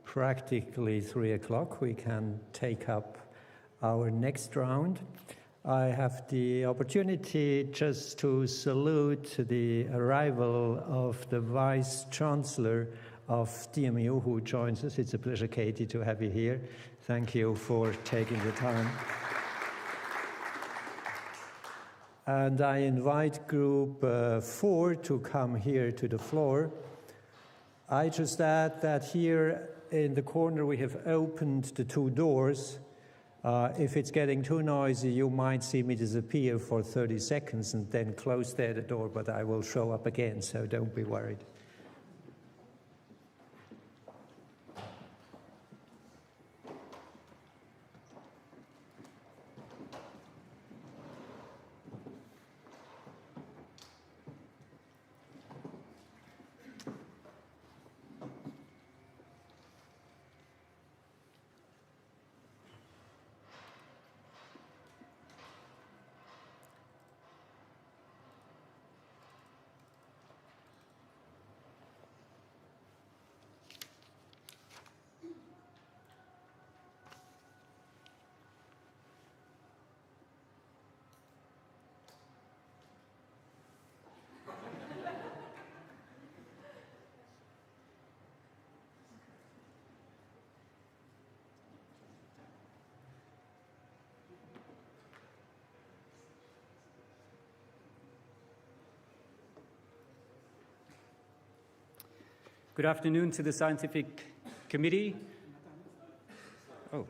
practically 3 o'clock. We can take up our next round. I have the opportunity just to salute the arrival of the Vice Chancellor of DMU, who joins us. It's a pleasure, Katie, to have you here. Thank you for taking the time. And I invite group 4 to come here to the floor. I just add that here in the corner we have opened the 2 doors. If it's getting too noisy, you might see me disappear for 30 seconds and then close there the door, but I will show up again, so don't be worried. Good afternoon to the Scientific Committee. Oh.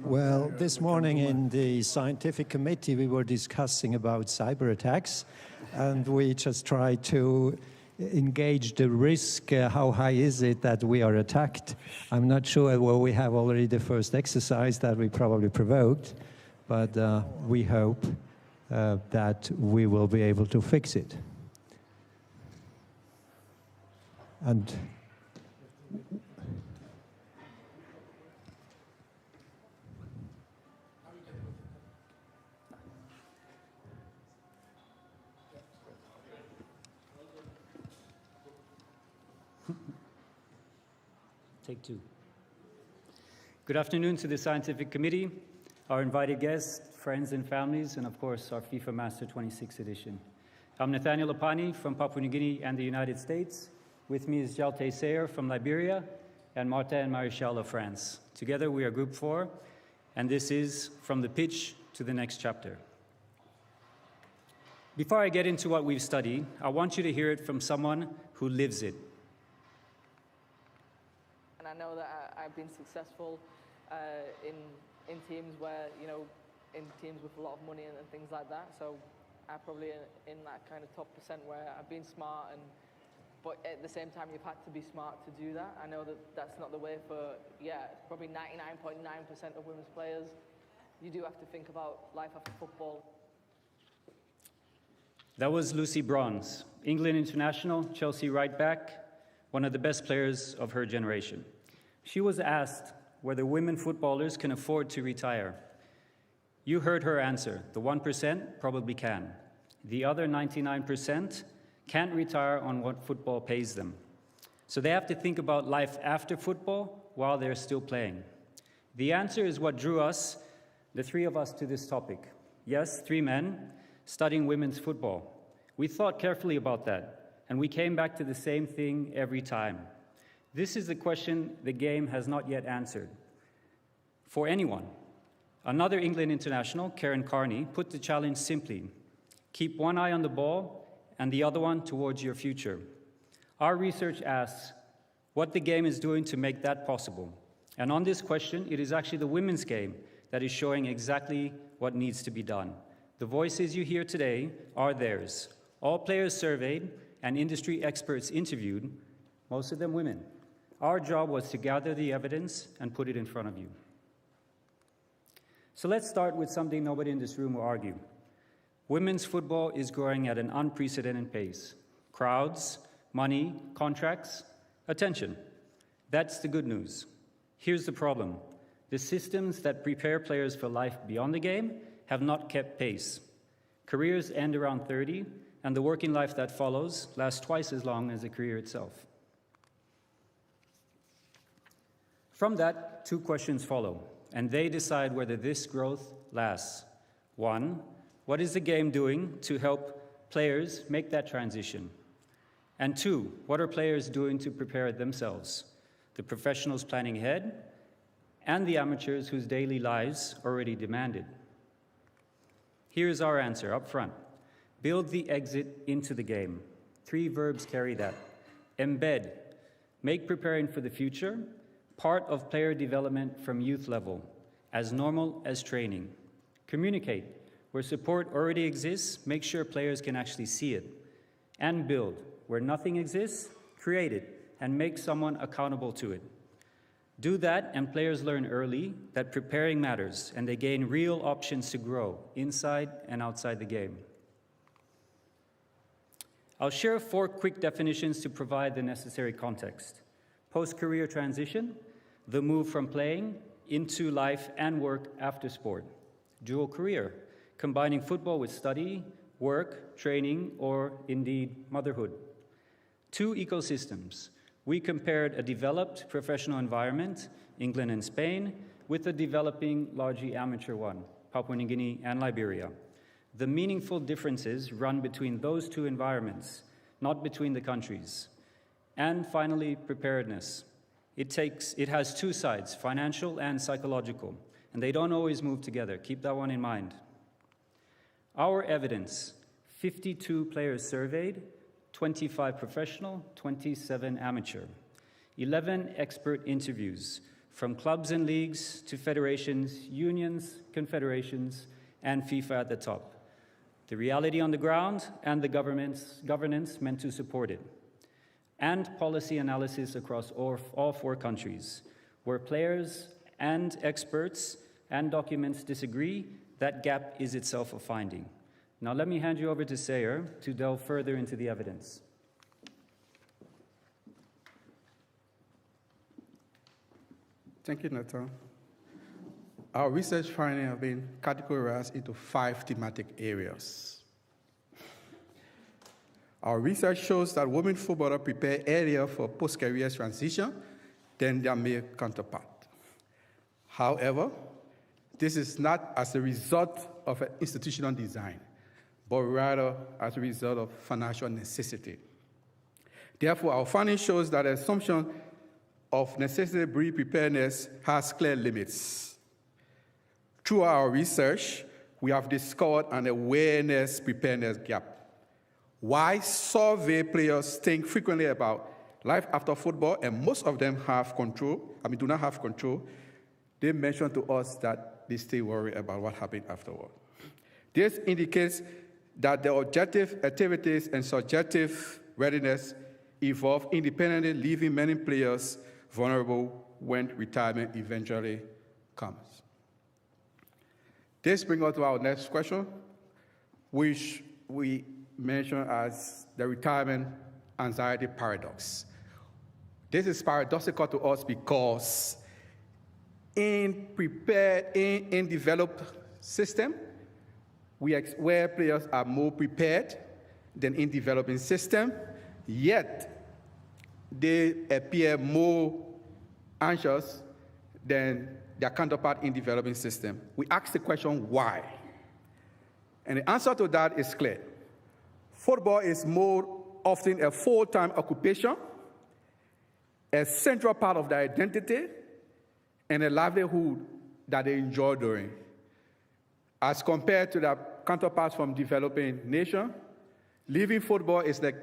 Well, this morning in the scientific committee we were discussing about cyber attacks, and we just tried to engage the risk. How high is it that we are attacked? I'm not sure. Well, we have already the first exercise that we probably provoked, but we hope that we will be able to fix it. And Take 2. Good afternoon to the Scientific Committee, our invited guests, friends and families, and of course our FIFA Master 26th edition. I'm Nathaniel Apani from Papua New Guinea and the United States. With me is Jalte Sayer from Liberia and Martin Marichal of France. Together we are Group 4, and this is From the Pitch to the Next Chapter. Before I get into what we've studied, I want you to hear it from someone who lives it. And I know that I've been successful in teams where, in teams with a lot of money and things like that. So I'm probably in that kind of top percent where I've been smart, but at the same time you've had to be smart to do that. I know that that's not the way for, probably 99.9% of women's players. You do have to think about life after football. That was Lucy Bronze, England international, Chelsea right back, one of the best players of her generation. She was asked whether women footballers can afford to retire. You heard her answer. The 1% probably can. The other 99% can't retire on what football pays them. So they have to think about life after football while they're still playing. The answer is what drew us, the 3 of us, to this topic. Yes, 3 men studying women's football. We thought carefully about that, and we came back to the same thing every time. This is the question the game has not yet answered. For anyone. Another England international, Karen Carney, put the challenge simply. Keep one eye on the ball and the other one towards your future. Our research asks what the game is doing to make that possible. And on this question, it is actually the women's game that is showing exactly what needs to be done. The voices you hear today are theirs. All players surveyed and industry experts interviewed, most of them women. Our job was to gather the evidence and put it in front of you. So let's start with something nobody in this room will argue. Women's football is growing at an unprecedented pace. Crowds, money, contracts, attention. That's the good news. Here's the problem. The systems that prepare players for life beyond the game have not kept pace. Careers end around 30, and the working life that follows lasts twice as long as the career itself. From that, two questions follow, and they decide whether this growth lasts. One, what is the game doing to help players make that transition? And two, what are players doing to prepare themselves? The professionals planning ahead, and the amateurs whose daily lives already demanded. Here's our answer up front. Build the exit into the game. 3 verbs carry that. Embed, make preparing for the future part of player development from youth level, as normal as training. Communicate, where support already exists, make sure players can actually see it. And build, where nothing exists, create it, and make someone accountable to it. Do that, and players learn early that preparing matters, and they gain real options to grow inside and outside the game. I'll share 4 quick definitions to provide the necessary context. Post-career transition, the move from playing into life and work after sport. Dual career, combining football with study, work, training, or indeed motherhood. 2 ecosystems. We compared a developed professional environment, England and Spain, with a developing, largely amateur one, Papua New Guinea and Liberia. The meaningful differences run between those 2 environments, not between the countries. And finally, preparedness. It has 2 sides, financial and psychological, and they don't always move together. Keep that one in mind. Our evidence, 52 players surveyed, 25 professional, 27 amateur, 11 expert interviews, from clubs and leagues to federations, unions, confederations, and FIFA at the top. The reality on the ground and the governance meant to support it. And policy analysis across all 4 countries, where players and experts and documents disagree, that gap is itself a finding. Now let me hand you over to Sayer to delve further into the evidence. Thank you, Nathan. Our research findings have been categorized into 5 thematic areas. Our research shows that women footballers prepare earlier for post-career transition than their male counterpart. However, this is not as a result of an institutional design, but rather as a result of financial necessity. Therefore, our finding shows that the assumption of necessity breed preparedness has clear limits. Through our research, we have discovered an awareness preparedness gap. Why survey players think frequently about life after football, and most of them do not have control, they mention to us that they still worry about what happened afterward. This indicates that the objective activities and subjective readiness evolve independently, leaving many players vulnerable when retirement eventually comes. This brings us to our next question, which we mention as the retirement anxiety paradox. This is paradoxical to us because in developed system, where players are more prepared than in developing system, yet they appear more anxious than their counterpart in developing system. We ask the question, why? And the answer to that is clear. Football is more often a full-time occupation, a central part of their identity, and a livelihood that they enjoy doing. As compared to their counterparts from developing nations, leaving football is like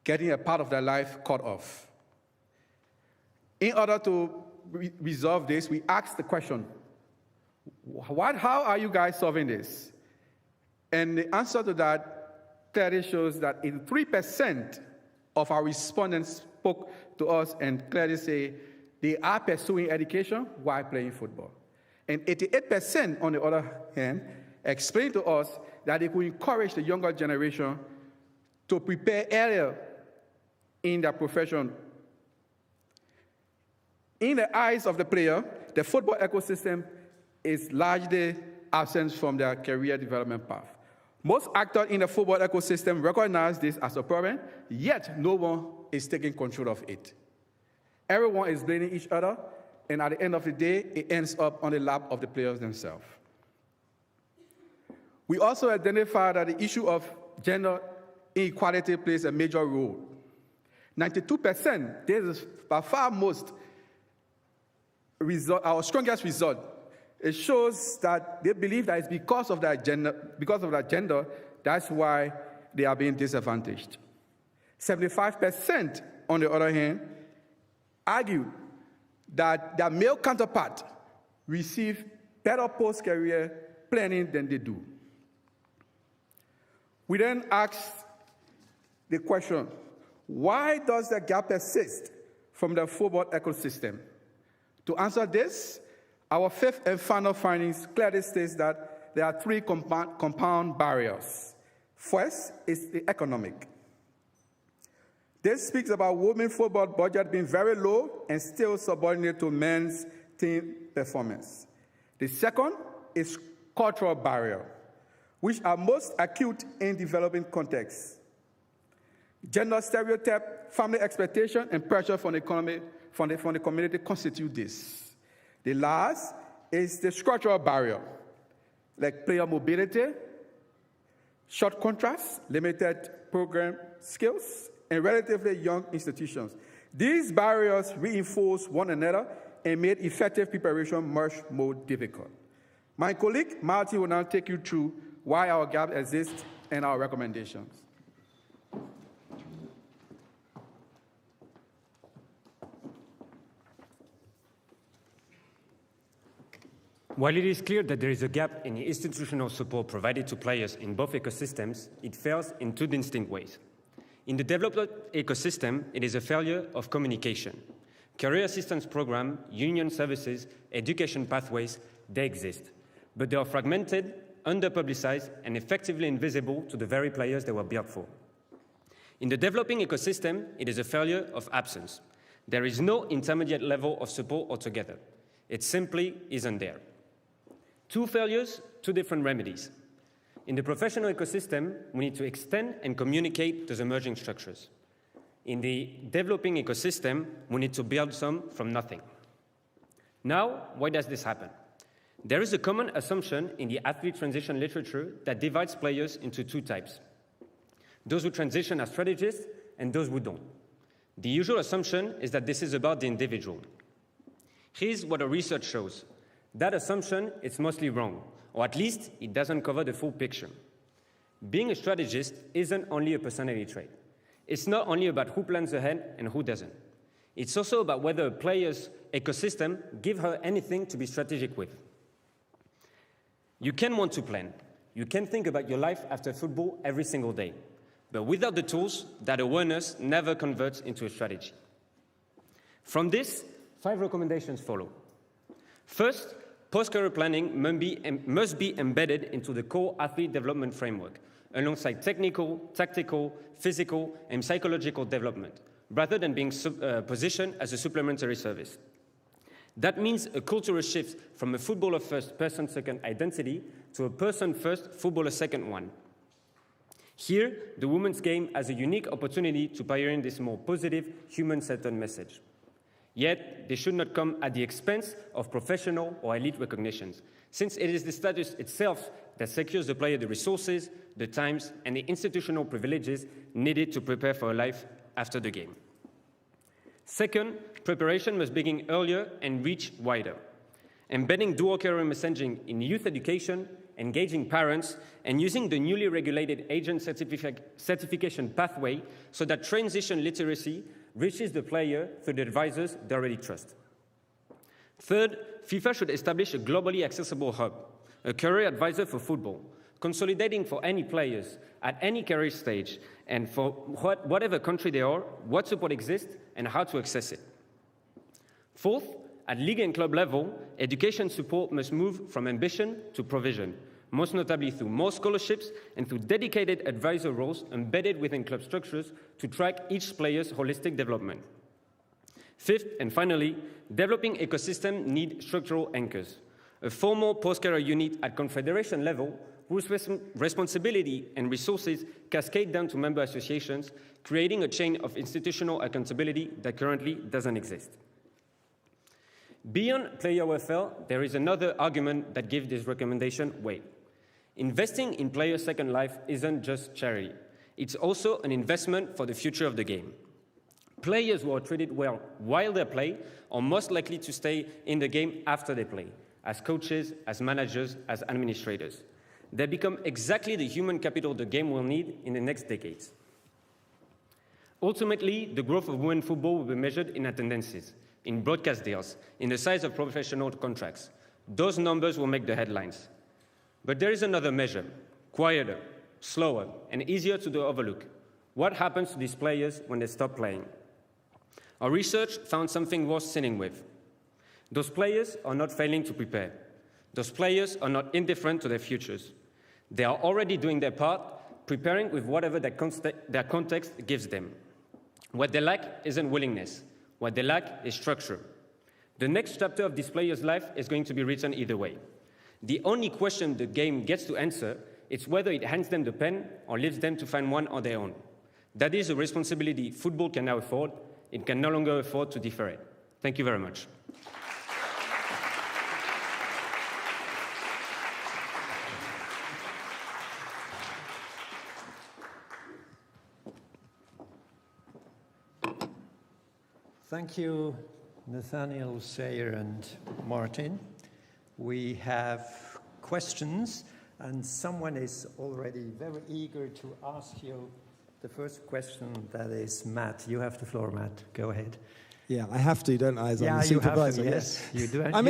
getting a part of their life cut off. In order to resolve this, we asked the question, how are you guys solving this? And the answer to that clearly shows that 83% of our respondents spoke to us and clearly say they are pursuing education while playing football. And 88%, on the other hand, explained to us that they could encourage the younger generation to prepare earlier in their profession. In the eyes of the player, the football ecosystem is largely absent from their career development path. Most actors in the football ecosystem recognize this as a problem, yet no one is taking control of it. Everyone is blaming each other, and at the end of the day, it ends up on the lap of the players themselves. We also identified that the issue of gender inequality plays a major role. 92%, this is by far most result, our strongest result. It shows that they believe that it's because of their gender, that's why they are being disadvantaged. 75%, on the other hand, argue that their male counterpart receive better post-career planning than they do. We then asked the question, why does the gap persist from the football ecosystem? To answer this, our fifth and final findings clearly states that there are three compound barriers. First is the economic. This speaks about women's football budget being very low and still subordinate to men's team performance. The second is cultural barrier, which are most acute in developing contexts. Gender stereotype, family expectation, and pressure from the community constitute this. The last is the structural barrier, like player mobility, short contracts, limited program skills, and relatively young institutions. These barriers reinforce one another and made effective preparation much more difficult. My colleague, Marty, will now take you through why our gap exists and our recommendations. While it is clear that there is a gap in the institutional support provided to players in both ecosystems, it fails in two distinct ways. In the developed ecosystem, it is a failure of communication. Career assistance programs, union services, education pathways, they exist, but they are fragmented, under-publicized, and effectively invisible to the very players they were built for. In the developing ecosystem, it is a failure of absence. There is no intermediate level of support altogether. It simply isn't there. Two failures, two different remedies. In the professional ecosystem, we need to extend and communicate those emerging structures. In the developing ecosystem, we need to build some from nothing. Now, why does this happen? There is a common assumption in the athlete transition literature that divides players into two types: those who transition as strategists and those who don't. The usual assumption is that this is about the individual. Here's what our research shows. That assumption is mostly wrong, or at least it doesn't cover the full picture. Being a strategist isn't only a personality trait. It's not only about who plans ahead and who doesn't. It's also about whether a player's ecosystem gives her anything to be strategic with. You can want to plan. You can think about your life after football every single day. But without the tools, that awareness never converts into a strategy. From this, 5 recommendations follow. First, post-career planning must be embedded into the core athlete development framework, alongside technical, tactical, physical, and psychological development, rather than being positioned as a supplementary service. That means a cultural shift from a footballer-first, person-second identity to a person-first, footballer-second one. Here, the women's game has a unique opportunity to pioneer this more positive, human-centered message. Yet, they should not come at the expense of professional or elite recognitions, since it is the status itself that secures the player the resources, the times, and the institutional privileges needed to prepare for a life after the game. Second, preparation must begin earlier and reach wider. Embedding dual career messaging in youth education, engaging parents, and using the newly regulated agent certification pathway so that transition literacy reaches the player through the advisors they already trust. Third, FIFA should establish a globally accessible hub, a career advisor for football, consolidating for any players at any career stage and for whatever country they are, what support exists and how to access it. Fourth, at league and club level, education support must move from ambition to provision, most notably through more scholarships and through dedicated advisor roles embedded within club structures to track each player's holistic development. Fifth, and finally, developing ecosystems need structural anchors. A formal post-career unit at confederation level whose responsibility and resources cascade down to member associations, creating a chain of institutional accountability that currently doesn't exist. Beyond player welfare, there is another argument that gives this recommendation weight. Investing in players' second life isn't just charity. It's also an investment for the future of the game. Players who are treated well while they play are most likely to stay in the game after they play, as coaches, as managers, as administrators. They become exactly the human capital the game will need in the next decades. Ultimately, the growth of women's football will be measured in attendances, in broadcast deals, in the size of professional contracts. Those numbers will make the headlines. But there is another measure, quieter, slower, and easier to overlook. What happens to these players when they stop playing? Our research found something worth sitting with. Those players are not failing to prepare. Those players are not indifferent to their futures. They are already doing their part, preparing with whatever their context gives them. What they lack isn't willingness. What they lack is structure. The next chapter of this player's life is going to be written either way. The only question the game gets to answer is whether it hands them the pen or leaves them to find one on their own. That is a responsibility football can now afford. It can no longer afford to defer it. Thank you very much. Thank you, Nathaniel, Sayer, and Martin. We have questions, and someone is already very eager to ask you the first question. That is Matt. You have the floor, Matt. Go ahead. Yeah, I have to, don't I? As I'm the you supervisor. have to, yes. You do. I'm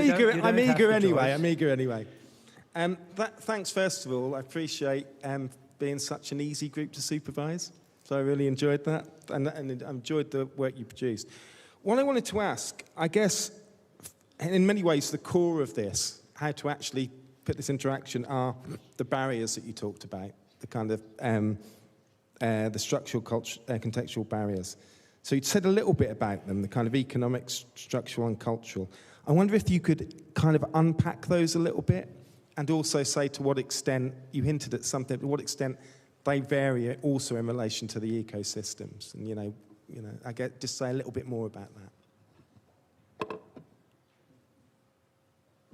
eager anyway. Thanks, first of all. I appreciate being such an easy group to supervise. So I really enjoyed that, and I enjoyed the work you produced. What I wanted to ask, I guess, in many ways, the core of this, how to actually put this into action, are the barriers that you talked about, the kind of the structural, contextual barriers. So you said a little bit about them, the kind of economic, structural, and cultural. I wonder if you could kind of unpack those a little bit, and also say to what extent, you hinted at something, to what extent they vary also in relation to the ecosystems, and I get just say a little bit more about that.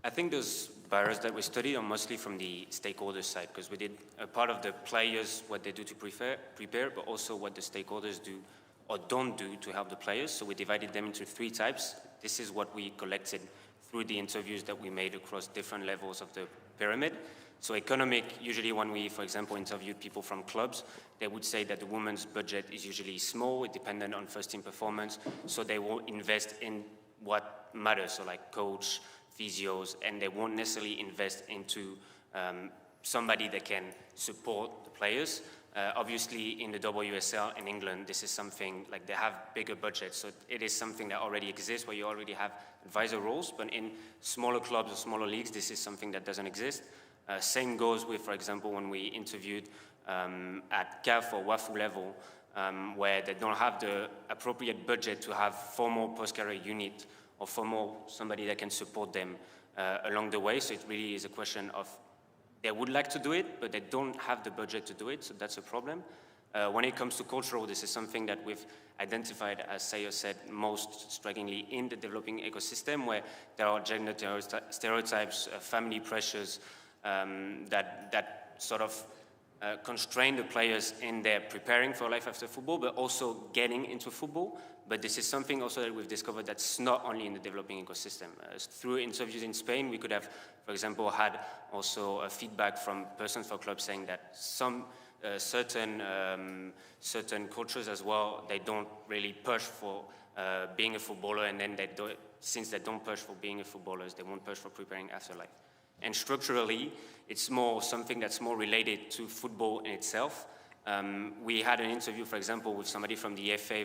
I think those barriers that we studied are mostly from the stakeholders side, because we did a part of the players, what they do to prepare, but also what the stakeholders do or don't do to help the players. So we divided them into 3 types. This is what we collected through the interviews that we made across different levels of the pyramid. So economic, usually when we, for example, interviewed people from clubs, they would say that the women's budget is usually small, dependent on first-team performance, so they will invest in what matters, so like coach, physios, and they won't necessarily invest into somebody that can support the players. Obviously, in the WSL in England, this is something like they have bigger budgets, so it is something that already exists where you already have advisor roles, but in smaller clubs or smaller leagues, this is something that doesn't exist. Same goes with, for example, when we interviewed at CAF or WAFU level, where they don't have the appropriate budget to have formal post-career unit or formal somebody that can support them along the way. So it really is a question of they would like to do it, but they don't have the budget to do it, so that's a problem. When it comes to cultural, this is something that we've identified, as Sayo said, most strikingly in the developing ecosystem, where there are gender stereotypes, family pressures, that sort of constrain the players in their preparing for life after football, but also getting into football. But this is something also that we've discovered that's not only in the developing ecosystem. Through interviews in Spain, we could have, for example, had also feedback from persons for clubs saying that some certain cultures as well, they don't really push for being a footballer, and then since they don't push for being a footballer, they won't push for preparing after life. And structurally, it's more something that's more related to football in itself. We had an interview, for example, with somebody from the FA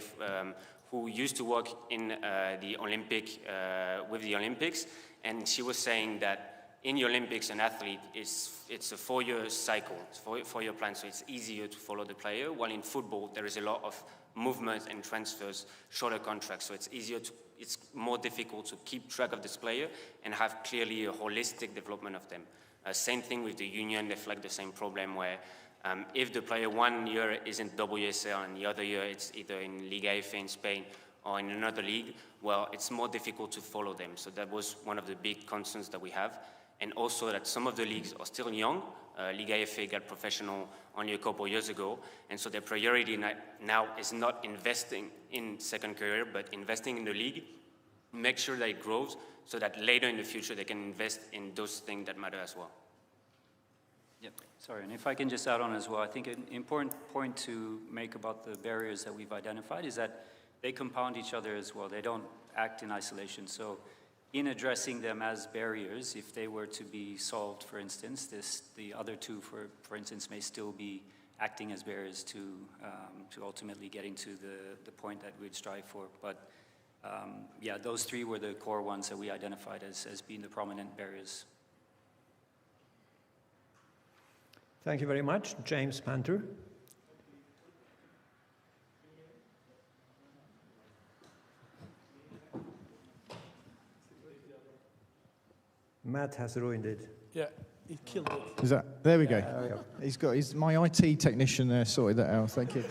who used to work in with the Olympics, and she was saying that in the Olympics, an athlete, it's a 4-year cycle, it's a four-year plan, so it's easier to follow the player, while in football, there is a lot of movement and transfers, shorter contracts, so it's more difficult to keep track of this player and have clearly a holistic development of them. Same thing with the union, they flag the same problem where if the player 1 year is in WSL and the other year it's either in Liga FA in Spain or in another league, well, it's more difficult to follow them. So that was one of the big concerns that we have. And also that some of the leagues are still young. Liga FA got professional only a couple of years ago, and so their priority now is not investing in second career, but investing in the league, make sure that it grows, so that later in the future they can invest in those things that matter as well. Yep. Sorry, and if I can just add on as well, I think an important point to make about the barriers that we've identified is that they compound each other as well. They don't act in isolation. So in addressing them as barriers, if they were to be solved, for instance, the other two, for instance, may still be acting as barriers to ultimately getting to the point that we'd strive for. But yeah, those three were the core ones that we identified as being the prominent barriers. Thank you very much. James Panther. Matt has ruined it. Yeah, he killed it. Is that? There we go. He's my IT technician there sorted that out. Thank you.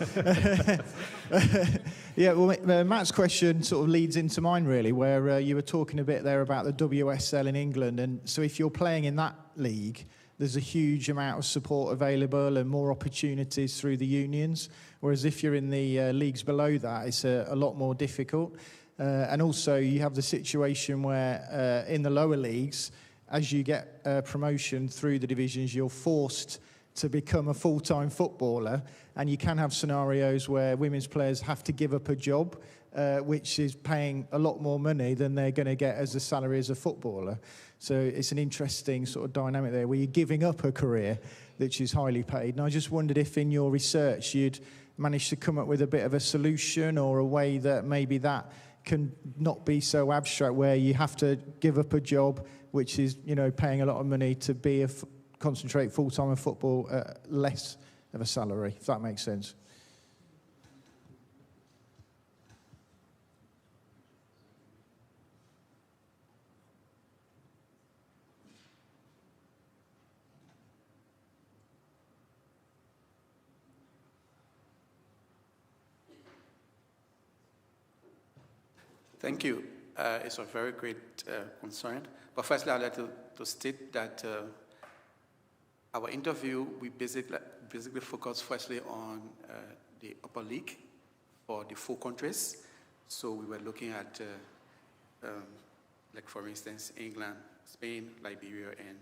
Yeah, well, Matt's question sort of leads into mine really, where you were talking a bit there about the WSL in England, and so if you're playing in that league, there's a huge amount of support available and more opportunities through the unions, whereas if you're in the leagues below that, it's a lot more difficult. And also you have the situation where in the lower leagues, as you get promotion through the divisions, you're forced to become a full-time footballer, and you can have scenarios where women's players have to give up a job, which is paying a lot more money than they're going to get as a salary as a footballer. So it's an interesting sort of dynamic there where you're giving up a career which is highly paid. And I just wondered if in your research you'd managed to come up with a bit of a solution or a way that maybe that can not be so abstract, where you have to give up a job which is, you know, paying a lot of money to be concentrate full-time on football at less of a salary, if that makes sense. Thank you. It's a very great concern. But firstly, I'd like to state that our interview, we basically focused firstly on the upper league for the 4 countries. So we were looking at, like for instance, England, Spain, Liberia, and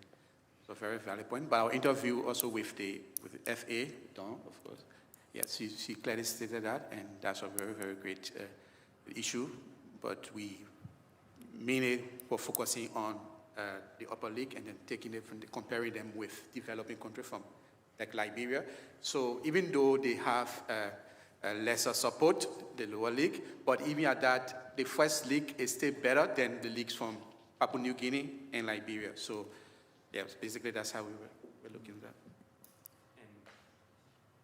it's a very valid point. But our interview also with the FA, Dawn, of course, yes, she clearly stated that, and that's a very, very great issue. But we mainly were focusing on the upper league and then taking it from comparing them with developing countries from like Liberia. So even though they have lesser support, the lower league, but even at that, the first league is still better than the leagues from Papua New Guinea and Liberia. So yeah, basically that's how we were looking at that.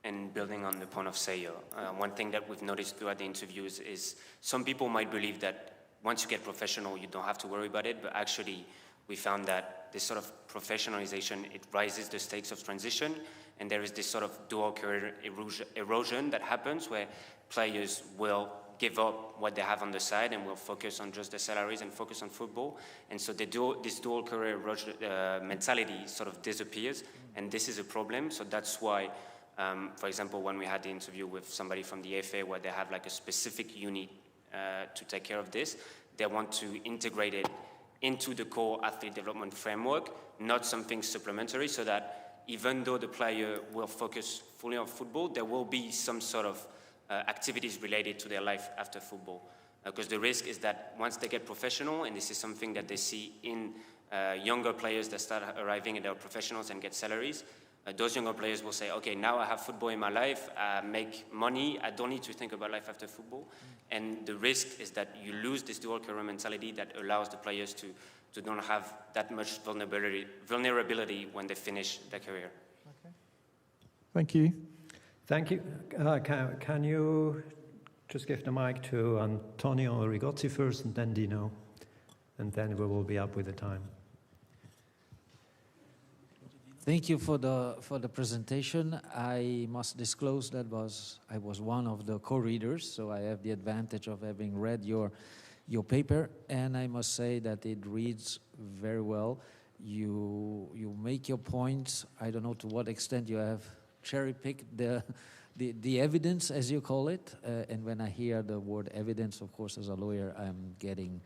And building on the point of Sayo, one thing that we've noticed throughout the interviews is some people might believe that once you get professional, you don't have to worry about it, but actually we found that this sort of professionalization, it rises the stakes of transition, and there is this sort of dual career erosion that happens where players will give up what they have on the side and will focus on just the salaries and focus on football. And so this dual career mentality sort of disappears, and this is a problem. So that's why for example, when we had the interview with somebody from the FA where they have like a specific unit to take care of this, they want to integrate it into the core athlete development framework, not something supplementary, so that even though the player will focus fully on football, there will be some sort of activities related to their life after football. Because the risk is that once they get professional, and this is something that they see in younger players that start arriving and they're professionals and get salaries, those younger players will say, okay, now I have football in my life, I make money, I don't need to think about life after football. And the risk is that you lose this dual career mentality that allows the players to don't have that much vulnerability when they finish their career. Okay. Thank you. Thank you. Can you just give the mic to Antonio Rigozzi first and then Dino? And then we will be up with the time. Thank you for the presentation. I must disclose that I was one of the co-readers, so I have the advantage of having read your paper, and I must say that it reads very well. You make your points. I don't know to what extent you have cherry-picked the evidence, as you call it, and when I hear the word evidence, of course, as a lawyer, I'm getting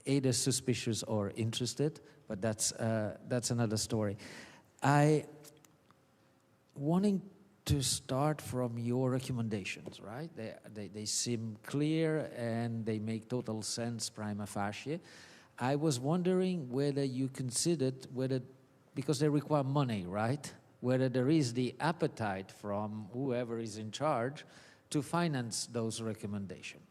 either suspicious or interested, but that's another story. Wanting to start from your recommendations, right? They seem clear and they make total sense prima facie. I was wondering whether you considered because they require money, right? Whether there is the appetite from whoever is in charge to finance those recommendations.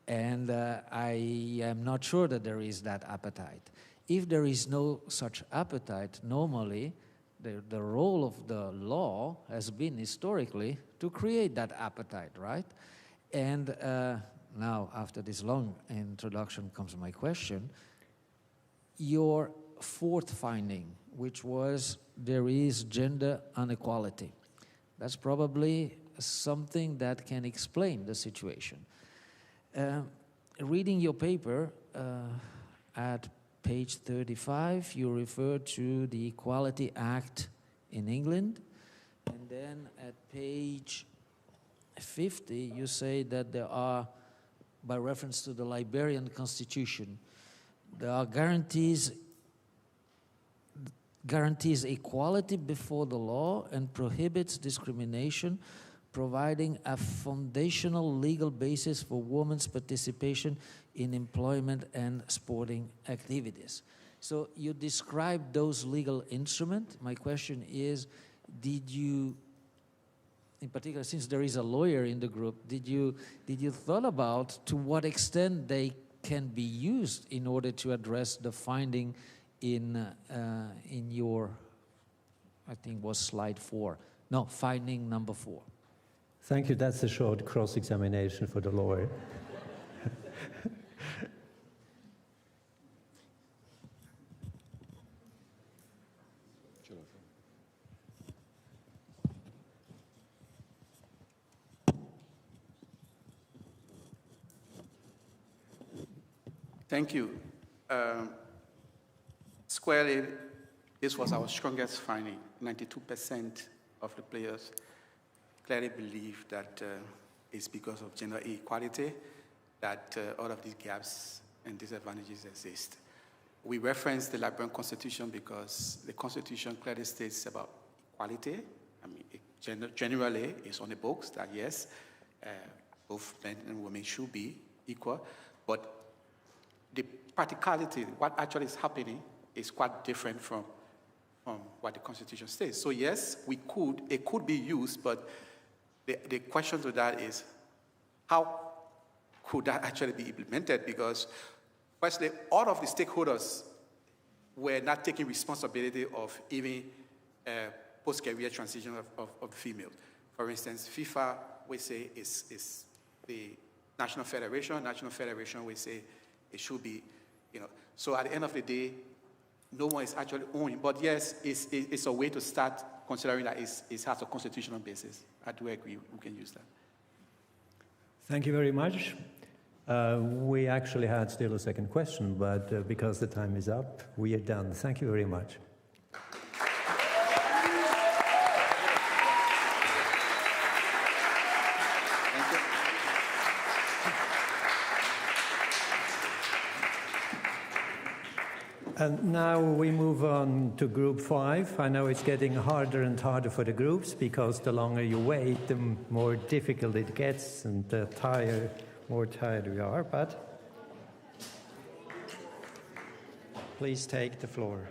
And I am not sure that there is that appetite. If there is no such appetite, normally the role of the law has been historically to create that appetite, right? And now, after this long introduction comes my question. Your fourth finding, which was there is gender inequality. That's probably something that can explain the situation. Reading your paper, at page 35, you refer to the Equality Act in England. And then at page 50, you say that there are, by reference to the Liberian Constitution, there are guarantees equality before the law and prohibits discrimination, providing a foundational legal basis for women's participation in employment and sporting activities. So you described those legal instruments. My question is, did you, in particular, since there is a lawyer in the group, did you thought about to what extent they can be used in order to address the finding in your, I think was slide 4. No, finding number 4. Thank you. That's a short cross-examination for the lawyer. Thank you. Squarely, this was our strongest finding. 92% of the players clearly believe that it's because of gender equality that all of these gaps and disadvantages exist. We reference the Liberian Constitution because the Constitution clearly states about equality. I mean, generally, it's on the books that yes, both men and women should be equal, but the practicality, what actually is happening, is quite different from what the Constitution states. So yes, it could be used, but the question to that is, how could that actually be implemented? Because firstly, all of the stakeholders were not taking responsibility of even post-career transition of female. For instance, FIFA, we say, is the national federation. National federation, we say, it should be, So at the end of the day, no one is actually owning. But yes, it's a way to start considering that it has a constitutional basis. I do agree, we can use that. Thank you very much. We actually had still a second question, but because the time is up, we are done. Thank you very much. And now we move on to group 5. I know it's getting harder and harder for the groups because the longer you wait, the more difficult it gets and the more tired we are. But please take the floor.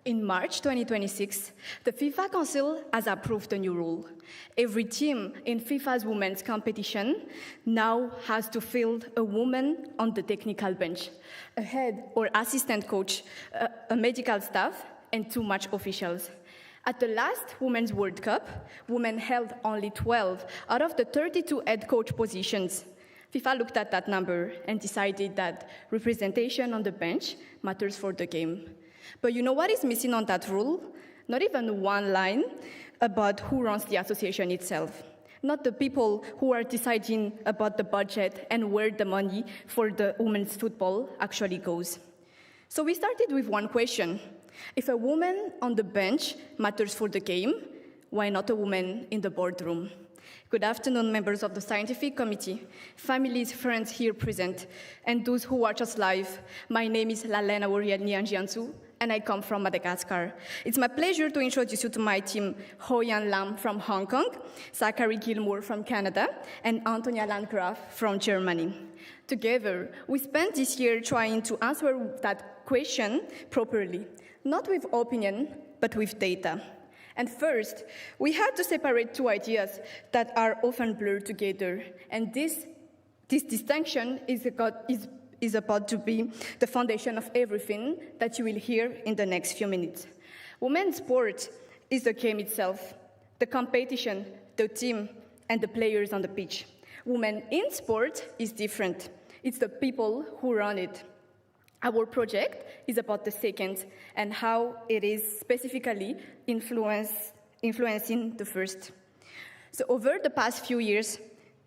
In March 2026, the FIFA Council has approved a new rule. Every team in FIFA's women's competition now has to field a woman on the technical bench, a head or assistant coach, a medical staff, and 2 match officials. At the last Women's World Cup, women held only 12 out of the 32 head coach positions. FIFA looked at that number and decided that representation on the bench matters for the game. But you know what is missing on that rule? Not even one line about who runs the association itself. Not the people who are deciding about the budget and where the money for the women's football actually goes. So we started with one question. If a woman on the bench matters for the game, why not a woman in the boardroom? Good afternoon, members of the Scientific Committee, families, friends here present, and those who watch us live. My name is Lalena Wuriel Nyanjiansu, and I come from Madagascar. It's my pleasure to introduce you to my team, Hoyan Lam from Hong Kong, Zachary Gilmour from Canada, and Antonia Landgraf from Germany. Together, we spent this year trying to answer that question properly, not with opinion, but with data. And first, we had to separate 2 ideas that are often blurred together, and this distinction is about to be the foundation of everything that you will hear in the next few minutes. Women's sport is the game itself, the competition, the team, and the players on the pitch. Women in sport is different. It's the people who run it. Our project is about the second and how it is specifically influencing the first. So over the past few years,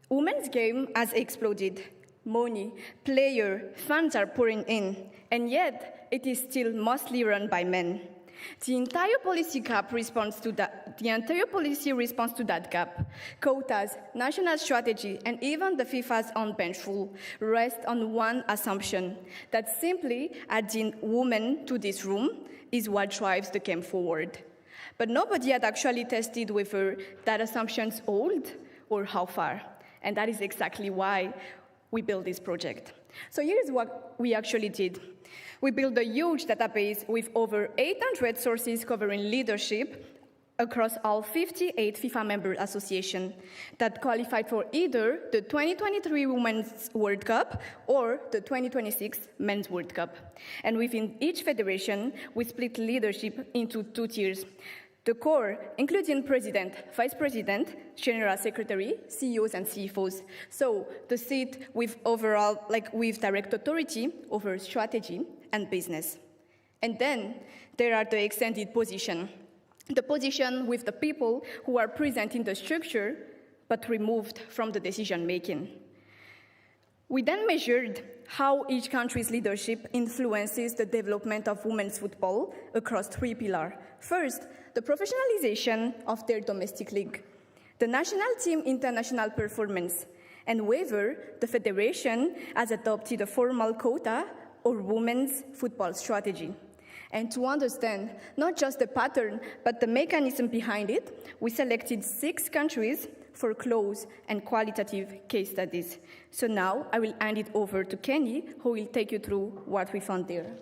women's game has exploded. Money, player, funds are pouring in, and yet it is still mostly run by men. The entire policy responds to that gap. Quotas, national strategy, and even the FIFA's own bench rule rest on one assumption, that simply adding women to this room is what drives the game forward. But nobody had actually tested whether that assumptions hold or how far, and that is exactly why we built this project. So here's what we actually did. We built a huge database with over 800 sources covering leadership across all 58 FIFA member associations that qualified for either the 2023 Women's World Cup or the 2026 Men's World Cup. And within each federation, we split leadership into 2 tiers. The core, including president, vice president, general secretary, CEOs, and CFOs. So the seat with with direct authority over strategy and business. And then there are the extended position. The position with the people who are present in the structure, but removed from the decision making. We then measured how each country's leadership influences the development of women's football across 3 pillars. First, the professionalization of their domestic league, the national team international performance, and whether the federation has adopted a formal quota or women's football strategy. And to understand not just the pattern, but the mechanism behind it, we selected 6 countries for close and qualitative case studies. So now I will hand it over to Kenny, who will take you through what we found there.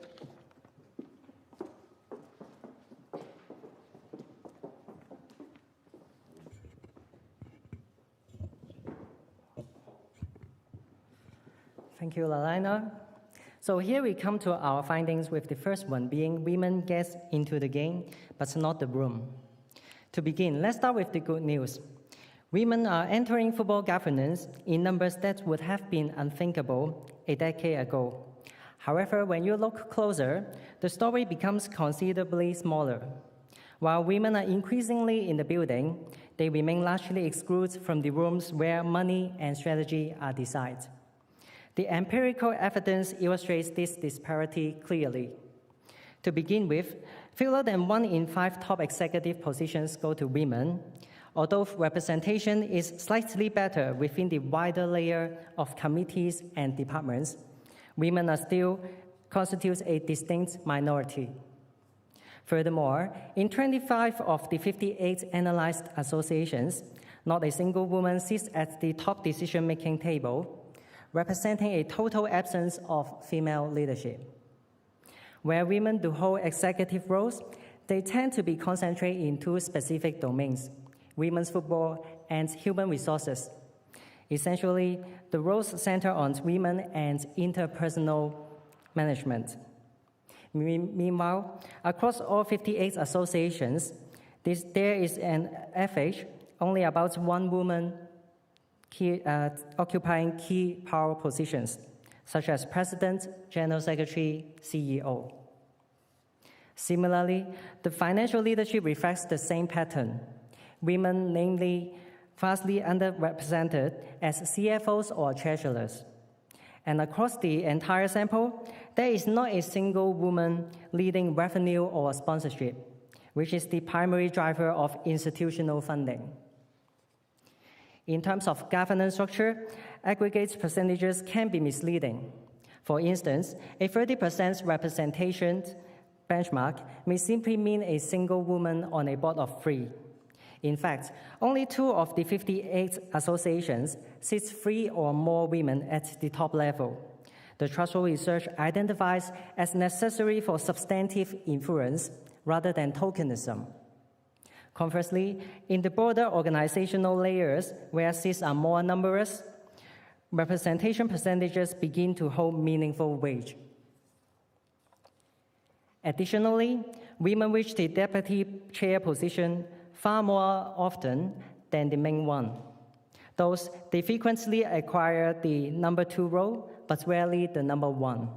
Thank you, Lalina. So here we come to our findings with the first one being women get into the game, but not the room. To begin, let's start with the good news. Women are entering football governance in numbers that would have been unthinkable a decade ago. However, when you look closer, the story becomes considerably smaller. While women are increasingly in the building, they remain largely excluded from the rooms where money and strategy are decided. The empirical evidence illustrates this disparity clearly. To begin with, fewer than 1 in 5 top executive positions go to women, although representation is slightly better within the wider layer of committees and departments. Women are still constitute a distinct minority. Furthermore, in 25 of the 58 analyzed associations, not a single woman sits at the top decision-making table, representing a total absence of female leadership. Where women do hold executive roles, they tend to be concentrated in 2 specific domains: women's football and human resources. Essentially, the roles center on women and interpersonal management. Meanwhile, across all 58 associations, there is an average only about 1 woman occupying key power positions, such as president, general secretary, CEO. Similarly, the financial leadership reflects the same pattern. Women, namely, vastly underrepresented as CFOs or treasurers. And across the entire sample, there is not a single woman leading revenue or sponsorship, which is the primary driver of institutional funding. In terms of governance structure, aggregate percentages can be misleading. For instance, a 30% representation benchmark may simply mean a single woman on a board of 3. In fact, only 2 of the 58 associations seats 3 or more women at the top level. The threshold research identifies as necessary for substantive influence rather than tokenism. Conversely, in the broader organizational layers where seats are more numerous, representation percentages begin to hold meaningful weight. Additionally, women reach the deputy chair position far more often than the main one. Thus, they frequently acquire the number 2 role, but rarely the number 1.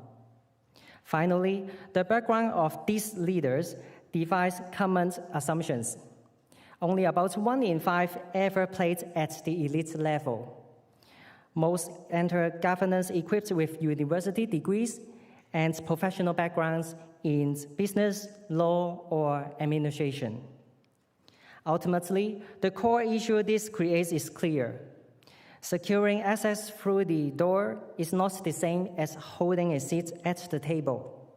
Finally, the background of these leaders defies common assumptions. Only about 1 in 5 ever played at the elite level. Most enter governance equipped with university degrees and professional backgrounds in business, law, or administration. Ultimately, the core issue this creates is clear. Securing access through the door is not the same as holding a seat at the table,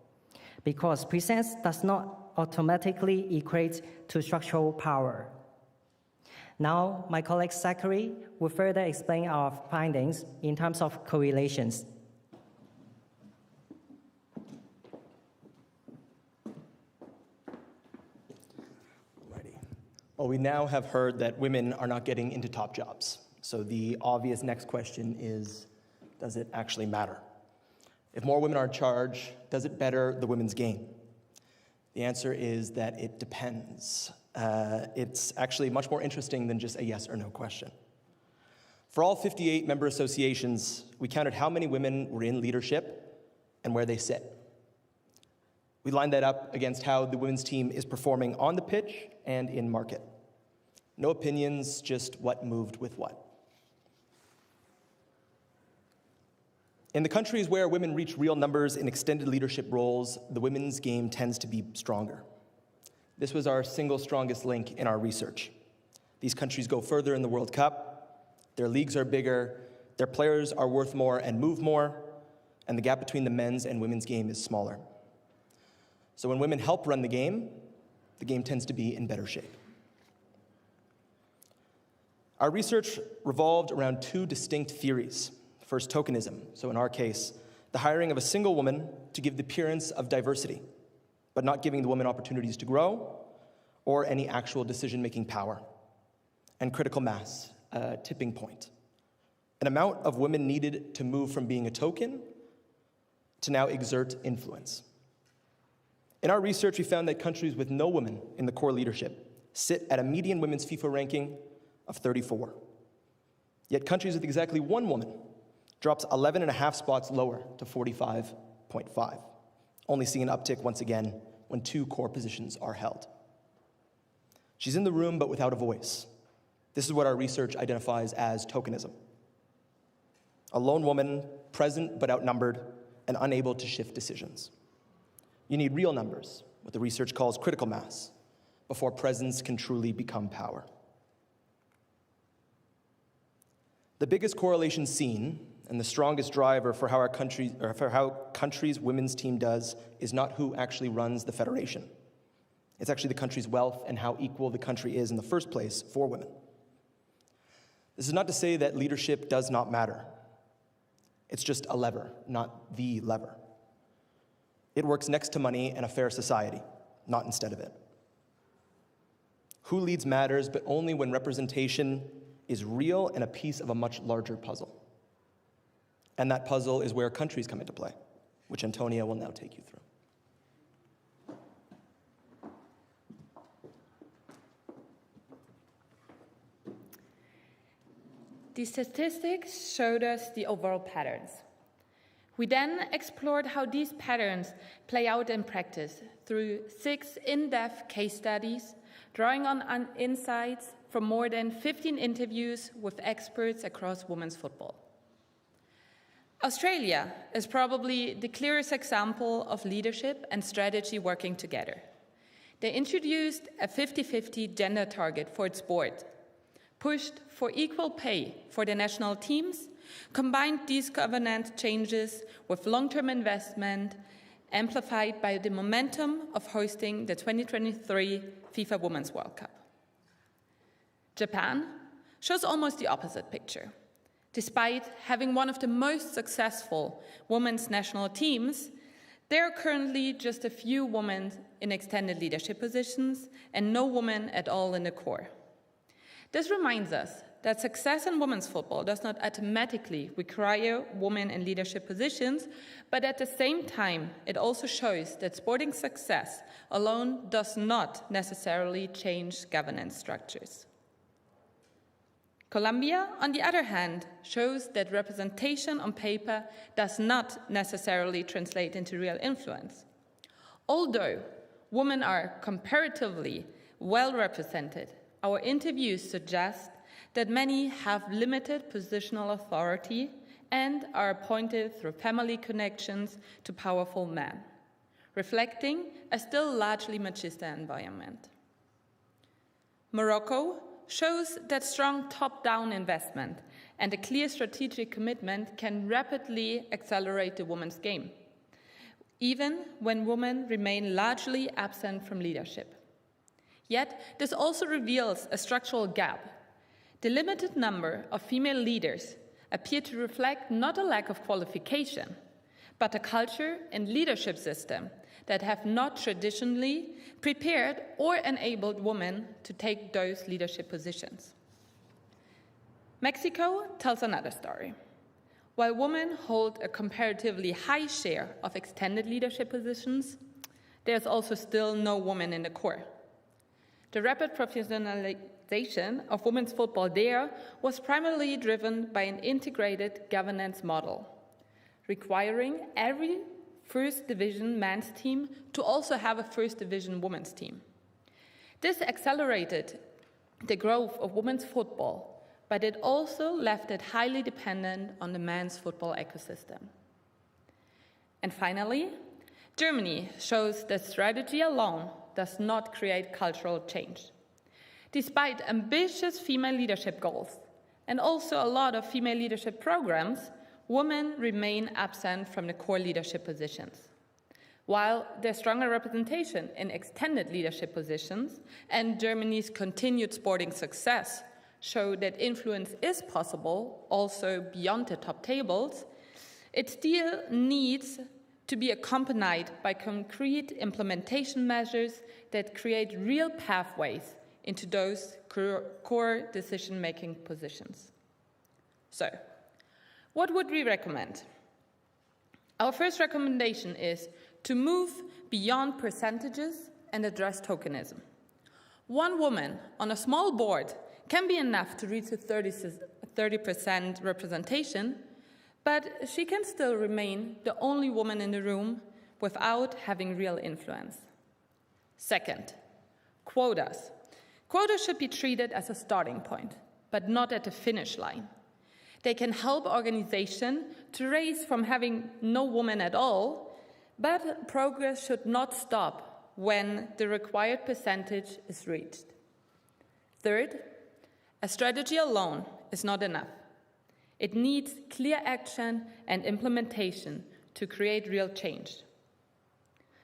because presence does not automatically equate to structural power. Now, my colleague Zachary will further explain our findings in terms of correlations. Well, we now have heard that women are not getting into top jobs. So the obvious next question is, does it actually matter? If more women are in charge, does it better the women's game? The answer is that it depends. It's actually much more interesting than just a yes or no question. For all 58 member associations, we counted how many women were in leadership and where they sit. We lined that up against how the women's team is performing on the pitch and in market. No opinions, just what moved with what. In the countries where women reach real numbers in extended leadership roles, the women's game tends to be stronger. This was our single strongest link in our research. These countries go further in the World Cup, their leagues are bigger, their players are worth more and move more, and the gap between the men's and women's game is smaller. So when women help run the game tends to be in better shape. Our research revolved around 2 distinct theories. First, tokenism. So in our case, the hiring of a single woman to give the appearance of diversity, but not giving the woman opportunities to grow or any actual decision-making power. And critical mass, tipping point. an amount of women needed to move from being a token to now exert influence. In our research, we found that countries with no women in the core leadership sit at a median women's FIFA ranking of 34. Yet countries with exactly one woman drops 11.5 spots lower to 45.5, only seeing an uptick once again when 2 core positions are held. She's in the room but without a voice. This is what our research identifies as tokenism. A lone woman, present but outnumbered, and unable to shift decisions. You need real numbers, what the research calls critical mass, before presence can truly become power. The biggest correlation seen, and the strongest driver for how countries' women's team does, is not who actually runs the federation. It's actually the country's wealth and how equal the country is in the first place for women. This is not to say that leadership does not matter. It's just a lever, not the lever. It works next to money and a fair society, not instead of it. Who leads matters, but only when representation is real and a piece of a much larger puzzle. And that puzzle is where countries come into play, which Antonia will now take you through. The statistics showed us the overall patterns. We then explored how these patterns play out in practice through 6 in-depth case studies, drawing on insights from more than 15 interviews with experts across women's football. Australia is probably the clearest example of leadership and strategy working together. They introduced a 50-50 gender target for its board, pushed for equal pay for the national teams, combined these governance changes with long-term investment, amplified by the momentum of hosting the 2023 FIFA Women's World Cup. Japan shows almost the opposite picture. Despite having one of the most successful women's national teams, there are currently just a few women in extended leadership positions and no women at all in the core. This reminds us that success in women's football does not automatically require women in leadership positions, but at the same time, it also shows that sporting success alone does not necessarily change governance structures. Colombia, on the other hand, shows that representation on paper does not necessarily translate into real influence. Although women are comparatively well represented, our interviews suggest that many have limited positional authority and are appointed through family connections to powerful men, reflecting a still largely machista environment. Morocco shows that strong top-down investment and a clear strategic commitment can rapidly accelerate the women's game, even when women remain largely absent from leadership. Yet, this also reveals a structural gap. The limited number of female leaders appear to reflect not a lack of qualification, but a culture and leadership system that have not traditionally prepared or enabled women to take those leadership positions. Mexico tells another story. While women hold a comparatively high share of extended leadership positions, there's also still no women in the core. The rapid professionalization of women's football there was primarily driven by an integrated governance model, requiring every First Division men's team to also have a First Division women's team. This accelerated the growth of women's football, but it also left it highly dependent on the men's football ecosystem. And finally, Germany shows that strategy alone does not create cultural change. Despite ambitious female leadership goals and also a lot of female leadership programs, women remain absent from the core leadership positions. While their stronger representation in extended leadership positions and Germany's continued sporting success show that influence is possible also beyond the top tables, it still needs to be accompanied by concrete implementation measures that create real pathways into those core decision-making positions. So, What would we recommend? Our first recommendation is to move beyond percentages and address tokenism. One woman on a small board can be enough to reach a 30% representation, but she can still remain the only woman in the room without having real influence. Second, quotas. Quotas should be treated as a starting point, but not at the finish line. They can help organizations to raise from having no woman at all, but progress should not stop when the required percentage is reached. Third, a strategy alone is not enough. It needs clear action and implementation to create real change.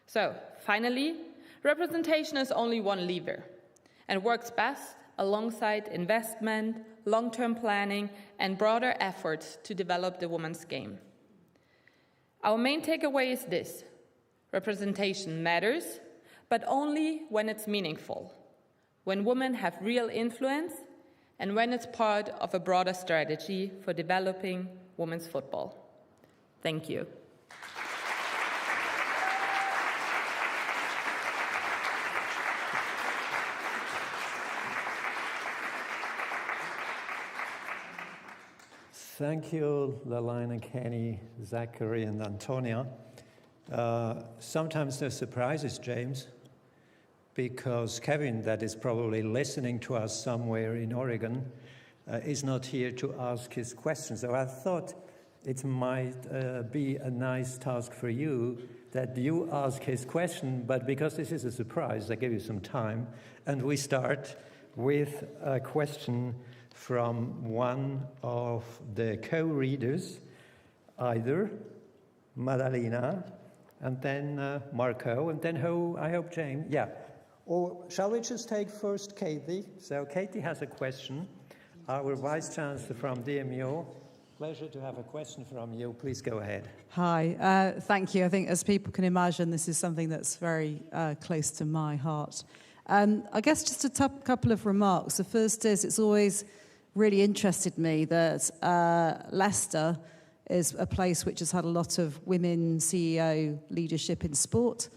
So, finally, representation is only one lever and works best alongside investment, long-term planning, and broader efforts to develop the women's game. Our main takeaway is this: representation matters, but only when it's meaningful, when women have real influence, and when it's part of a broader strategy for developing women's football. Thank you. Thank you, Lalaine, Kenny, Zachary, and Antonia. Sometimes there's surprises, James, because Kevin, that is probably listening to us somewhere in Oregon, is not here to ask his questions. So I thought it might be a nice task for you that you ask his question, but because this is a surprise, I give you some time. And we start with a question from one of the co-readers, either Madalena, and then Marco, and then I hope James. Yeah. Or shall we just take first Katie? So Katie has a question. Our Vice Chancellor from DMU. Pleasure to have a question from you. Please go ahead. Hi. Thank you. I think, as people can imagine, this is something that's very close to my heart. I guess just a couple of remarks. The first is it's always really interested me that Leicester is a place which has had a lot of women CEO leadership in sport.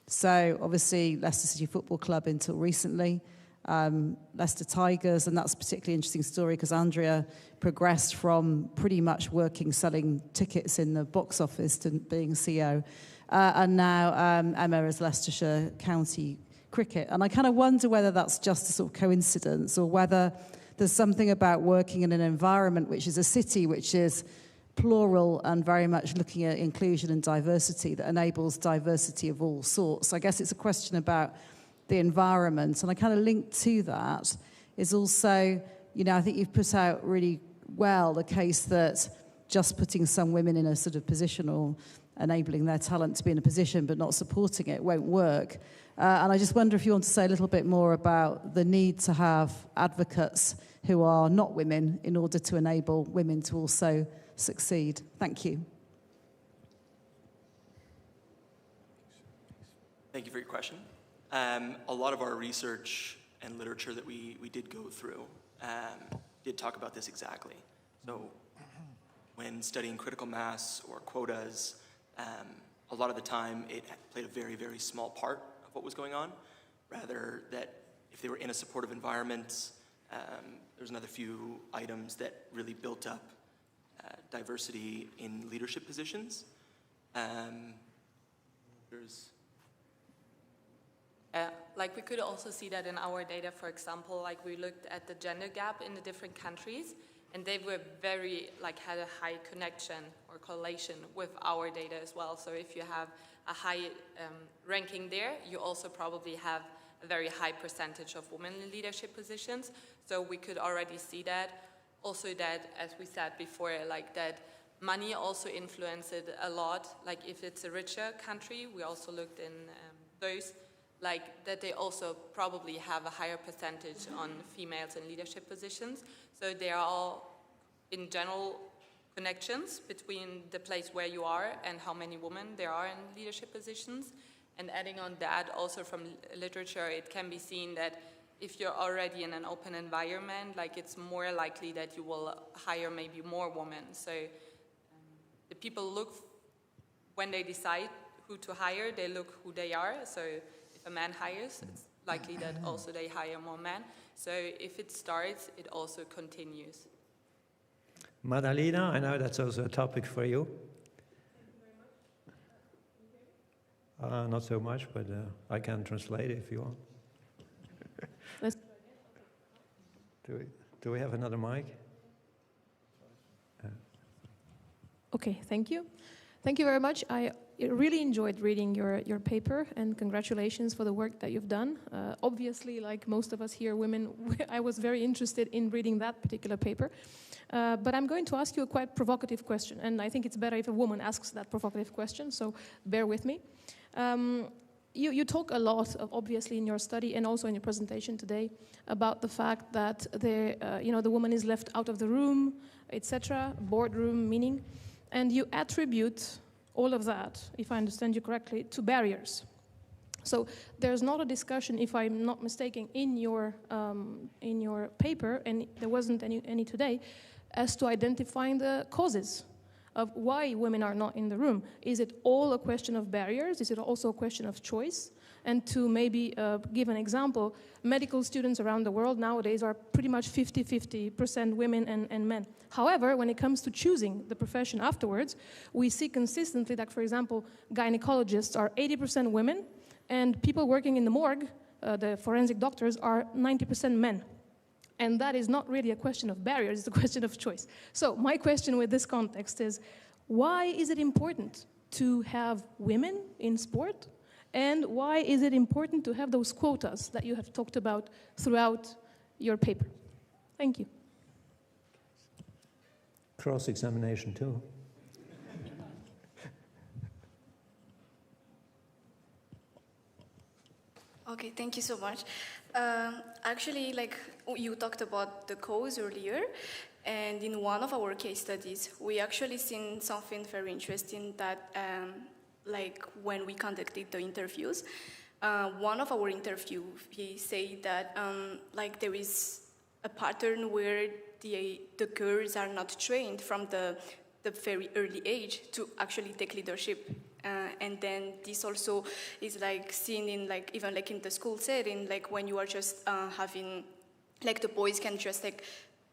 So obviously Leicester City Football Club until recently, Leicester Tigers, and that's a particularly interesting story because Andrea progressed from pretty much working selling tickets in the box office to being CEO, and now Emma is Leicestershire County Cricket. And I kind of wonder whether that's just a sort of coincidence or whether there's something about working in an environment which is a city which is plural and very much looking at inclusion and diversity that enables diversity of all sorts. I guess it's a question about the environment. And I kind of link to that is also, I think you've put out really well the case that just putting some women in a sort of position or enabling their talent to be in a position but not supporting it won't work. And I just wonder if you want to say a little bit more about the need to have advocates who are not women in order to enable women to also succeed. Thank you. Thank you for your question. A lot of our research and literature that we did go through did talk about this exactly. So when studying critical mass or quotas, a lot of the time it played a very, very small part of what was going on, rather that if they were in a supportive environment, there's another few items that really built up diversity in leadership positions. Like we could also see that in our data, for example, like we looked at the gender gap in the different countries, and they were had a high connection or correlation with our data as well. So if you have a high ranking there, you also probably have a very high percentage of women in leadership positions. So we could already see that. Also that, as we said before, like that money also influenced it a lot. Like if it's a richer country, we also looked in those, like that they also probably have a higher percentage on females in leadership positions. So they are all, in general, connections between the place where you are and how many women there are in leadership positions. And adding on that, also from literature, it can be seen that if you're already in an open environment, like it's more likely that you will hire maybe more women. So the people look, when they decide who to hire, they look who they are. So if a man hires, it's likely that also they hire more men. So if it starts, it also continues. Madalena, I know that's also a topic for you. Not so much, but I can translate it if you want. Do we have another mic? Okay, thank you. Thank you very much. I really enjoyed reading your paper, and congratulations for the work that you've done. Obviously, like most of us here, women, I was very interested in reading that particular paper. But I'm going to ask you a quite provocative question, and I think it's better if a woman asks that provocative question, so bear with me. You talk a lot, obviously, in your study and also in your presentation today about the fact that the woman is left out of the room, etc., boardroom meaning, and you attribute all of that, if I understand you correctly, to barriers. So there's not a discussion, if I'm not mistaken, in your paper, and there wasn't any today, as to identifying the causes of why women are not in the room. Is it all a question of barriers? Is it also a question of choice? And to maybe give an example, medical students around the world nowadays are pretty much 50-50% women and men. However, when it comes to choosing the profession afterwards, we see consistently that, for example, gynecologists are 80% women, and people working in the morgue, the forensic doctors, are 90% men. And that is not really a question of barriers, it's a question of choice. So my question with this context is, why is it important to have women in sport? And why is it important to have those quotas that you have talked about throughout your paper? Thank you. Cross-examination too. Okay, thank you so much. Actually, like you talked about the cause earlier, and in one of our case studies, we actually seen something very interesting that, like when we conducted the interviews, one of our interviewees said that like there is a pattern where the girls are not trained from the very early age to actually take leadership. And then this also is like seen in like even like in the school setting, like when you are just having like the boys can just like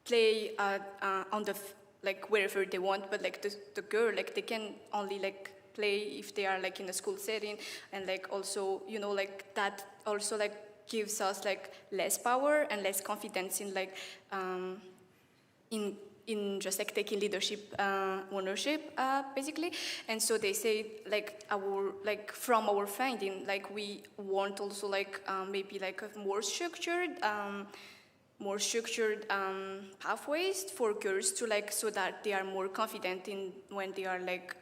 play on the like wherever they want, but like the girl, like they can only like play if they are like in a school setting, and like also, you know, like that also like gives us like less power and less confidence in like in just like taking leadership ownership basically. And so they say like from our finding, like we want also like maybe like a more structured pathways for girls to like, so that they are more confident in when they are like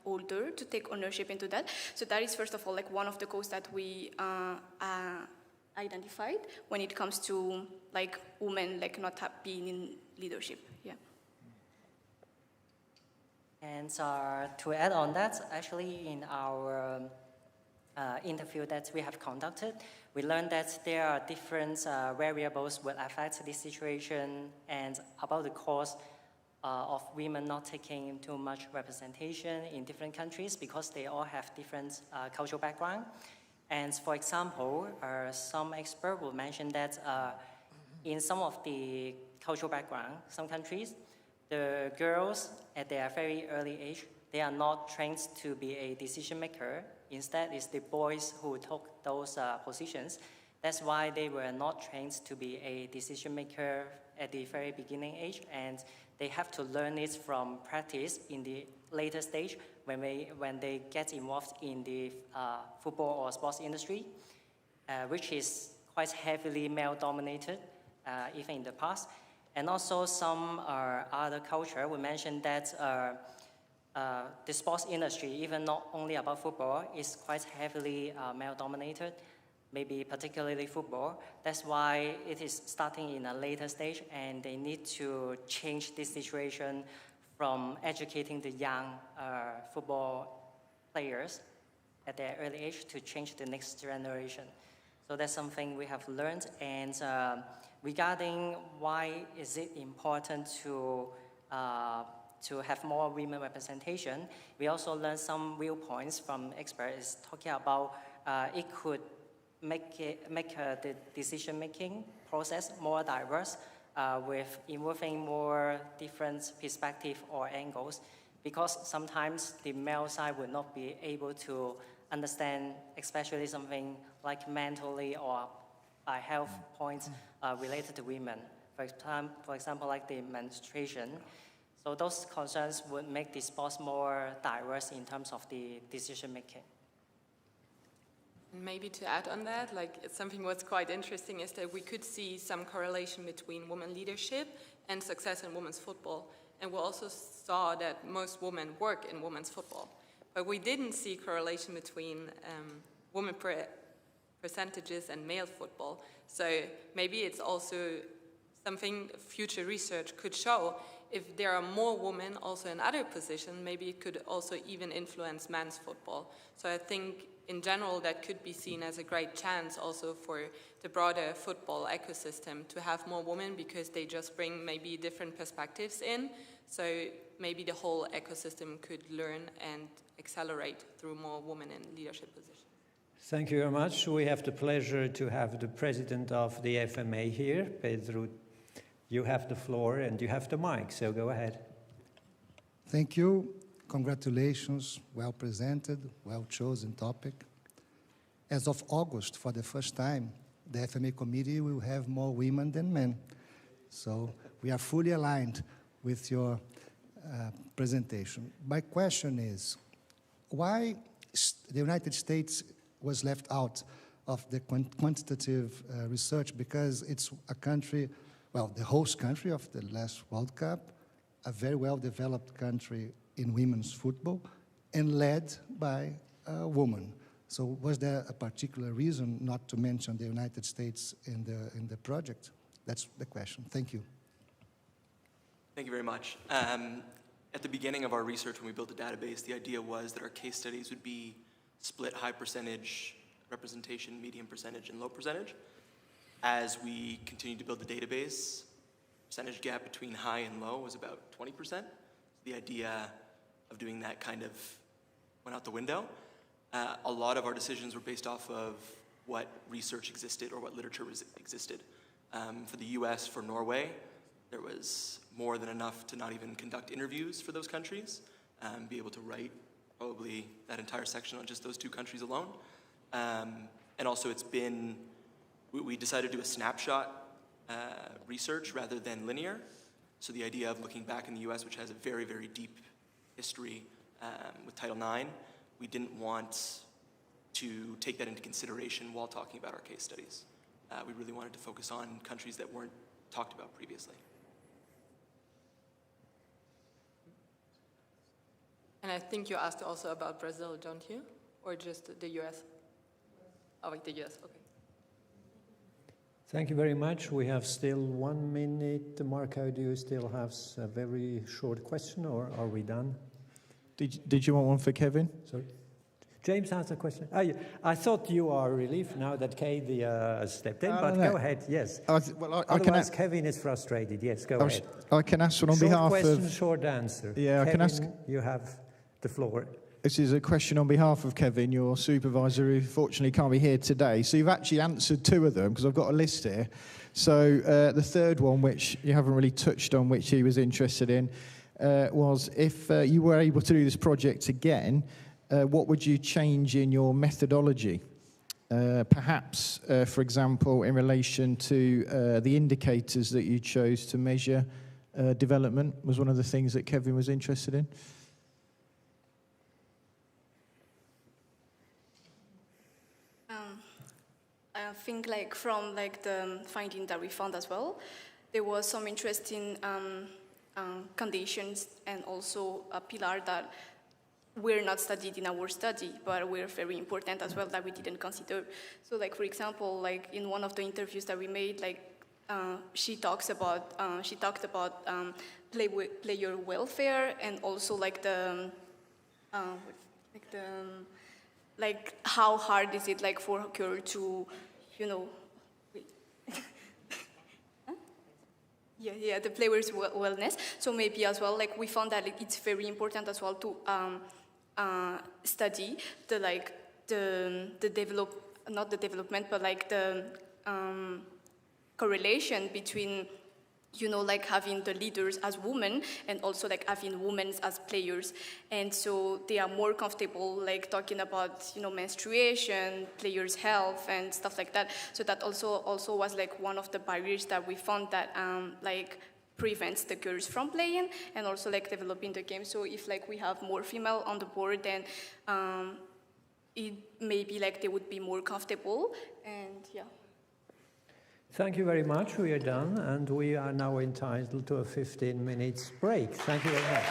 older to take ownership into that. So that is first of all like one of the causes that we identified when it comes to like women like not being in leadership. Yeah. And to add on that, actually in our interview that we have conducted, we learned that there are different variables will affect this situation, and about the cause of women not taking too much representation in different countries, because they all have different cultural background. And for example, some expert will mention that in some of the cultural background, some countries, the girls at their very early age, they are not trained to be a decision maker. Instead, it's the boys who took those positions. That's why they were not trained to be a decision maker at the very beginning age, and they have to learn it from practice in the later stage when they get involved in the football or sports industry, which is quite heavily male-dominated, even in the past. And also some other culture, we mentioned that the sports industry, even not only about football, is quite heavily male-dominated, maybe particularly football. That's why it is starting in a later stage, and they need to change this situation from educating the young football players at their early age to change the next generation. So that's something we have learned. And regarding why is it important to to have more women representation. We also learned some viewpoints from experts talking about it could make the decision-making process more diverse with involving more different perspectives or angles, because sometimes the male side will not be able to understand, especially something like mentally or health points related to women. For example, like the menstruation. So those concerns would make the sports more diverse in terms of the decision-making. Maybe to add on that, it's something what's quite interesting is that we could see some correlation between women leadership and success in women's football. And we also saw that most women work in women's football. But we didn't see correlation between women percentages and male football. So maybe it's also something future research could show. If there are more women also in other positions, maybe it could also even influence men's football. So I think in general that could be seen as a great chance also for the broader football ecosystem to have more women, because they just bring maybe different perspectives in. So maybe the whole ecosystem could learn and accelerate through more women in leadership positions. Thank you very much. We have the pleasure to have the president of the FMA here, Pedro. You have the floor and you have the mic, so go ahead. Thank you. Congratulations. Well presented, well chosen topic. As of August, for the first time, the FMA committee will have more women than men. So we are fully aligned with your presentation. My question is, why the United States was left out of the quantitative research? Because it's a country, well, the host country of the last World Cup, a very well-developed country in women's football, and led by a woman. So was there a particular reason not to mention the United States in the project? That's the question. Thank you. Thank you very much. At the beginning of our research, when we built the database, the idea was that our case studies would be split high percentage representation, medium percentage, and low percentage. As we continued to build the database, percentage gap between high and low was about 20%. The idea of doing that kind of went out the window. A lot of our decisions were based off of what research existed or what literature existed. For the US, for Norway, there was more than enough to not even conduct interviews for those countries, be able to write probably that entire section on just those two countries alone. And also we decided to do a snapshot research rather than linear. So the idea of looking back in the US, which has a very, very deep history with Title IX, we didn't want to take that into consideration while talking about our case studies. We really wanted to focus on countries that weren't talked about previously. And I think you asked also about Brazil, don't you? Or just the US? Oh, wait, the US, okay. Thank you very much. We have still 1 minute. Marco, do you still have a very short question, or are we done? Did you want one for Kevin? Sorry. James has a question. I thought you are relieved now that Katie stepped in, but go ahead, yes. Otherwise, Kevin is frustrated. Yes, go ahead. I can ask one on short behalf question, of... short answer. Yeah, Kevin, I can ask... You have the floor. This is a question on behalf of Kevin, your supervisor, who fortunately can't be here today. So you've actually answered two of them, because I've got a list here. So the third one, which you haven't really touched on, which he was interested in, was if you were able to do this project again, what would you change in your methodology? Perhaps, for example, in relation to the indicators that you chose to measure development was one of the things that Kevin was interested in. I think from the finding that we found as well, there was some interesting conditions and also a pillar that were not studied in our study, but were very important as well that we didn't consider. So for example, in one of the interviews that we made, she talked about player welfare and also how hard is it for a girl to, Yes. yeah, the players' wellness. So maybe as well, like we found that it's very important as well to study the not the development, but like the correlation between, you know, like having the leaders as women and also like having women as players. And so they are more comfortable like talking about, you know, menstruation, players' health and stuff like that. So that also was like one of the barriers that we found that like prevents the girls from playing and also like developing the game. So if like we have more female on the board, then it maybe like they would be more comfortable, and yeah. Thank you very much. We are done, and we are now entitled to a 15 minutes break. Thank you very much.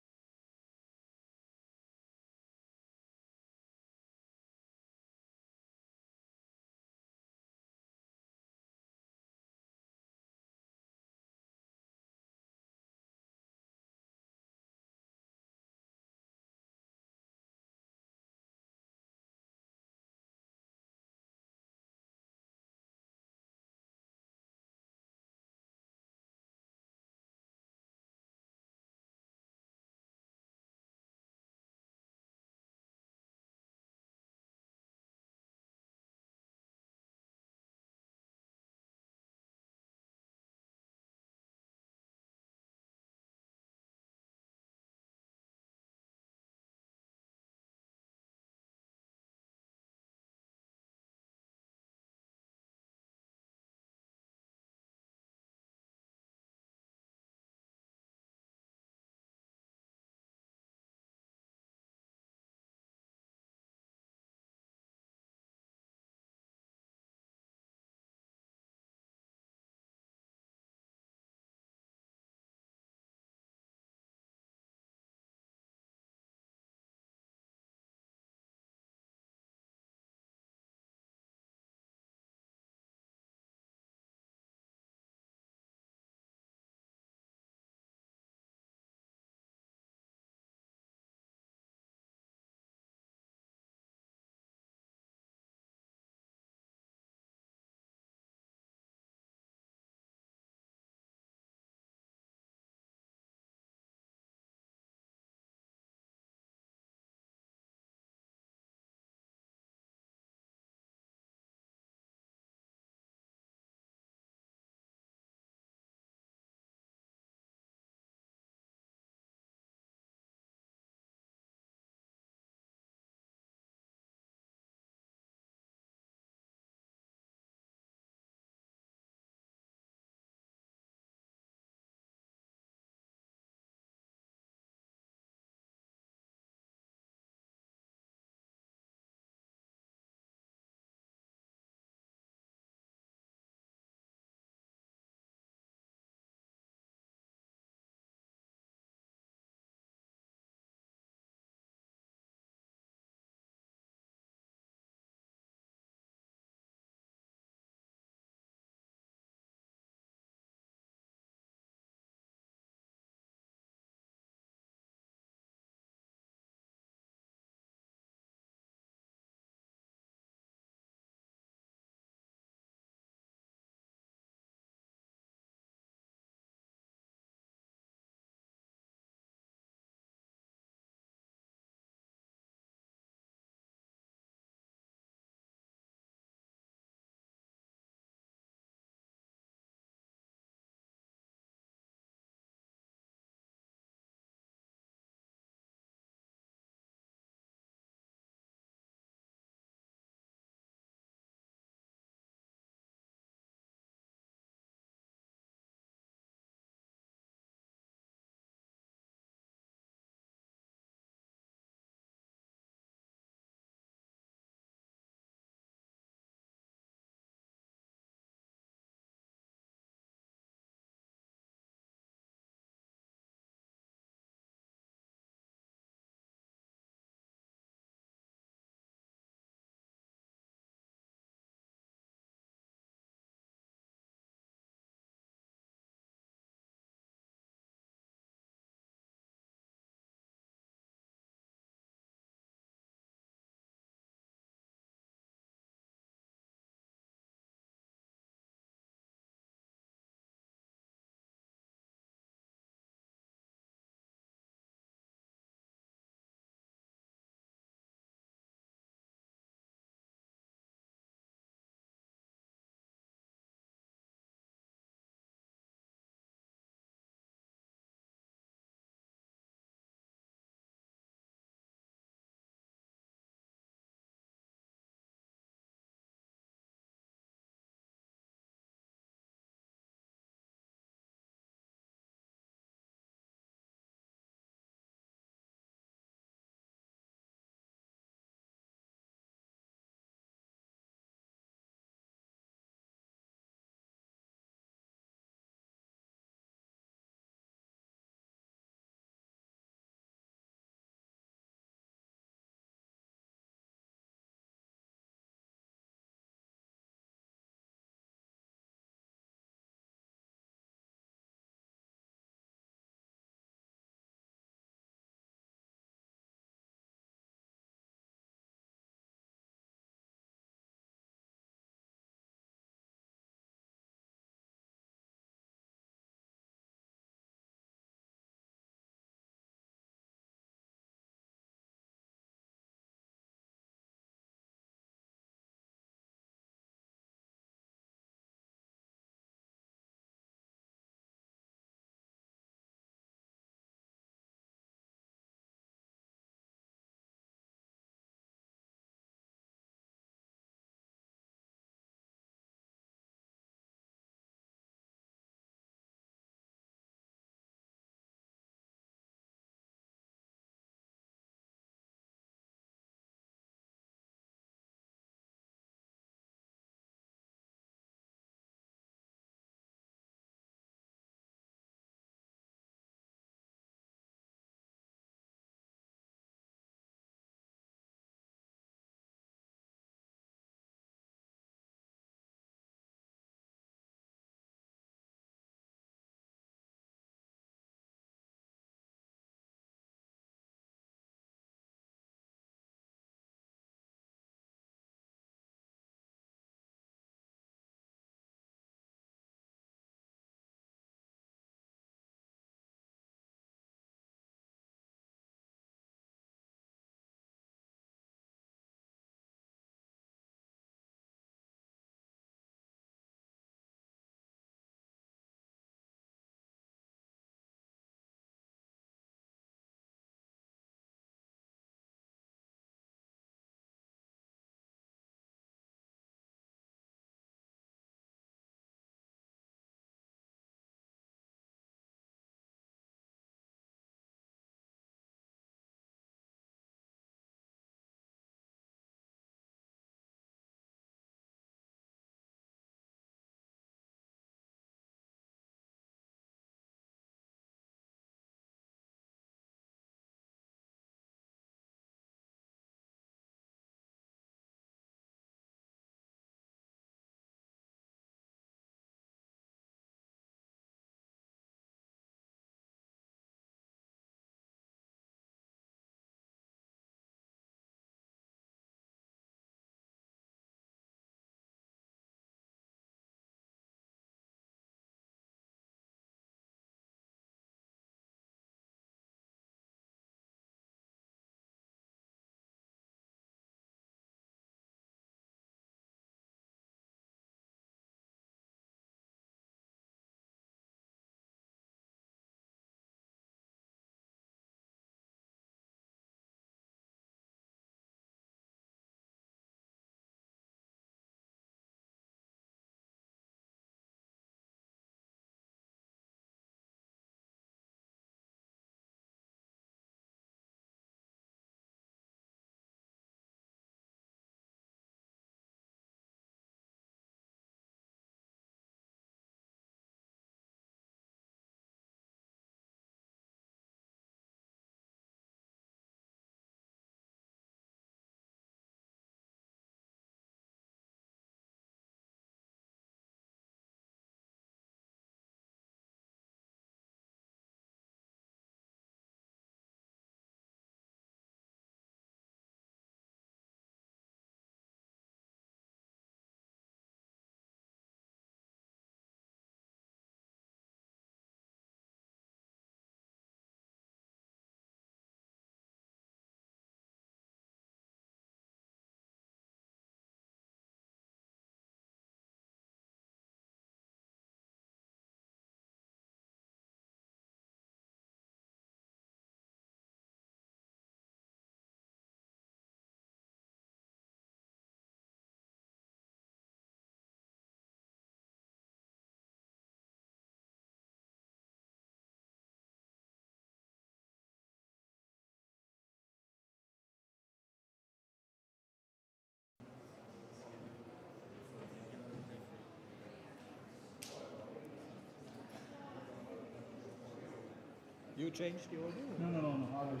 you change the order? No. I was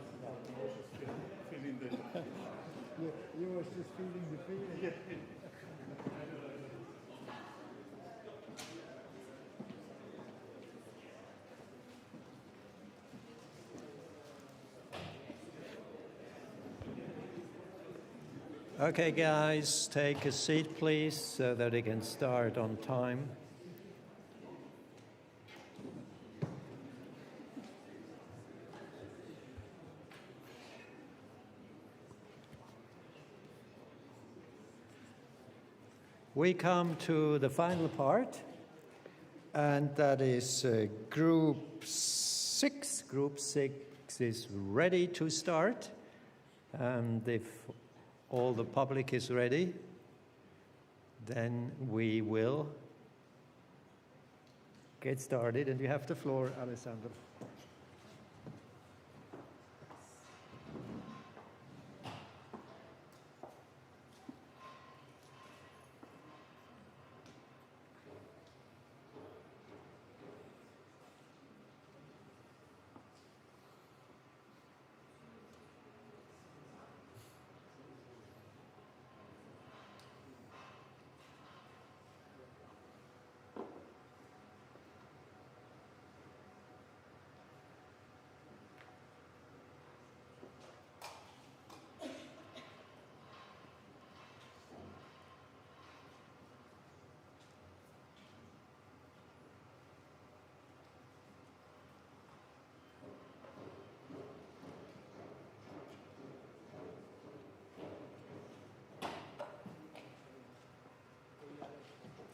just feeling the... you was just feeling the feeling. Okay, guys, take a seat, please, so that we can start on time. We come to the final part, and that is Group 6. Group 6 is ready to start, and if all the public is ready, then we will get started, and you have the floor, Alessandro.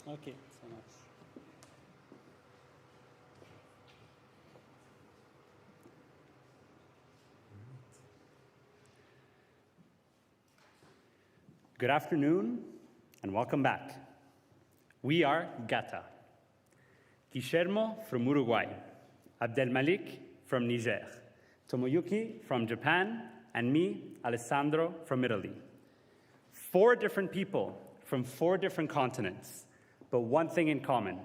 Okay, so much. Good afternoon and welcome back. We are Gata. Guillermo from Uruguay, Abdelmalik from Niger, Tomoyuki from Japan, and me, Alessandro, from Italy. 4 different people from 4 different continents, but one thing in common: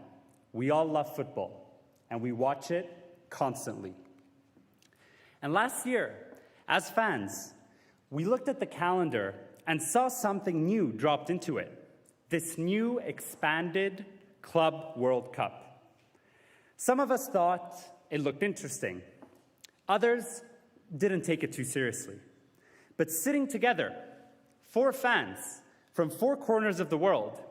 we all love football, and we watch it constantly. And last year, as fans, we looked at the calendar and saw something new dropped into it, this new expanded Club World Cup. Some of us thought it looked interesting. Others didn't take it too seriously. But sitting together, 4 fans from 4 corners of the world,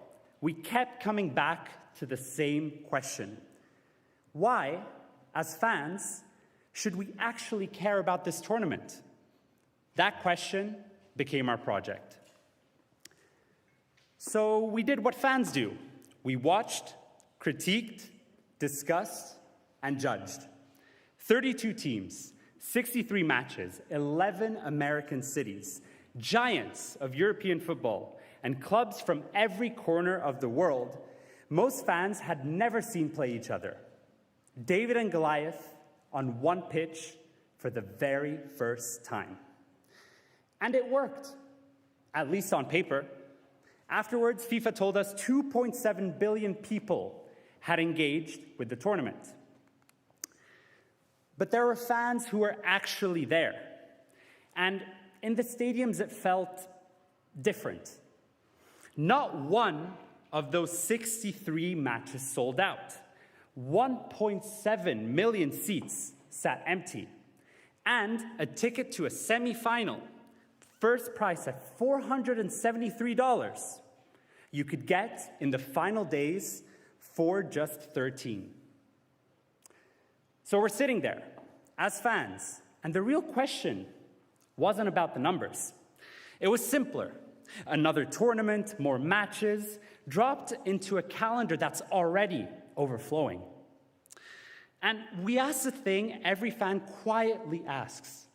we kept coming back to the same question. Why, as fans, should we actually care about this tournament? That question became our project. So we did what fans do. We watched, critiqued, discussed, and judged. 32 teams, 63 matches, 11 American cities, giants of European football, and clubs from every corner of the world most fans had never seen play each other. David and Goliath on one pitch for the very first time. And it worked, at least on paper. Afterwards, FIFA told us 2.7 billion people had engaged with the tournament. But there were fans who were actually there. And in the stadiums, it felt different. Not one of those 63 matches sold out. 1.7 million seats sat empty. And a ticket to a semi-final, first price at $473, you could get in the final days for just 13. So we're sitting there as fans, and the real question wasn't about the numbers. It was simpler. Another tournament, more matches, dropped into a calendar that's already overflowing. And we asked the thing every fan quietly asks: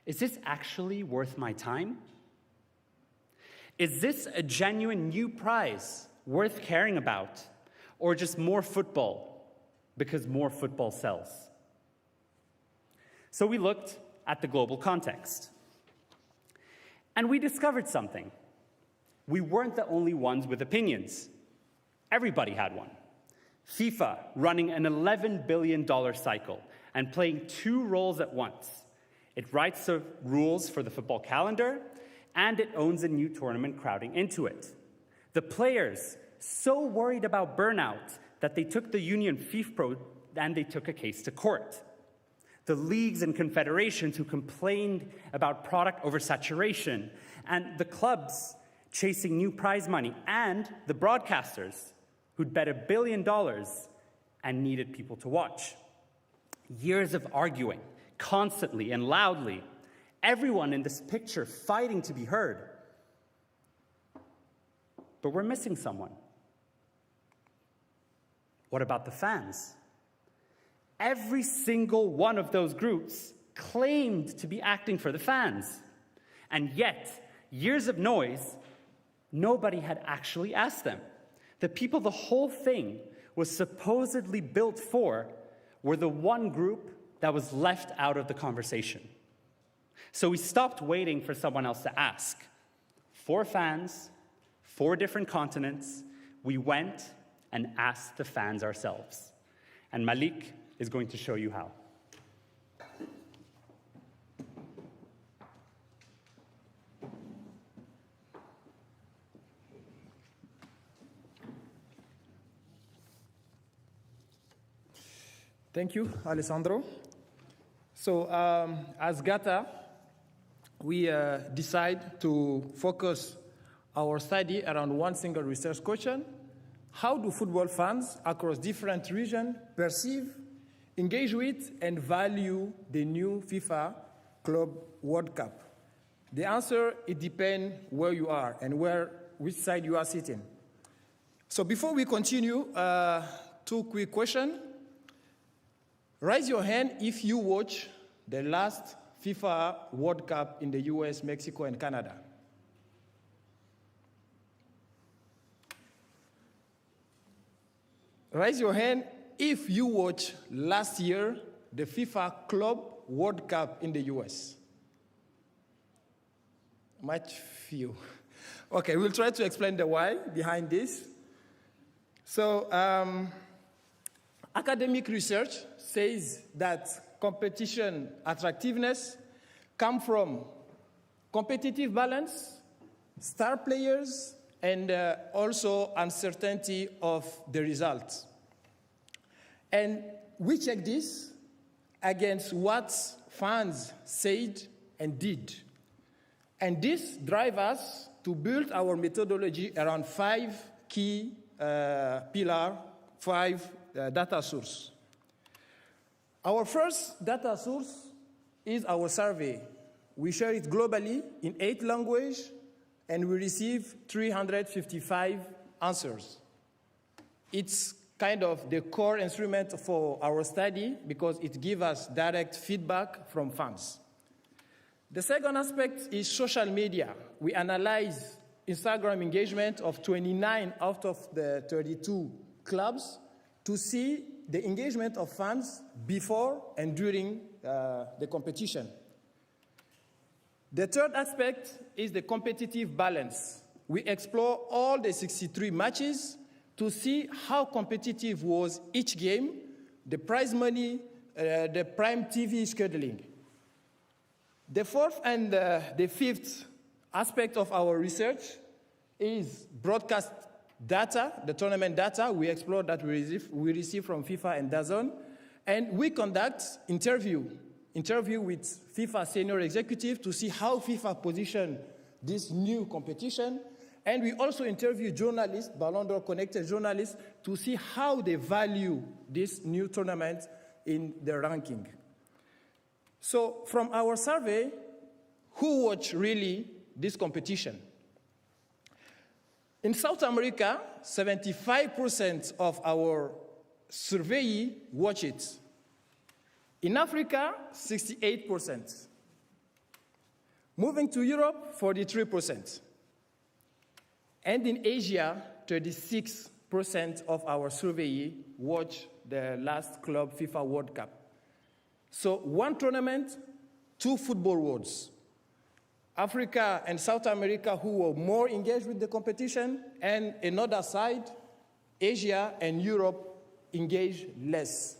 is this actually worth my time? Is this a genuine new prize worth caring about? Or just more football because more football sells? So we looked at the global context. And we discovered something. We weren't the only ones with opinions. Everybody had one. FIFA running an $11 billion cycle, and playing two roles at once. It writes the rules for the football calendar, and it owns a new tournament crowding into it. The players, so worried about burnout that they took the union FIFPro and they took a case to court. The leagues and confederations who complained about product oversaturation, and the clubs chasing new prize money, and the broadcasters who'd bet $1 billion and needed people to watch. Years of arguing, constantly and loudly, everyone in this picture fighting to be heard. But we're missing someone. What about the fans? Every single one of those groups claimed to be acting for the fans. And yet, years of noise, nobody had actually asked them. The people the whole thing was supposedly built for were the one group that was left out of the conversation. So we stopped waiting for someone else to ask. 4 fans, 4 different continents, we went and asked the fans ourselves. And Malik is going to show you how. Thank you, Alessandro. So, as GATA, we decide to focus our study around one single research question: how do football fans across different regions perceive, engage with, and value the new FIFA Club World Cup? The answer, it depends where you are and which side you are sitting. So before we continue, 2 quick questions. Raise your hand if you watch the last FIFA World Cup in the US, Mexico, and Canada. Raise your hand if you watch last year the FIFA Club World Cup in the US. Much few. Okay, we'll try to explain the why behind this. So, academic research says that competition attractiveness comes from competitive balance, star players, and also uncertainty of the results. And we check this against what fans said and did. And this drives us to build our methodology around 5 key pillars, 5 data sources. Our first data source is our survey. We share it globally in 8 languages, and we receive 355 answers. It's kind of the core instrument for our study because it gives us direct feedback from fans. The second aspect is social media. We analyze Instagram engagement of 29 out of the 32 clubs to see the engagement of fans before and during the competition. The third aspect is the competitive balance. We explore all the 63 matches to see how competitive was each game, the prize money, the prime TV scheduling. The fourth and the fifth aspect of our research is broadcast data, the tournament data. We explore that we receive from FIFA and DAZN, and we conduct interview with FIFA senior executive to see how FIFA position this new competition, and we also interview journalists, Ballon d'Or connected journalists, to see how they value this new tournament in their ranking. So from our survey, who watched really this competition? In South America, 75% of our surveyee watch it. In Africa, 68%. Moving to Europe, 43%. And in Asia, 36% of our surveyee watch the last Club FIFA World Cup. So 1 tournament, 2 football worlds. Africa and South America, who were more engaged with the competition, and another side, Asia and Europe, engaged less.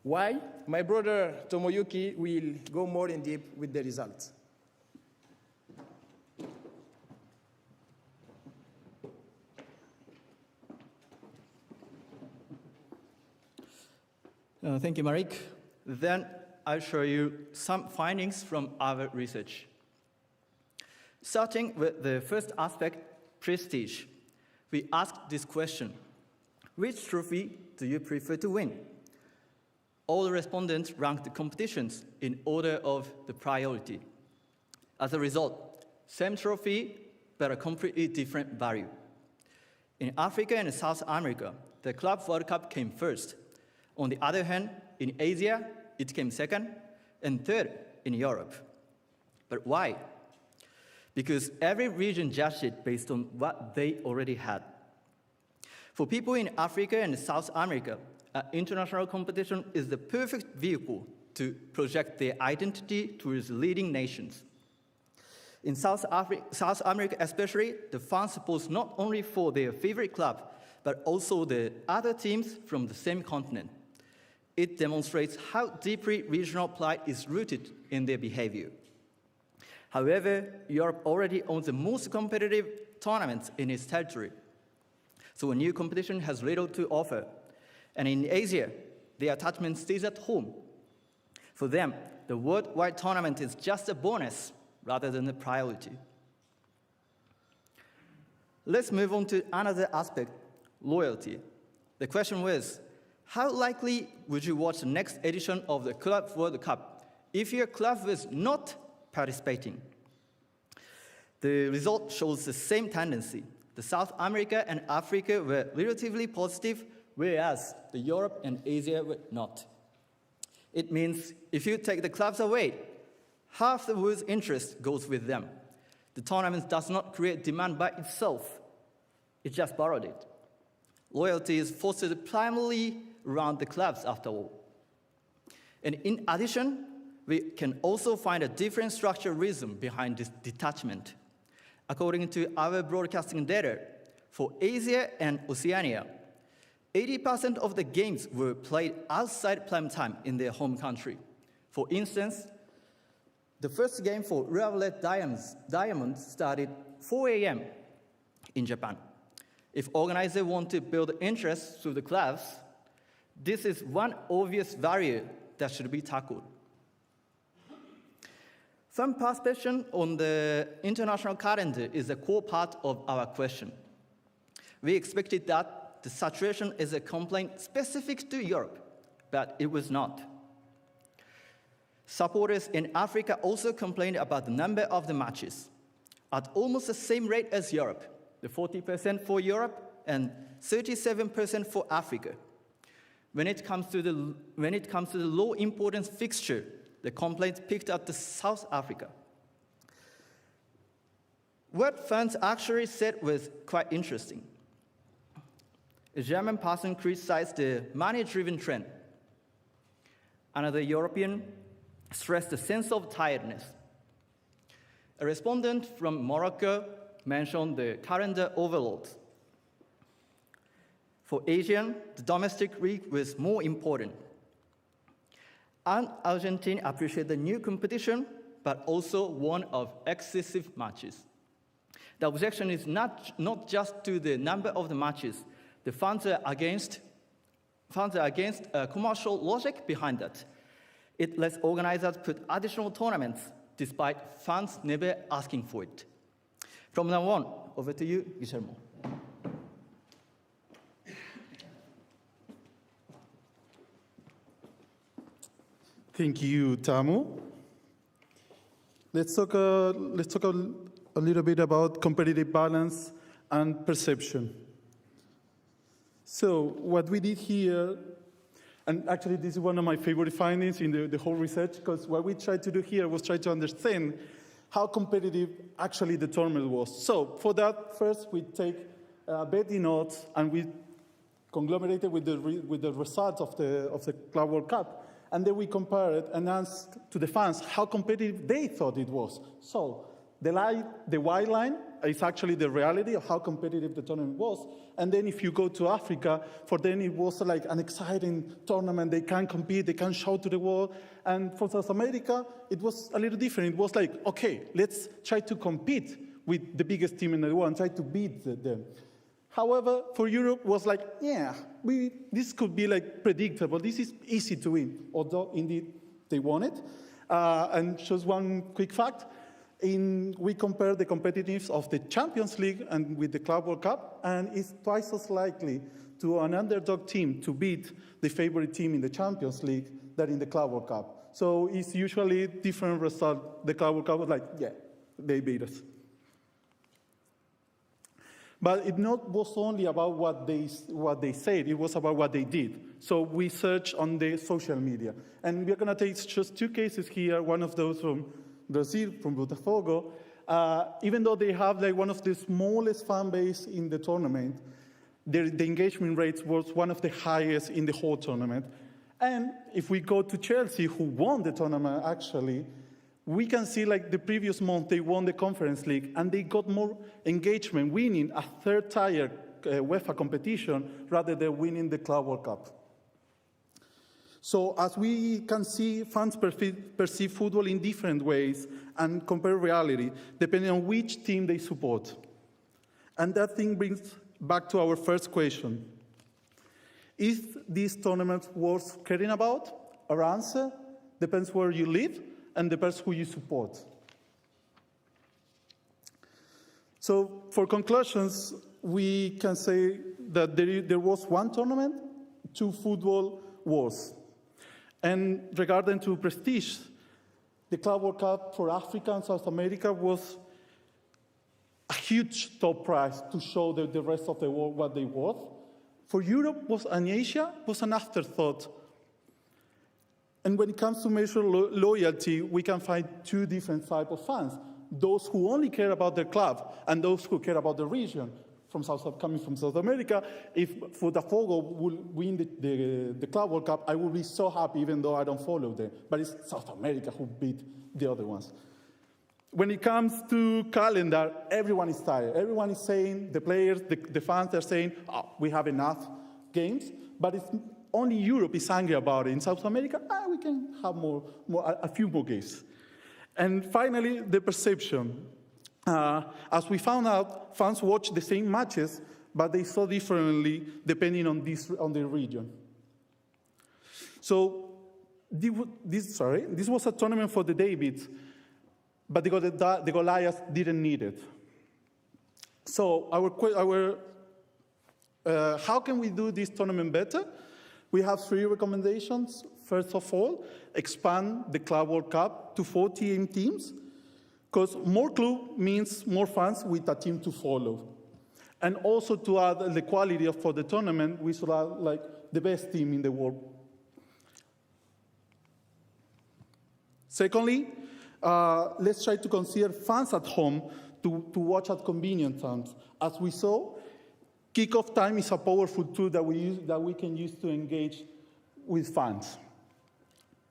Why? My brother Tomoyuki will go more in deep with the results. Thank you, Marik. Then I'll show you some findings from our research. Starting with the first aspect, prestige. We asked this question: which trophy do you prefer to win? All the respondents ranked the competitions in order of the priority. As a result, same trophy, but a completely different value. In Africa and South America, the Club World Cup came first. On the other hand, in Asia, it came second, and third in Europe. But why? Because every region judged it based on what they already had. For people in Africa and South America, international competition is the perfect vehicle to project their identity towards leading nations. In South America especially, the fans support not only for their favorite club, but also the other teams from the same continent. It demonstrates how deeply regional pride is rooted in their behavior. However, Europe already owns the most competitive tournaments in its territory, so a new competition has little to offer. And in Asia, their attachment stays at home. For them, the worldwide tournament is just a bonus rather than a priority. Let's move on to another aspect, loyalty. The question was, how likely would you watch the next edition of the Club World Cup if your club was not participating? The result shows the same tendency. The South America and Africa were relatively positive, whereas the Europe and Asia were not. It means if you take the clubs away, half the world's interest goes with them. The tournament does not create demand by itself. It just borrowed it. Loyalty is fostered primarily around the clubs, after all. And in addition, we can also find a different structural reason behind this detachment. According to our broadcasting data, for Asia and Oceania, 80% of the games were played outside prime time in their home country. For instance, the first game for Real Red Diamonds started 4 a.m. in Japan. If organizers want to build interest through the clubs, this is one obvious barrier that should be tackled. Some participation on the international calendar is a core part of our question. We expected that the saturation is a complaint specific to Europe, but it was not. Supporters in Africa also complained about the number of the matches, at almost the same rate as Europe, the 40% for Europe and 37% for Africa. When it comes to the low importance fixture, the complaints picked up to South Africa. What fans actually said was quite interesting. A German person criticized the money-driven trend. Another European stressed the sense of tiredness. A respondent from Morocco mentioned the calendar overload. For Asian, the domestic league was more important. And Argentina appreciated the new competition, but also one of excessive matches. The objection is not just to the number of the matches. The fans are against commercial logic behind that. It lets organizers put additional tournaments, despite fans never asking for it. From now on, over to you, Guillermo. Thank you, Tamu. Let's talk a little bit about competitive balance and perception. So what we did here, and actually this is one of my favorite findings in the whole research, because what we tried to do here was try to understand how competitive actually the tournament was. So for that, first we take betting odds and we conglomerated with the results of the Club World Cup. And then we compared it and asked to the fans how competitive they thought it was. So The white line is actually the reality of how competitive the tournament was. And then if you go to Africa, for them it was like an exciting tournament. They can compete, they can show to the world. And for South America, it was a little different. It was like, okay, let's try to compete with the biggest team in the world and try to beat them. However, for Europe, it was like, yeah, this could be like predictable. This is easy to win, although indeed they won it. And just one quick fact. We compare the competitiveness of the Champions League and with the Club World Cup, and it's twice as likely to an underdog team to beat the favorite team in the Champions League than in the Club World Cup. So it's usually different result. The Club World Cup was like, yeah, they beat us. But it not was only about what they said, it was about what they did. So we searched on the social media. And we're going to take just two cases here, one of those from Brazil, from Botafogo. Even though they have like one of the smallest fan base in the tournament, the engagement rates was one of the highest in the whole tournament. And if we go to Chelsea, who won the tournament actually, we can see like the previous month they won the Conference League and they got more engagement, winning a third-tier UEFA competition rather than winning the Club World Cup. So as we can see, fans perceive football in different ways and compare reality depending on which team they support. And that thing brings back to our first question. Is this tournament worth caring about? Our answer depends where you live and depends who you support. So for conclusions, we can say that there was one tournament, two football wars. And regarding to prestige, the Club World Cup for Africa and South America was a huge top prize to show the rest of the world what they worth. For Europe and Asia was an afterthought. And when it comes to measure loyalty, we can find two different types of fans. Those who only care about their club and those who care about the region. Coming from South America, if Botafogo will win the Club World Cup, I will be so happy even though I don't follow them. But it's South America who beat the other ones. When it comes to calendar, everyone is tired. Everyone is saying, the players, the fans are saying, oh, we have enough games. But it's only Europe is angry about it. In South America, we can have a few more games. And finally, the perception. As we found out, fans watch the same matches, but they saw differently depending on the region. So this was a tournament for the Davids, but the Goliaths didn't need it. So how can we do this tournament better? We have 3 recommendations. First of all, expand the Club World Cup to 40 teams, because more club means more fans with a team to follow. And also to add the quality for the tournament, we should have like the best team in the world. Secondly, let's try to consider fans at home to watch at convenient times. As we saw, kickoff time is a powerful tool that we can use to engage with fans.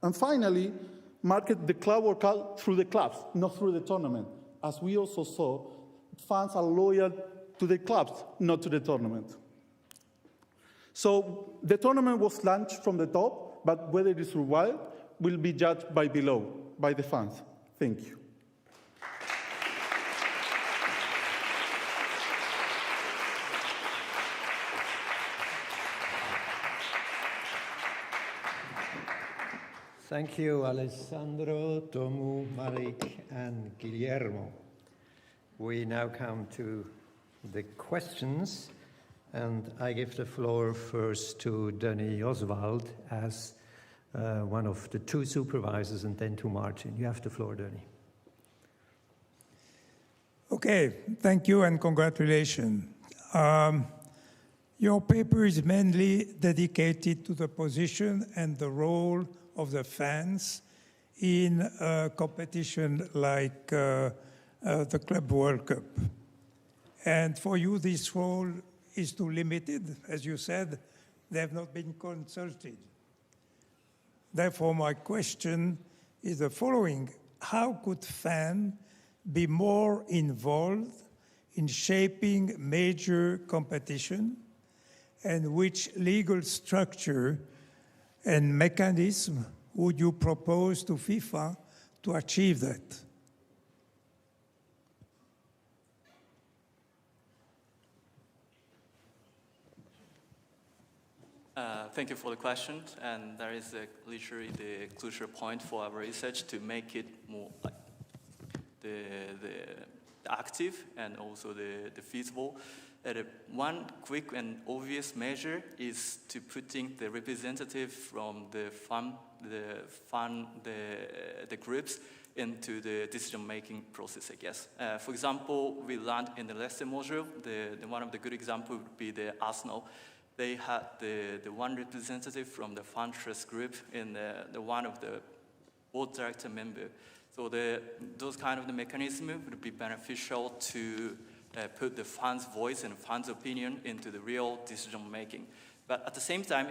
And finally, market the Club World Cup through the clubs, not through the tournament. As we also saw, fans are loyal to the clubs, not to the tournament. So the tournament was launched from the top, but whether it survived will be judged by below, by the fans. Thank you. Thank you, Alessandro, Tomu, Malik, and Guillermo. We now come to the questions, and I give the floor first to Denis Oswald as one of the 2 supervisors, and then to Martin. You have the floor, Denis. Okay, thank you and congratulations. Your paper is mainly dedicated to the position and the role of the fans in a competition like the Club World Cup. And for you, this role is too limited. As you said, they have not been consulted. Therefore, my question is the following. How could fans be more involved in shaping major competition, and which legal structure and mechanism would you propose to FIFA to achieve that? Thank you for the question, and that is literally the crucial point for our research to make it more like the active and also the feasible. One quick and obvious measure is to putting the representative from the groups into the decision-making process, I guess. For example, we learned in the lesson module, one of the good examples would be the Arsenal. They had the one representative from the fan trust group and the one of the board director member. So those kind of the mechanism would be beneficial to put the fans' voice and fans' opinion into the real decision making. But at the same time,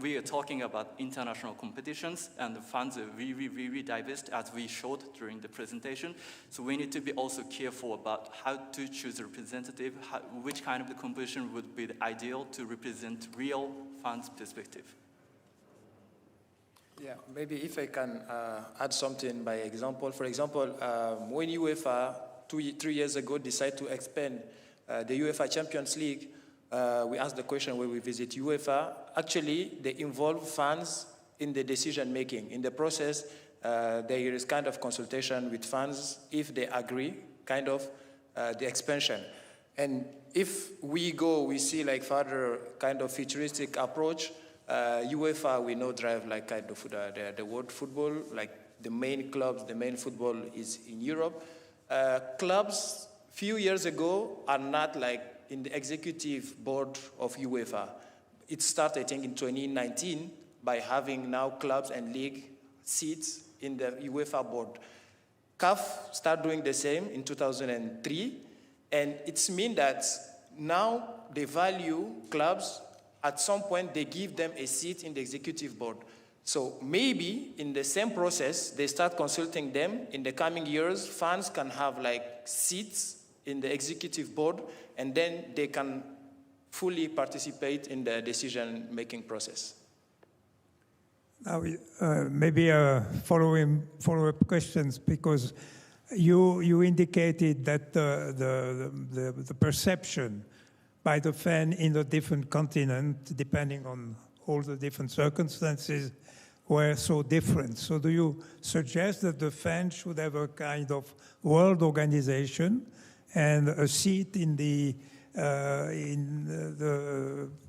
we are talking about international competitions, and the fans are really diverse, as we showed during the presentation. So we need to be also careful about how to choose a representative, which kind of the competition would be the ideal to represent real fans' perspective. Yeah, maybe if I can add something by example. For example, when UEFA 3 years ago decided to expand the UEFA Champions League, we asked the question when we visit UEFA. Actually, they involve fans in the decision making. In the process, there is kind of consultation with fans if they agree, kind of the expansion. And if we see like further kind of futuristic approach, UEFA we know drive like kind of the world football, like the main clubs, the main football is in Europe. Clubs few years ago are not like in the executive board of UEFA. It started, I think, in 2019 by having now clubs and league seats in the UEFA board. CAF started doing the same in 2003, and it's mean that now they value clubs. At some point, they give them a seat in the executive board. So maybe in the same process, they start consulting them. In the coming years, fans can have like seats in the executive board, and then they can fully participate in the decision-making process. Now, maybe follow-up questions, because you indicated that the perception by the fan in the different continent, depending on all the different circumstances, were so different. So do you suggest that the fan should have a kind of world organization and a seat in the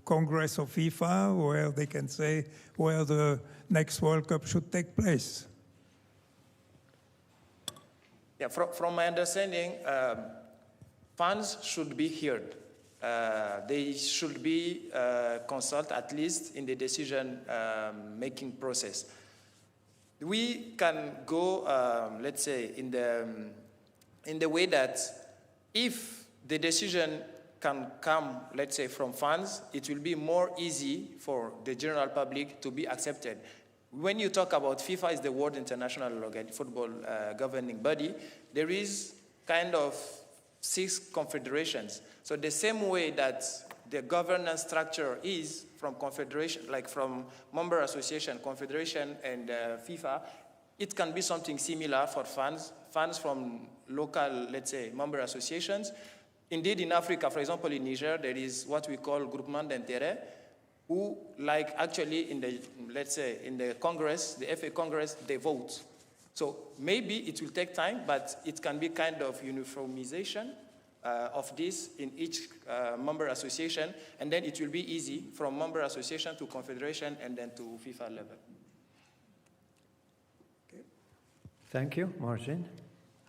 Congress of FIFA, where they can say where the next World Cup should take place? Yeah, from my understanding, fans should be heard. They should be consulted at least in the decision-making process. We can go, let's say, in the way that if the decision can come, let's say, from fans, it will be more easy for the general public to be accepted. When you talk about FIFA is the World International Football Governing Body, there is kind of 6 confederations. So the same way that the governance structure is from confederation, like from member association, confederation, and FIFA, it can be something similar for fans from local, let's say, member associations. Indeed, in Africa, for example, in Niger, there is what we call groupement d'intérêt, who, like, actually in the, let's say, in the Congress, the FA Congress, they vote. So maybe it will take time, but it can be kind of uniformization of this in each member association, and then it will be easy from member association to confederation and then to FIFA level. Okay. Thank you, Martin.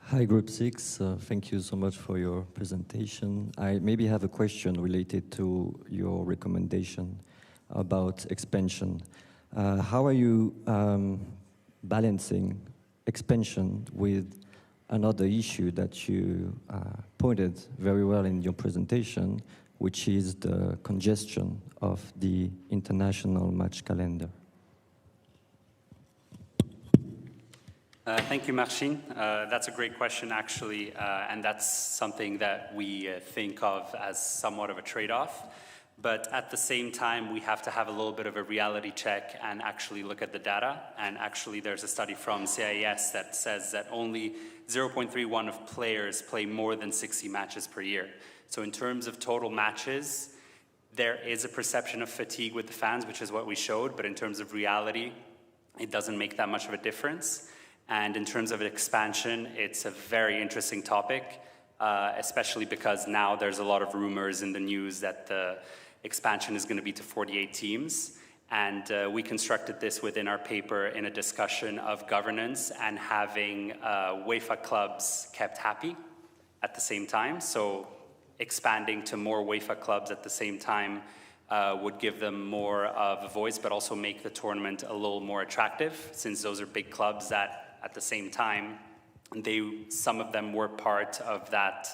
Hi, Group 6. Thank you so much for your presentation. I maybe have a question related to your recommendation about expansion. How are you balancing expansion with another issue that you pointed very well in your presentation, which is the congestion of the international match calendar? Thank you, Marcin. That's a great question, actually, and that's something that we think of as somewhat of a trade-off. But at the same time, we have to have a little bit of a reality check and actually look at the data. And actually, there's a study from CIES that says that only 0.31 of players play more than 60 matches per year. So in terms of total matches, there is a perception of fatigue with the fans, which is what we showed. But in terms of reality, it doesn't make that much of a difference. And in terms of expansion, it's a very interesting topic, especially because now there's a lot of rumors in the news that the expansion is going to be to 48 teams. And we constructed this within our paper in a discussion of governance and having UEFA clubs kept happy at the same time. So expanding to more UEFA clubs at the same time would give them more of a voice, but also make the tournament a little more attractive, since those are big clubs that at the same time, some of them were part of that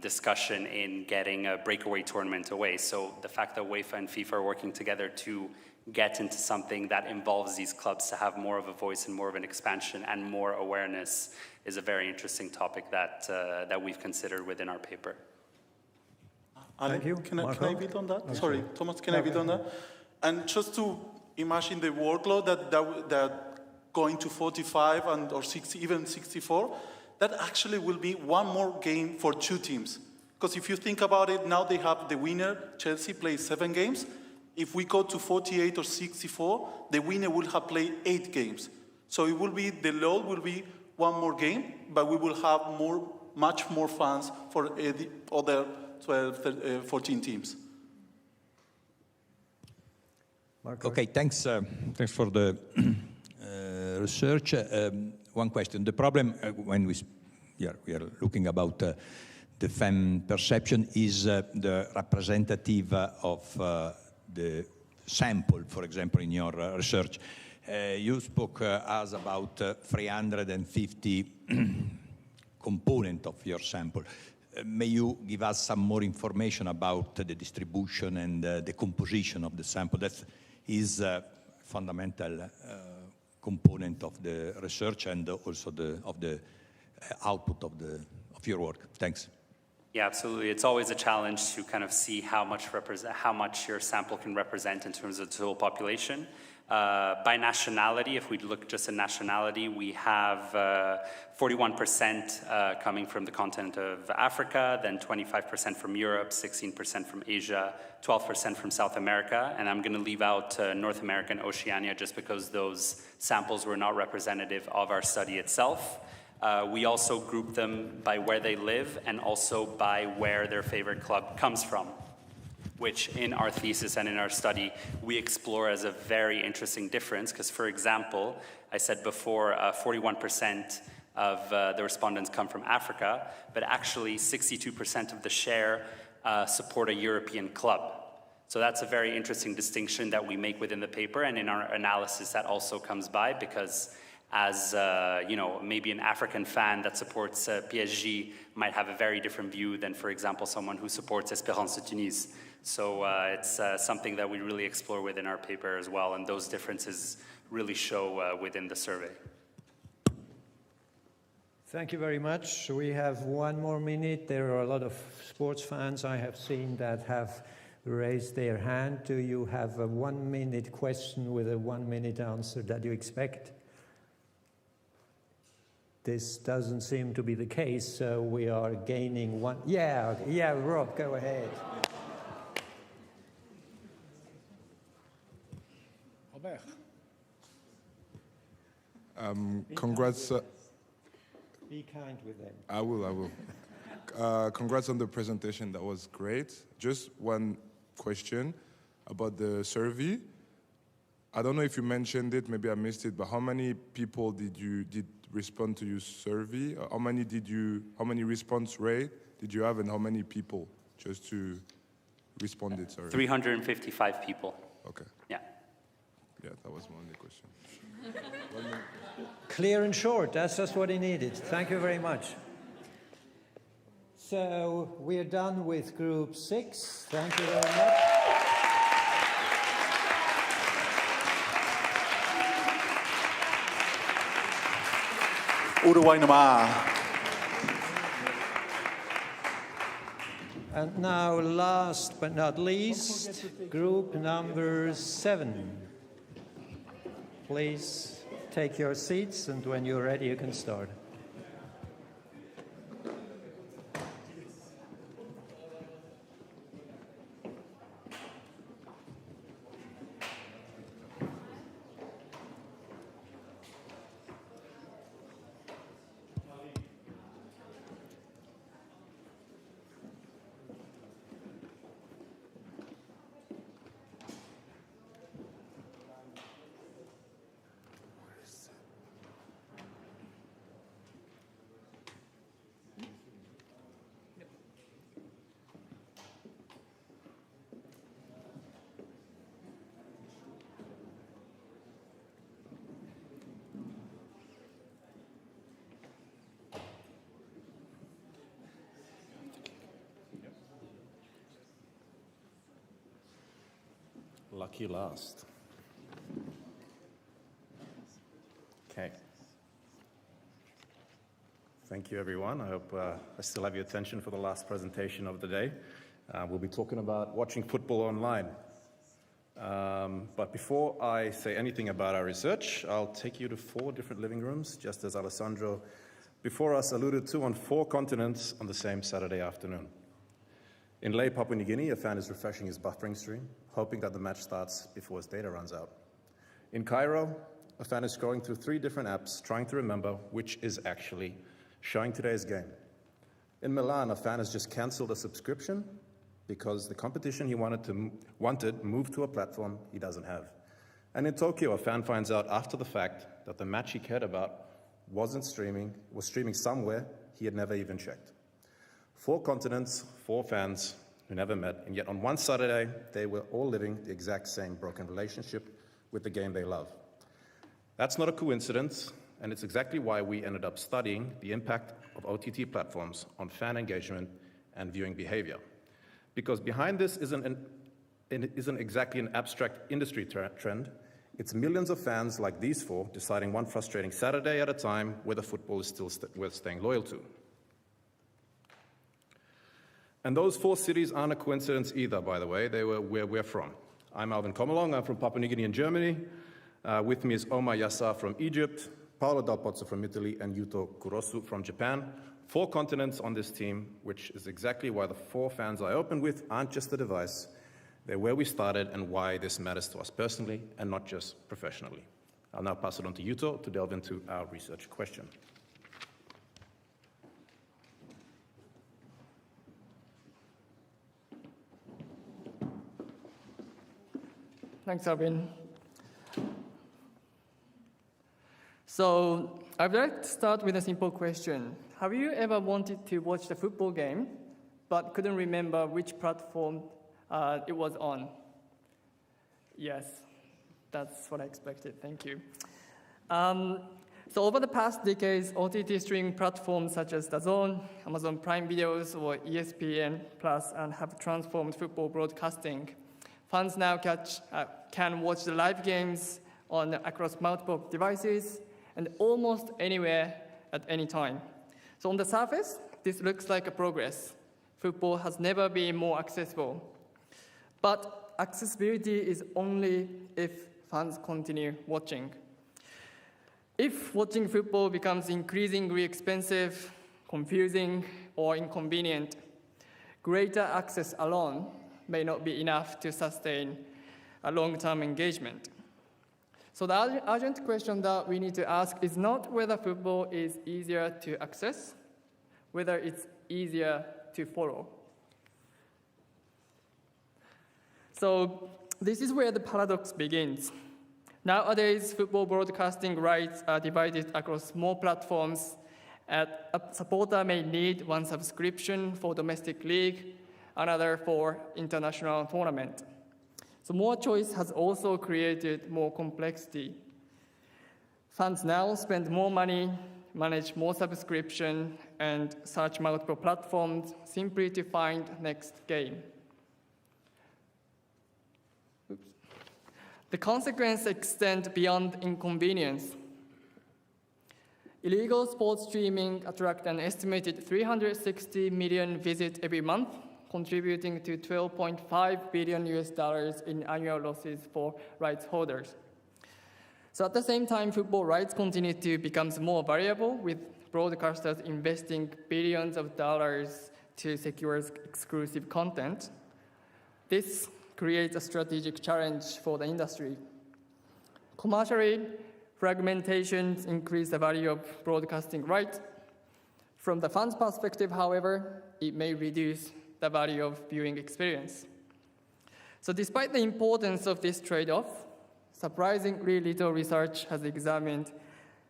discussion in getting a breakaway tournament away. So the fact that UEFA and FIFA are working together to get into something that involves these clubs to have more of a voice and more of an expansion and more awareness is a very interesting topic that, that we've considered within our paper. Thank you. Can I bid on that? Okay. Sorry, Thomas, can I bid on that? And just to imagine the workload that going to 45 or 60, even 64, that actually will be one more game for two teams. Because if you think about it, now they have the winner, Chelsea plays 7 games. If we go to 48 or 64, the winner will have played 8 games. So it will be, the load will be one more game, but we will have much more fans for the other 12, 14 teams. Marco. Okay, thanks for the research. One question. The problem when we are looking about the fan perception is the representative of the sample, for example, in your research. You spoke us about 350 component of your sample. May you give us some more information about the distribution and the composition of the sample? That is a fundamental component of the research and also of the output of your work. Thanks. Yeah, absolutely. It's always a challenge to kind of see how much your sample can represent in terms of the total population. By nationality, if we look just at nationality, we have 41% coming from the continent of Africa, then 25% from Europe, 16% from Asia, 12% from South America, and I'm going to leave out North America and Oceania just because those samples were not representative of our study itself. We also group them by where they live and also by where their favorite club comes from, which in our thesis and in our study, we explore as a very interesting difference. Because, for example, I said before, 41% of the respondents come from Africa, but actually 62% of the share support a European club. So that's a very interesting distinction that we make within the paper, and in our analysis that also comes by, because as you know, maybe an African fan that supports PSG might have a very different view than, for example, someone who supports Espérance de Tunis. So it's something that we really explore within our paper as well, and those differences really show within the survey. Thank you very much. We have one more minute. There are a lot of sports fans I have seen that have raised their hand. Do you have a 1-minute question with a 1-minute answer that you expect? This doesn't seem to be the case, so we are gaining one. Yeah, Rob, go ahead. Robert. Congrats. Be kind with them. I will. Congrats on the presentation. That was great. Just one question about the survey. I don't know if you mentioned it, maybe I missed it, but how many people did respond to your survey? How many response rate did you have, and how many people just to responded? Sorry. 355 people. Okay. Yeah. Yeah, that was my only question. Clear and short. That's just what he needed. Thank you very much. So we are done with group 6. Thank you very much. Uruguay nomás. And now, last but not least, group number 7. Please take your seats, and when you're ready, you can start. Lucky last. Okay. Thank you, everyone. I hope I still have your attention for the last presentation of the day. We'll be talking about watching football online. But before I say anything about our research, I'll take you to 4 different living rooms, just as Alessandro before us alluded to, on 4 continents on the same Saturday afternoon. In Lae, Papua New Guinea, a fan is refreshing his buffering stream, hoping that the match starts before his data runs out. In Cairo, a fan is scrolling through 3 different apps, trying to remember which is actually showing today's game. In Milan, a fan has just cancelled a subscription because the competition he wanted moved to a platform he doesn't have. And in Tokyo, a fan finds out after the fact that the match he cared about was streaming somewhere he had never even checked. 4 continents, 4 fans who never met, and yet on one Saturday, they were all living the exact same broken relationship with the game they love. That's not a coincidence, and it's exactly why we ended up studying the impact of OTT platforms on fan engagement and viewing behavior. Because behind this isn't exactly an abstract industry trend. It's millions of fans like these 4 deciding one frustrating Saturday at a time whether football is still worth staying loyal to. And those 4 cities aren't a coincidence either, by the way. They were where we're from. I'm Alvin Komalong. I'm from Papua New Guinea in Germany. With me is Omar Yassar from Egypt, Paolo Dal Pozzo from Italy, and Yuto Kurosu from Japan. 4 continents on this team, which is exactly why the 4 fans I opened with aren't just a device. They're where we started and why this matters to us personally and not just professionally. I'll now pass it on to Yuto to delve into our research question. Thanks, Alvin. So I'd like to start with a simple question. Have you ever wanted to watch the football game, but couldn't remember which platform it was on? Yes, that's what I expected. Thank you. So over the past decades, OTT streaming platforms such as DAZN, Amazon Prime Videos, or ESPN Plus have transformed football broadcasting. Fans now can watch the live games across multiple devices and almost anywhere at any time. So on the surface, this looks like a progress. Football has never been more accessible. But accessibility is only if fans continue watching. If watching football becomes increasingly expensive, confusing, or inconvenient, greater access alone may not be enough to sustain a long-term engagement. So the urgent question that we need to ask is not whether football is easier to access, whether it's easier to follow. So this is where the paradox begins. Nowadays, football broadcasting rights are divided across more platforms. A supporter may need one subscription for domestic league, another for international tournament. So more choice has also created more complexity. Fans now spend more money, manage more subscription, and search multiple platforms simply to find next game. Oops. The consequences extend beyond inconvenience. Illegal sports streaming attract an estimated 360 million visits every month, contributing to $12.5 billion in annual losses for rights holders. So at the same time, football rights continue to become more valuable, with broadcasters investing billions of dollars to secure exclusive content. This creates a strategic challenge for the industry. Commercially, fragmentation increases the value of broadcasting rights. From the fans' perspective, however, it may reduce the value of viewing experience. So despite the importance of this trade-off, surprisingly little research has examined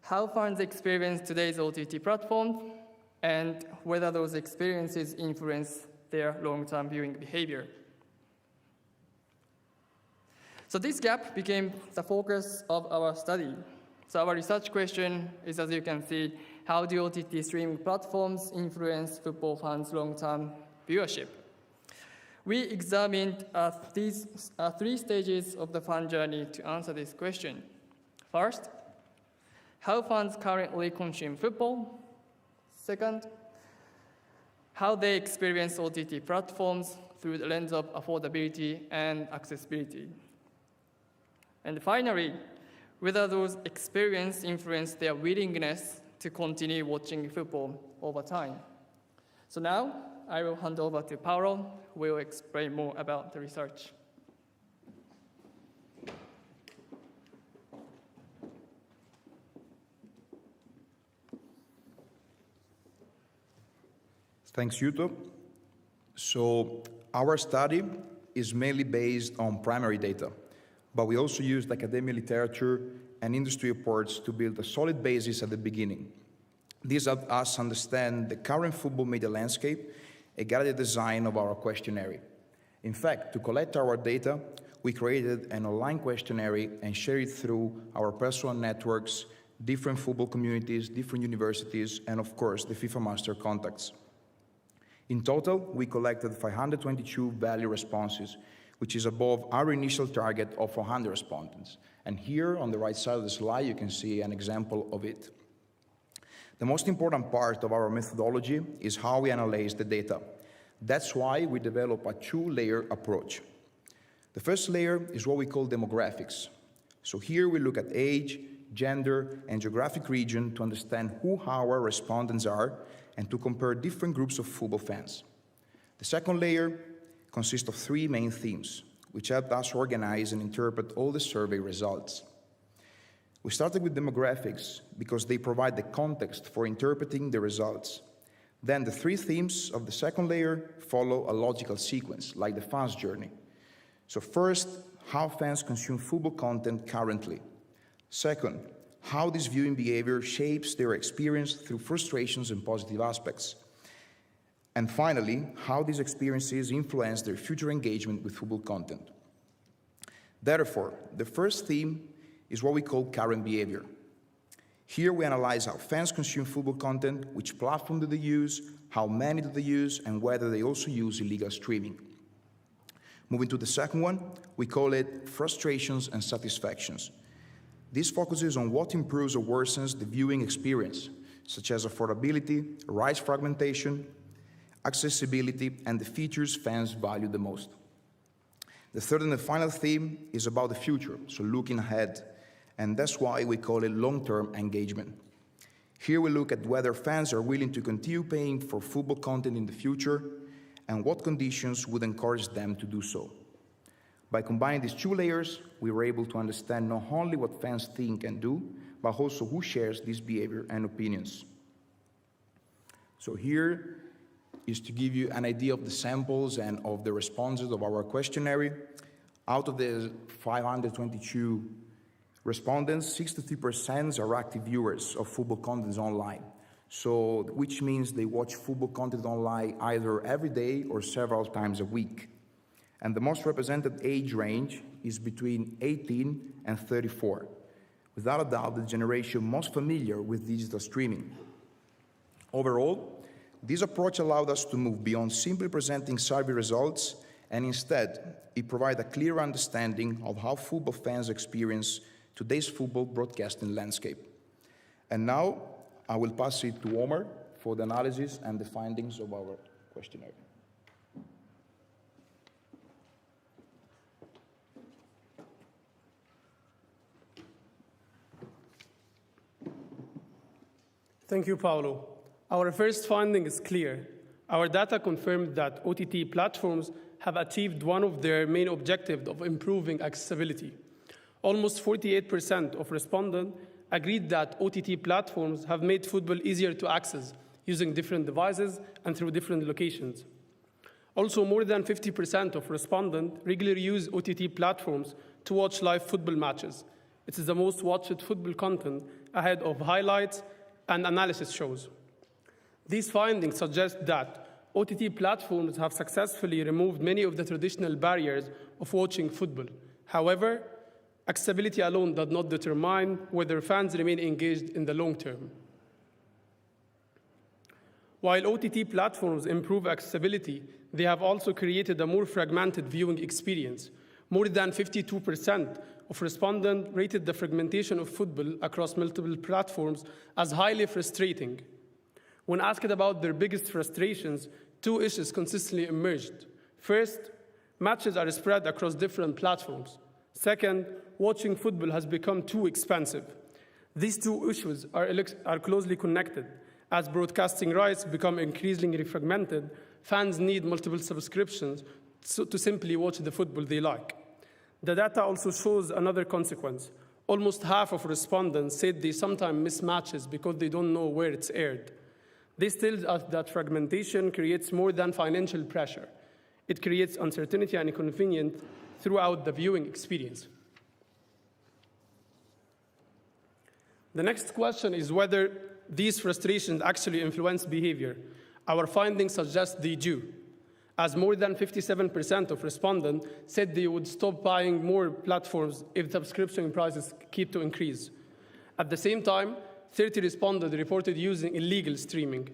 how fans experience today's OTT platforms and whether those experiences influence their long-term viewing behavior. So this gap became the focus of our study. So our research question is, as you can see, how do OTT streaming platforms influence football fans' long-term viewership? We examined these three stages of the fan journey to answer this question. First, how fans currently consume football. Second, how they experience OTT platforms through the lens of affordability and accessibility. And finally, whether those experiences influence their willingness to continue watching football over time. So now, I will hand over to Paolo, who will explain more about the research. Thanks, Yuto. So our study is mainly based on primary data, but we also used academic literature and industry reports to build a solid basis at the beginning. This helped us understand the current football media landscape and guide the design of our questionnaire. In fact, to collect our data, we created an online questionnaire and shared it through our personal networks, different football communities, different universities, and of course, the FIFA Master contacts. In total, we collected 522 valid responses, which is above our initial target of 400 respondents. And here on the right side of the slide, you can see an example of it. The most important part of our methodology is how we analyze the data. That's why we develop a two-layer approach. The first layer is what we call demographics. So here we look at age, gender, and geographic region to understand who our respondents are and to compare different groups of football fans. The second layer consists of three main themes, which helped us organize and interpret all the survey results. We started with demographics because they provide the context for interpreting the results. Then the three themes of the second layer follow a logical sequence, like the fans' journey. So first, how fans consume football content currently. Second, how this viewing behavior shapes their experience through frustrations and positive aspects. And finally, how these experiences influence their future engagement with football content. Therefore, the first theme is what we call current behavior. Here we analyze how fans consume football content, which platform do they use, how many do they use, and whether they also use illegal streaming. Moving to the second one, we call it frustrations and satisfactions. This focuses on what improves or worsens the viewing experience, such as affordability, rights fragmentation, accessibility, and the features fans value the most. The third and the final theme is about the future, so looking ahead, and that's why we call it long-term engagement. Here we look at whether fans are willing to continue paying for football content in the future, and what conditions would encourage them to do so. By combining these two layers, we were able to understand not only what fans think and do, but also who shares this behavior and opinions. So here is to give you an idea of the samples and of the responses of our questionnaire. Out of the 522 respondents, 63% are active viewers of football content online. So, which means they watch football content online either every day or several times a week. And the most represented age range is between 18 and 34. Without a doubt, the generation most familiar with digital streaming. Overall, this approach allowed us to move beyond simply presenting survey results, and instead, it provided a clear understanding of how football fans experience today's football broadcasting landscape. And now, I will pass it to Omar for the analysis and the findings of our questionnaire. Thank you, Paolo. Our first finding is clear. Our data confirmed that OTT platforms have achieved one of their main objectives of improving accessibility. Almost 48% of respondents agreed that OTT platforms have made football easier to access using different devices and through different locations. Also, more than 50% of respondents regularly use OTT platforms to watch live football matches. It is the most watched football content ahead of highlights and analysis shows. These findings suggest that OTT platforms have successfully removed many of the traditional barriers of watching football. However, accessibility alone does not determine whether fans remain engaged in the long term. While OTT platforms improve accessibility, they have also created a more fragmented viewing experience. More than 52% of respondents rated the fragmentation of football across multiple platforms as highly frustrating. When asked about their biggest frustrations, two issues consistently emerged. First, matches are spread across different platforms. Second, watching football has become too expensive. These two issues are closely connected. As broadcasting rights become increasingly fragmented, fans need multiple subscriptions to simply watch the football they like. The data also shows another consequence. Almost half of respondents said they sometimes miss matches because they don't know where it's aired. This tells us that fragmentation creates more than financial pressure. It creates uncertainty and inconvenience throughout the viewing experience. The next question is whether these frustrations actually influence behavior. Our findings suggest they do, as more than 57% of respondents said they would stop buying more platforms if subscription prices keep to increase. At the same time, 30 respondents reported using illegal streaming.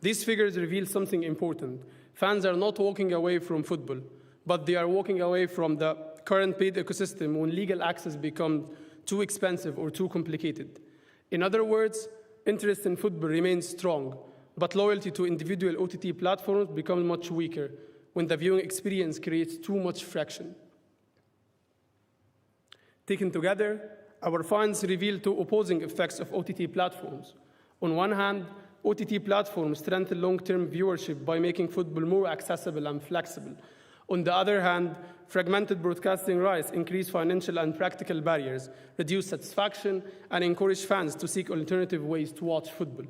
These figures reveal something important. Fans are not walking away from football, but they are walking away from the current paid ecosystem when legal access becomes too expensive or too complicated. In other words, interest in football remains strong, but loyalty to individual OTT platforms becomes much weaker when the viewing experience creates too much friction. Taken together, our findings reveal two opposing effects of OTT platforms. On one hand, OTT platforms strengthen long-term viewership by making football more accessible and flexible. On the other hand, fragmented broadcasting rights increase financial and practical barriers, reduce satisfaction, and encourage fans to seek alternative ways to watch football.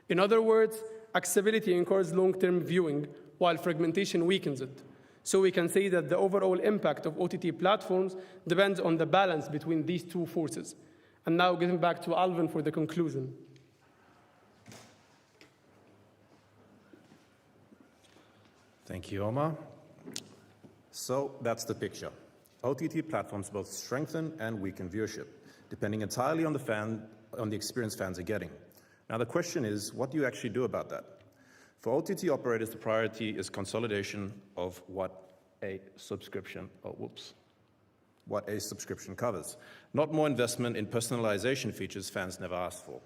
In other words, accessibility encourages long-term viewing, while fragmentation weakens it. So we can say that the overall impact of OTT platforms depends on the balance between these two forces. And now getting back to Alvin for the conclusion. Thank you, Omar. So that's the picture. OTT platforms both strengthen and weaken viewership, depending entirely on the experience fans are getting. Now the question is, what do you actually do about that? For OTT operators, the priority is consolidation of what a subscription covers, not more investment in personalization features fans never asked for.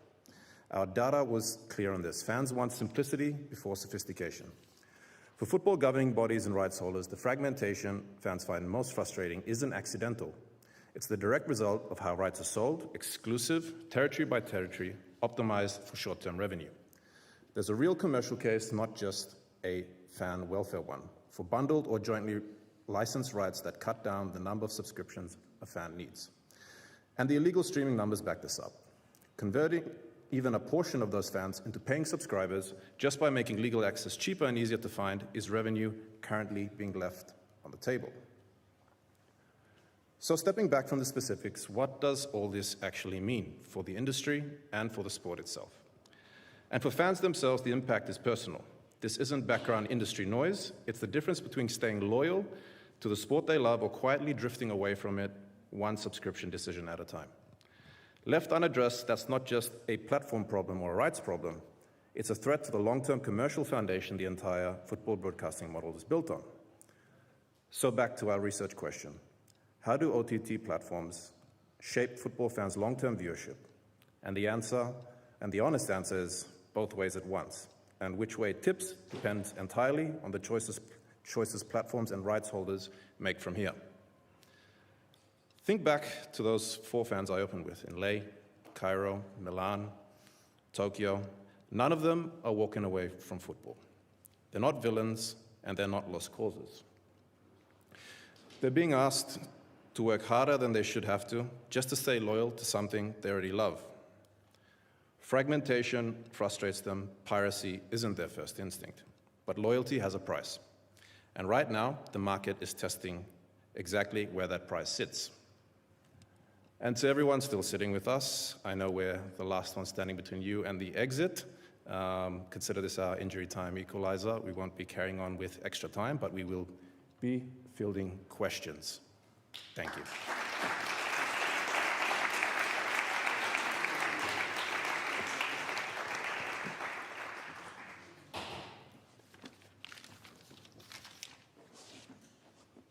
Our data was clear on this. Fans want simplicity before sophistication. For football governing bodies and rights holders, the fragmentation fans find most frustrating isn't accidental. It's the direct result of how rights are sold, exclusive, territory by territory, optimized for short-term revenue. There's a real commercial case, not just a fan welfare one, for bundled or jointly licensed rights that cut down the number of subscriptions a fan needs. And the illegal streaming numbers back this up. Converting even a portion of those fans into paying subscribers just by making legal access cheaper and easier to find is revenue currently being left on the table. So stepping back from the specifics, what does all this actually mean for the industry and for the sport itself? And for fans themselves, the impact is personal. This isn't background industry noise. It's the difference between staying loyal to the sport they love or quietly drifting away from it, one subscription decision at a time. Left unaddressed, that's not just a platform problem or a rights problem. It's a threat to the long-term commercial foundation the entire football broadcasting model is built on. So back to our research question. How do OTT platforms shape football fans' long-term viewership? And And the honest answer is both ways at once. And which way it tips depends entirely on the choices platforms and rights holders make from here. Think back to those 4 fans I opened with in Leh, Cairo, Milan, Tokyo. None of them are walking away from football. They're not villains, and they're not lost causes. They're being asked to work harder than they should have to, just to stay loyal to something they already love. Fragmentation frustrates them. Piracy isn't their first instinct. But loyalty has a price. And right now, the market is testing exactly where that price sits. And to everyone still sitting with us, I know we're the last one standing between you and the exit. Consider this our injury time equalizer. We won't be carrying on with extra time, but we will be fielding questions. Thank you.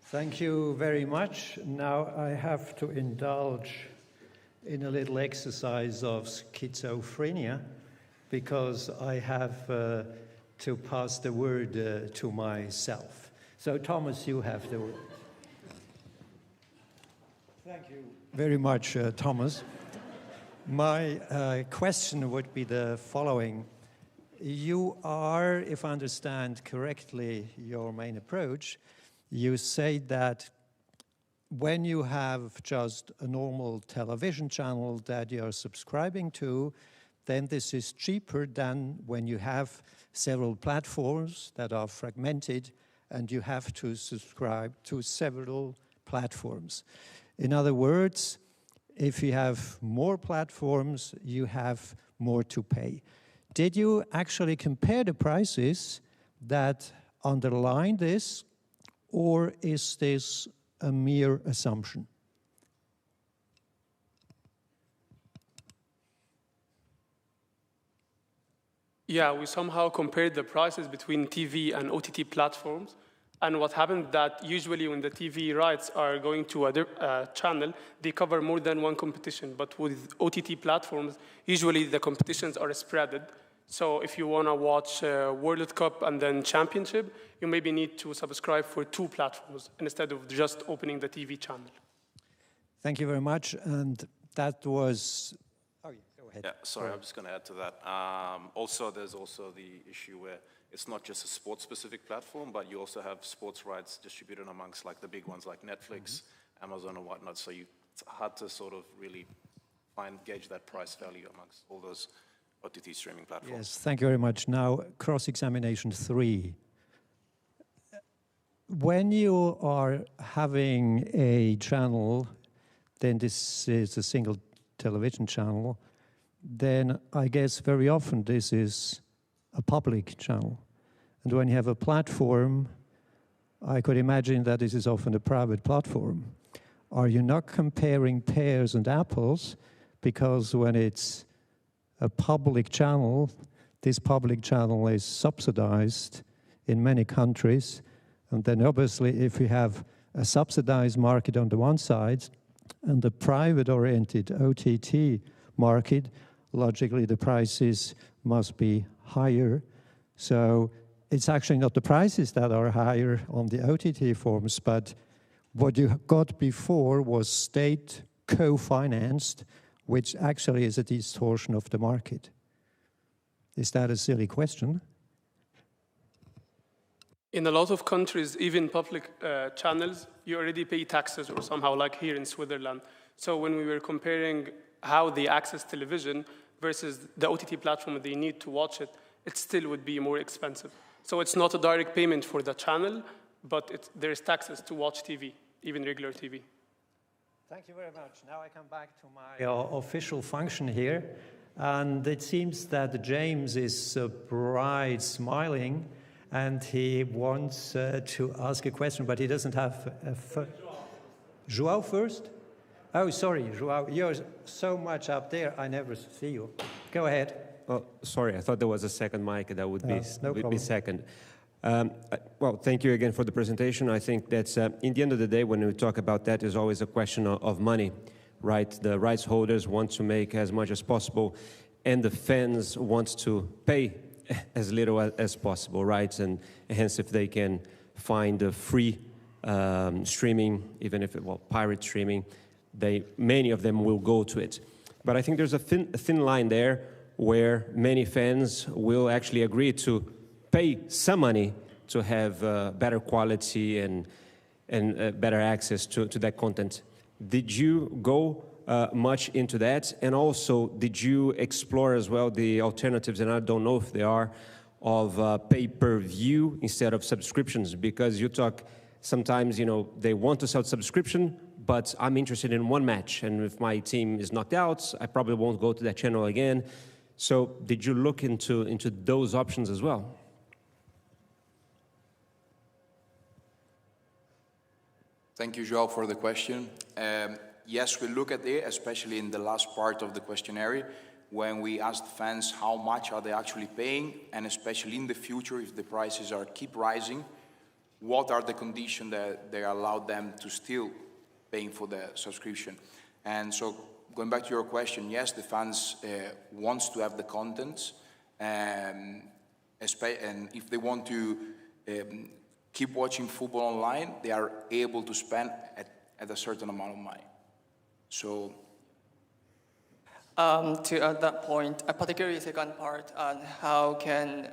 Thank you very much. Now I have to indulge in a little exercise of schizophrenia because I have to pass the word to myself. So Thomas, you have the word. Thank you very much, Thomas. My question would be the following. You are, if I understand correctly your main approach, you say that when you have just a normal television channel that you're subscribing to, then this is cheaper than when you have several platforms that are fragmented and you have to subscribe to several platforms. In other words, if you have more platforms, you have more to pay. Did you actually compare the prices that underline this, or is this a mere assumption? Yeah, we somehow compared the prices between TV and OTT platforms. And what happened that usually when the TV rights are going to a channel, they cover more than one competition. But with OTT platforms, usually the competitions are spreaded. So if you want to watch World Cup and then Championship, you maybe need to subscribe for 2 platforms instead of just opening the TV channel. Thank you very much. And that was... Oh, yeah, go ahead. Yeah, sorry, I'm just going to add to that. Also, there's also the issue where it's not just a sports-specific platform, but you also have sports rights distributed amongst like the big ones like Netflix, Amazon and whatnot. So it's hard to sort of really gauge that price value amongst all those OTT streaming platforms. Yes, thank you very much. Now, cross-examination 3. When you are having a channel, then this is a single television channel, then I guess very often this is a public channel. And when you have a platform, I could imagine that this is often a private platform. Are you not comparing pears and apples? Because when it's a public channel, this public channel is subsidized in many countries. And then obviously if you have a subsidized market on the one side and the private-oriented OTT market, logically the prices must be higher. So it's actually not the prices that are higher on the OTT forms, but what you got before was state co-financed, which actually is a distortion of the market. Is that a silly question? In a lot of countries, even public channels, you already pay taxes or somehow, like here in Switzerland. So when we were comparing how they access television versus the OTT platform they need to watch it, it still would be more expensive. So it's not a direct payment for the channel, but there's taxes to watch TV, even regular TV. Thank you very much. Now I come back to my official function here. And it seems that James is bright, smiling, and he wants to ask a question, but he doesn't have a... João first? Oh, sorry, João, you're so much up there, I never see you. Go ahead. Oh, sorry, I thought there was a second mic that would be second. Well, thank you again for the presentation. I think that's, in the end of the day, when we talk about that, is always a question of money, right? The rights holders want to make as much as possible. and the fans want to pay as little as possible, right? And hence, if they can find a free streaming, even if pirate streaming, many of them will go to it. But I think there's a thin line there where many fans will actually agree to pay some money to have better quality and better access to that content. Did you go much into that? And also, did you explore as well the alternatives, and I don't know if they are, of pay-per-view instead of subscriptions? Because you talk, sometimes, they want to sell subscription, but I'm interested in one match, and if my team is knocked out, I probably won't go to that channel again. So did you look into those options as well? Thank you, João, for the question. Yes, we look at it, especially in the last part of the questionnaire, when we asked fans how much are they actually paying, and especially in the future, if the prices keep rising, what are the conditions that they allow them to still paying for the subscription. And so going back to your question, yes, the fans wants to have the content, and if they want to keep watching football online, they are able to spend at a certain amount of money. So to add that point, particularly the second part, how can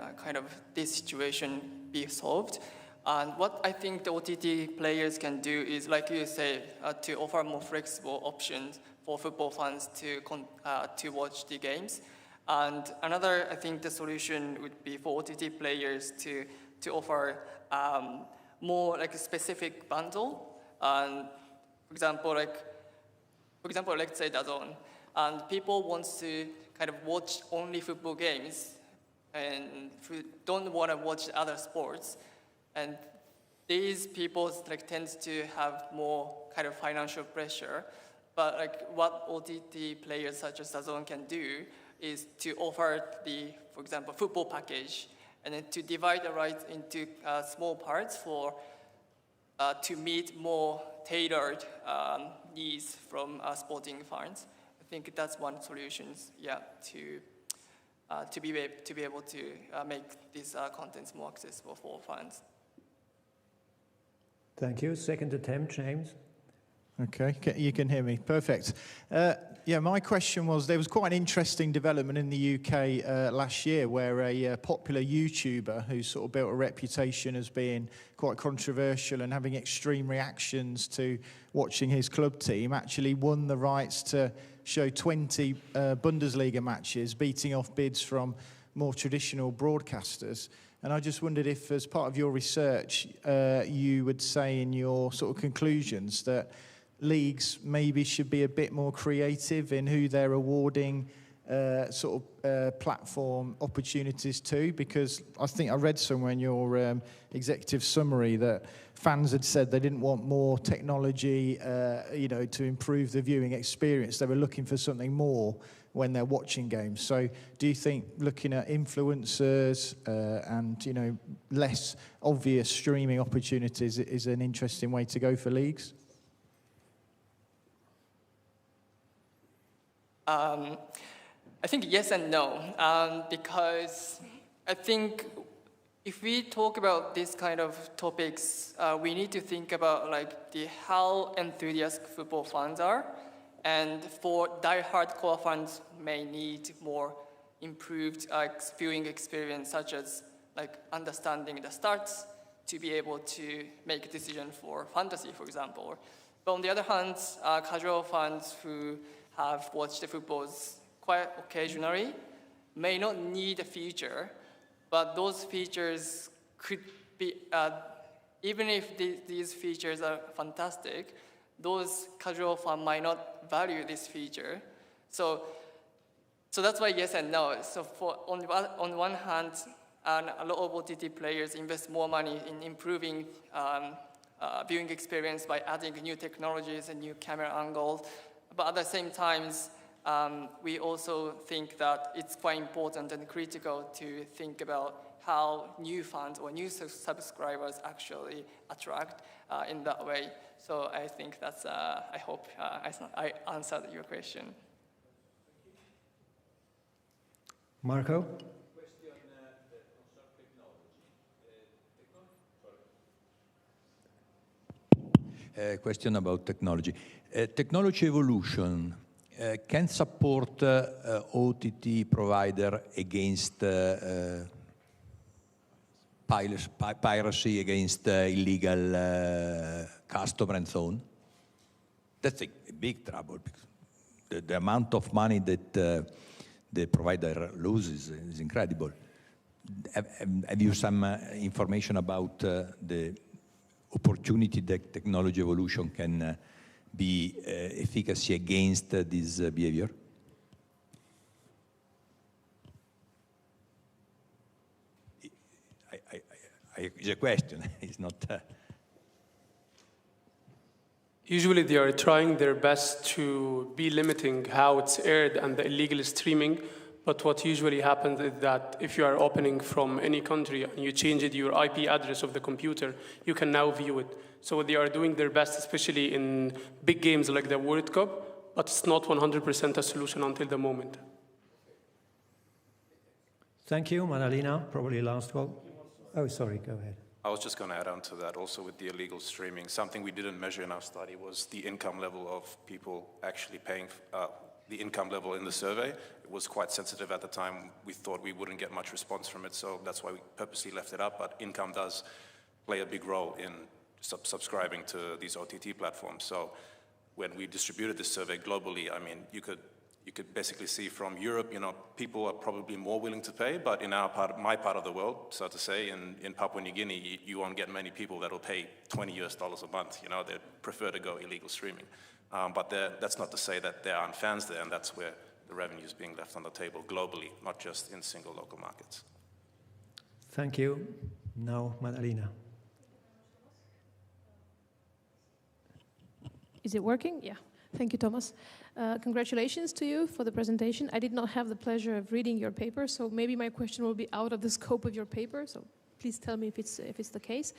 this situation be solved? And what I think the OTT players can do is, like you say, to offer more flexible options for football fans to watch the games. And another, I think the solution would be for OTT players to offer more like a specific bundle. And for example, let's say DAZN, and people want to watch only football games and don't want to watch other sports. And these people tend to have more financial pressure. But what OTT players such as DAZN can do is to offer for example, football package, and then to divide the rights into small parts to meet more tailored needs from sporting fans. I think that's one solution, to be able to make these contents more accessible for fans. Thank you. Second attempt, James. Okay, you can hear me. Perfect. My question was, there was quite an interesting development in the UK last year where a popular YouTuber who sort of built a reputation as being quite controversial and having extreme reactions to watching his club team actually won the rights to show 20 Bundesliga matches, beating off bids from more traditional broadcasters. And I just wondered if, as part of your research, you would say in your sort of conclusions that leagues maybe should be a bit more creative in who they're awarding platform opportunities to, because I think I read somewhere in your executive summary that fans had said they didn't want more technology, to improve the viewing experience. They were looking for something more when they're watching games. So do you think looking at influencers and less obvious streaming opportunities is an interesting way to go for leagues? I think yes and no, because I think if we talk about this kind of topics, we need to think about how enthusiastic football fans are. And for die-hard core fans may need more improved viewing experience, such as understanding the stats to be able to make a decision for fantasy, for example. But on the other hand, casual fans who have watched the footballs quite occasionally may not need a feature, but those features could be, even if these features are fantastic, those casual fans might not value this feature. So that's why yes and no. So on one hand, a lot of OTT players invest more money in improving viewing experience by adding new technologies and new camera angles. But at the same time, we also think that it's quite important and critical to think about how new fans or new subscribers actually attract in that way. So I think that's, I hope I answered your question. Marco? Question about technology. Technology evolution can support OTT provider against piracy, against illegal customer and so on? That's a big trouble, because the amount of money that the provider loses is incredible. Have you some information about the opportunity that technology evolution can be efficacy against this behavior? It's a question, it's not... Usually they are trying their best to be limiting how it's aired and the illegal streaming, but what usually happens is that if you are opening from any country and you change your IP address of the computer, you can now view it. So they are doing their best, especially in big games like the World Cup, but it's not 100% a solution until the moment. Thank you, Madalena. Probably last call. Oh, sorry, go ahead. I was just going to add on to that also with the illegal streaming. Something we didn't measure in our study was the income level of people actually paying, the income level in the survey. It was quite sensitive at the time. We thought we wouldn't get much response from it, so that's why we purposely left it up. But income does play a big role in subscribing to these OTT platforms. So when we distributed this survey globally, I mean, you could basically see from Europe, you know, people are probably more willing to pay, but in our part, my part of the world, so to say, in Papua New Guinea, you won't get many people that will pay $20 a month. You know, they prefer to go illegal streaming. But that's not to say that there aren't fans there, and that's where the revenue is being left on the table globally, not just in single local markets. Thank you. Now, Madalena. Is it working? Yeah. Thank you, Thomas. Congratulations to you for the presentation. I did not have the pleasure of reading your paper, so maybe my question will be out of the scope of your paper, so please tell me if it's the case.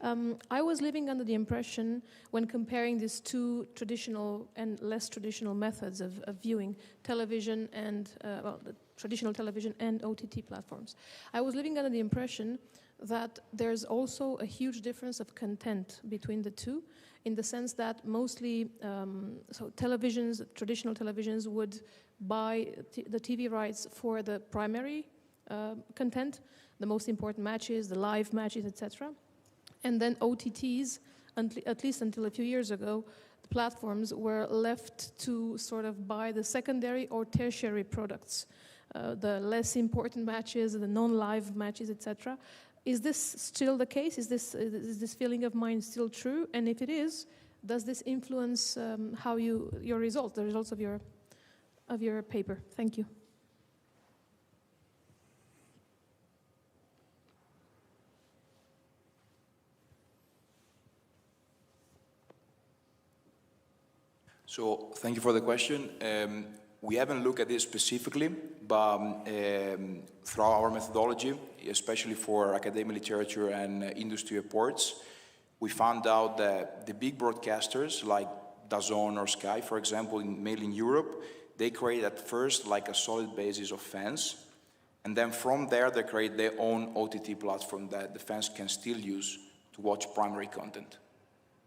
I was living under the impression, when comparing these two traditional and less traditional methods of viewing television and, the traditional television and OTT platforms, I was living under the impression that there's also a huge difference of content between the two, in the sense that mostly, so televisions, traditional televisions would buy the TV rights for the primary content, the most important matches, the live matches, etc. And then OTTs, at least until a few years ago, the platforms were left to sort of buy the secondary or tertiary products, the less important matches, the non-live matches, etc. Is this still the case? Is this feeling of mine still true? And if it is, does this influence how your results, the results of your paper? Thank you. So thank you for the question. We haven't looked at this specifically, but through our methodology, especially for academic literature and industry reports, we found out that the big broadcasters like DAZN or Sky, for example, mainly in Europe, they create at first like a solid basis of fans, and then from there they create their own OTT platform that the fans can still use to watch primary content.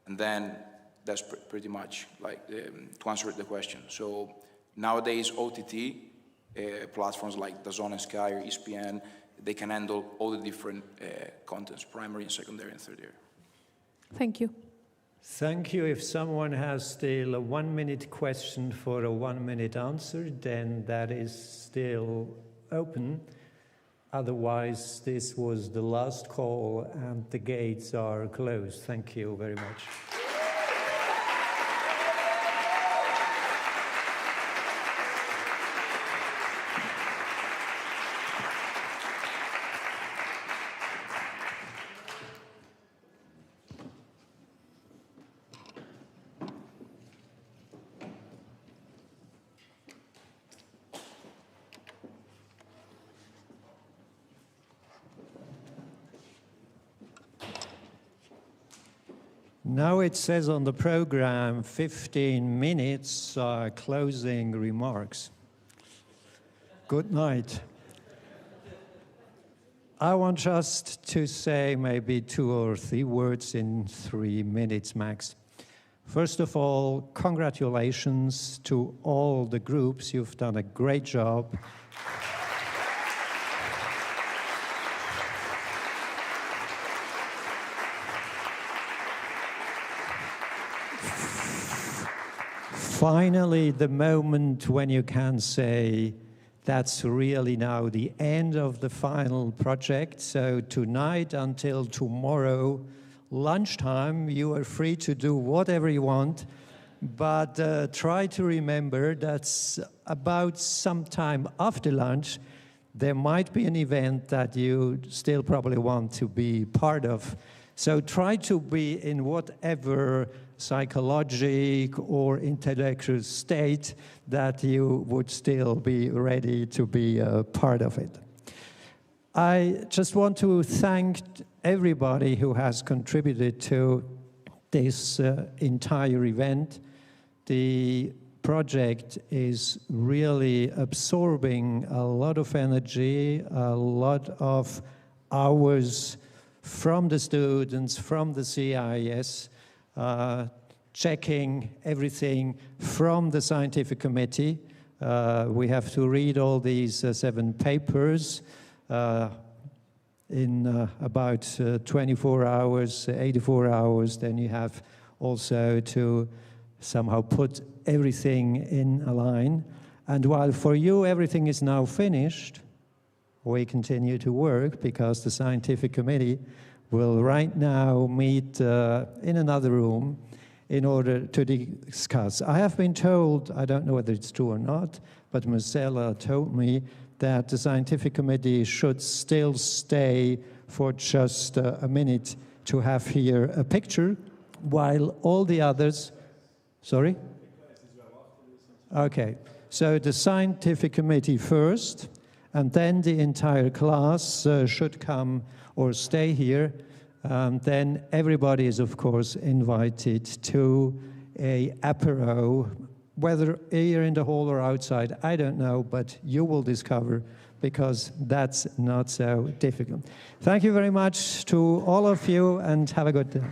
And then that's pretty much like to answer the question. So nowadays, OTT platforms like DAZN and Sky or ESPN, they can handle all the different contents, primary and secondary and tertiary. Thank you. Thank you. If someone has still a 1-minute question for a 1-minute answer, then that is still open. Otherwise, this was the last call and the gates are closed. Thank you very much. Now it says on the program 15 minutes closing remarks. Good night. I want just to say maybe 2 or 3 words in 3 minutes max. First of all, congratulations to all the groups. You've done a great job. Finally, the moment when you can say that's really now the end of the final project. So tonight until tomorrow lunchtime, you are free to do whatever you want, but try to remember that about some time after lunch, there might be an event that you still probably want to be part of. So try to be in whatever psychological or intellectual state that you would still be ready to be a part of it. I just want to thank everybody who has contributed to this entire event. The project is really absorbing a lot of energy, a lot of hours from the students, from the CIES, checking everything from the scientific committee. We have to read all these 7 papers in about 24 hours, 84 hours. Then you have also to somehow put everything in a line. And while for you everything is now finished, we continue to work because the scientific committee will right now meet in another room in order to discuss. I have been told, I don't know whether it's true or not, but Marcella told me that the scientific committee should still stay for just a minute to have here a picture, while all the others, sorry? Okay, so the scientific committee first, and then the entire class should come or stay here. Then everybody is, of course, invited to a apéro, whether here in the hall or outside, I don't know, but you will discover because that's not so difficult. Thank you very much to all of you and have a good day.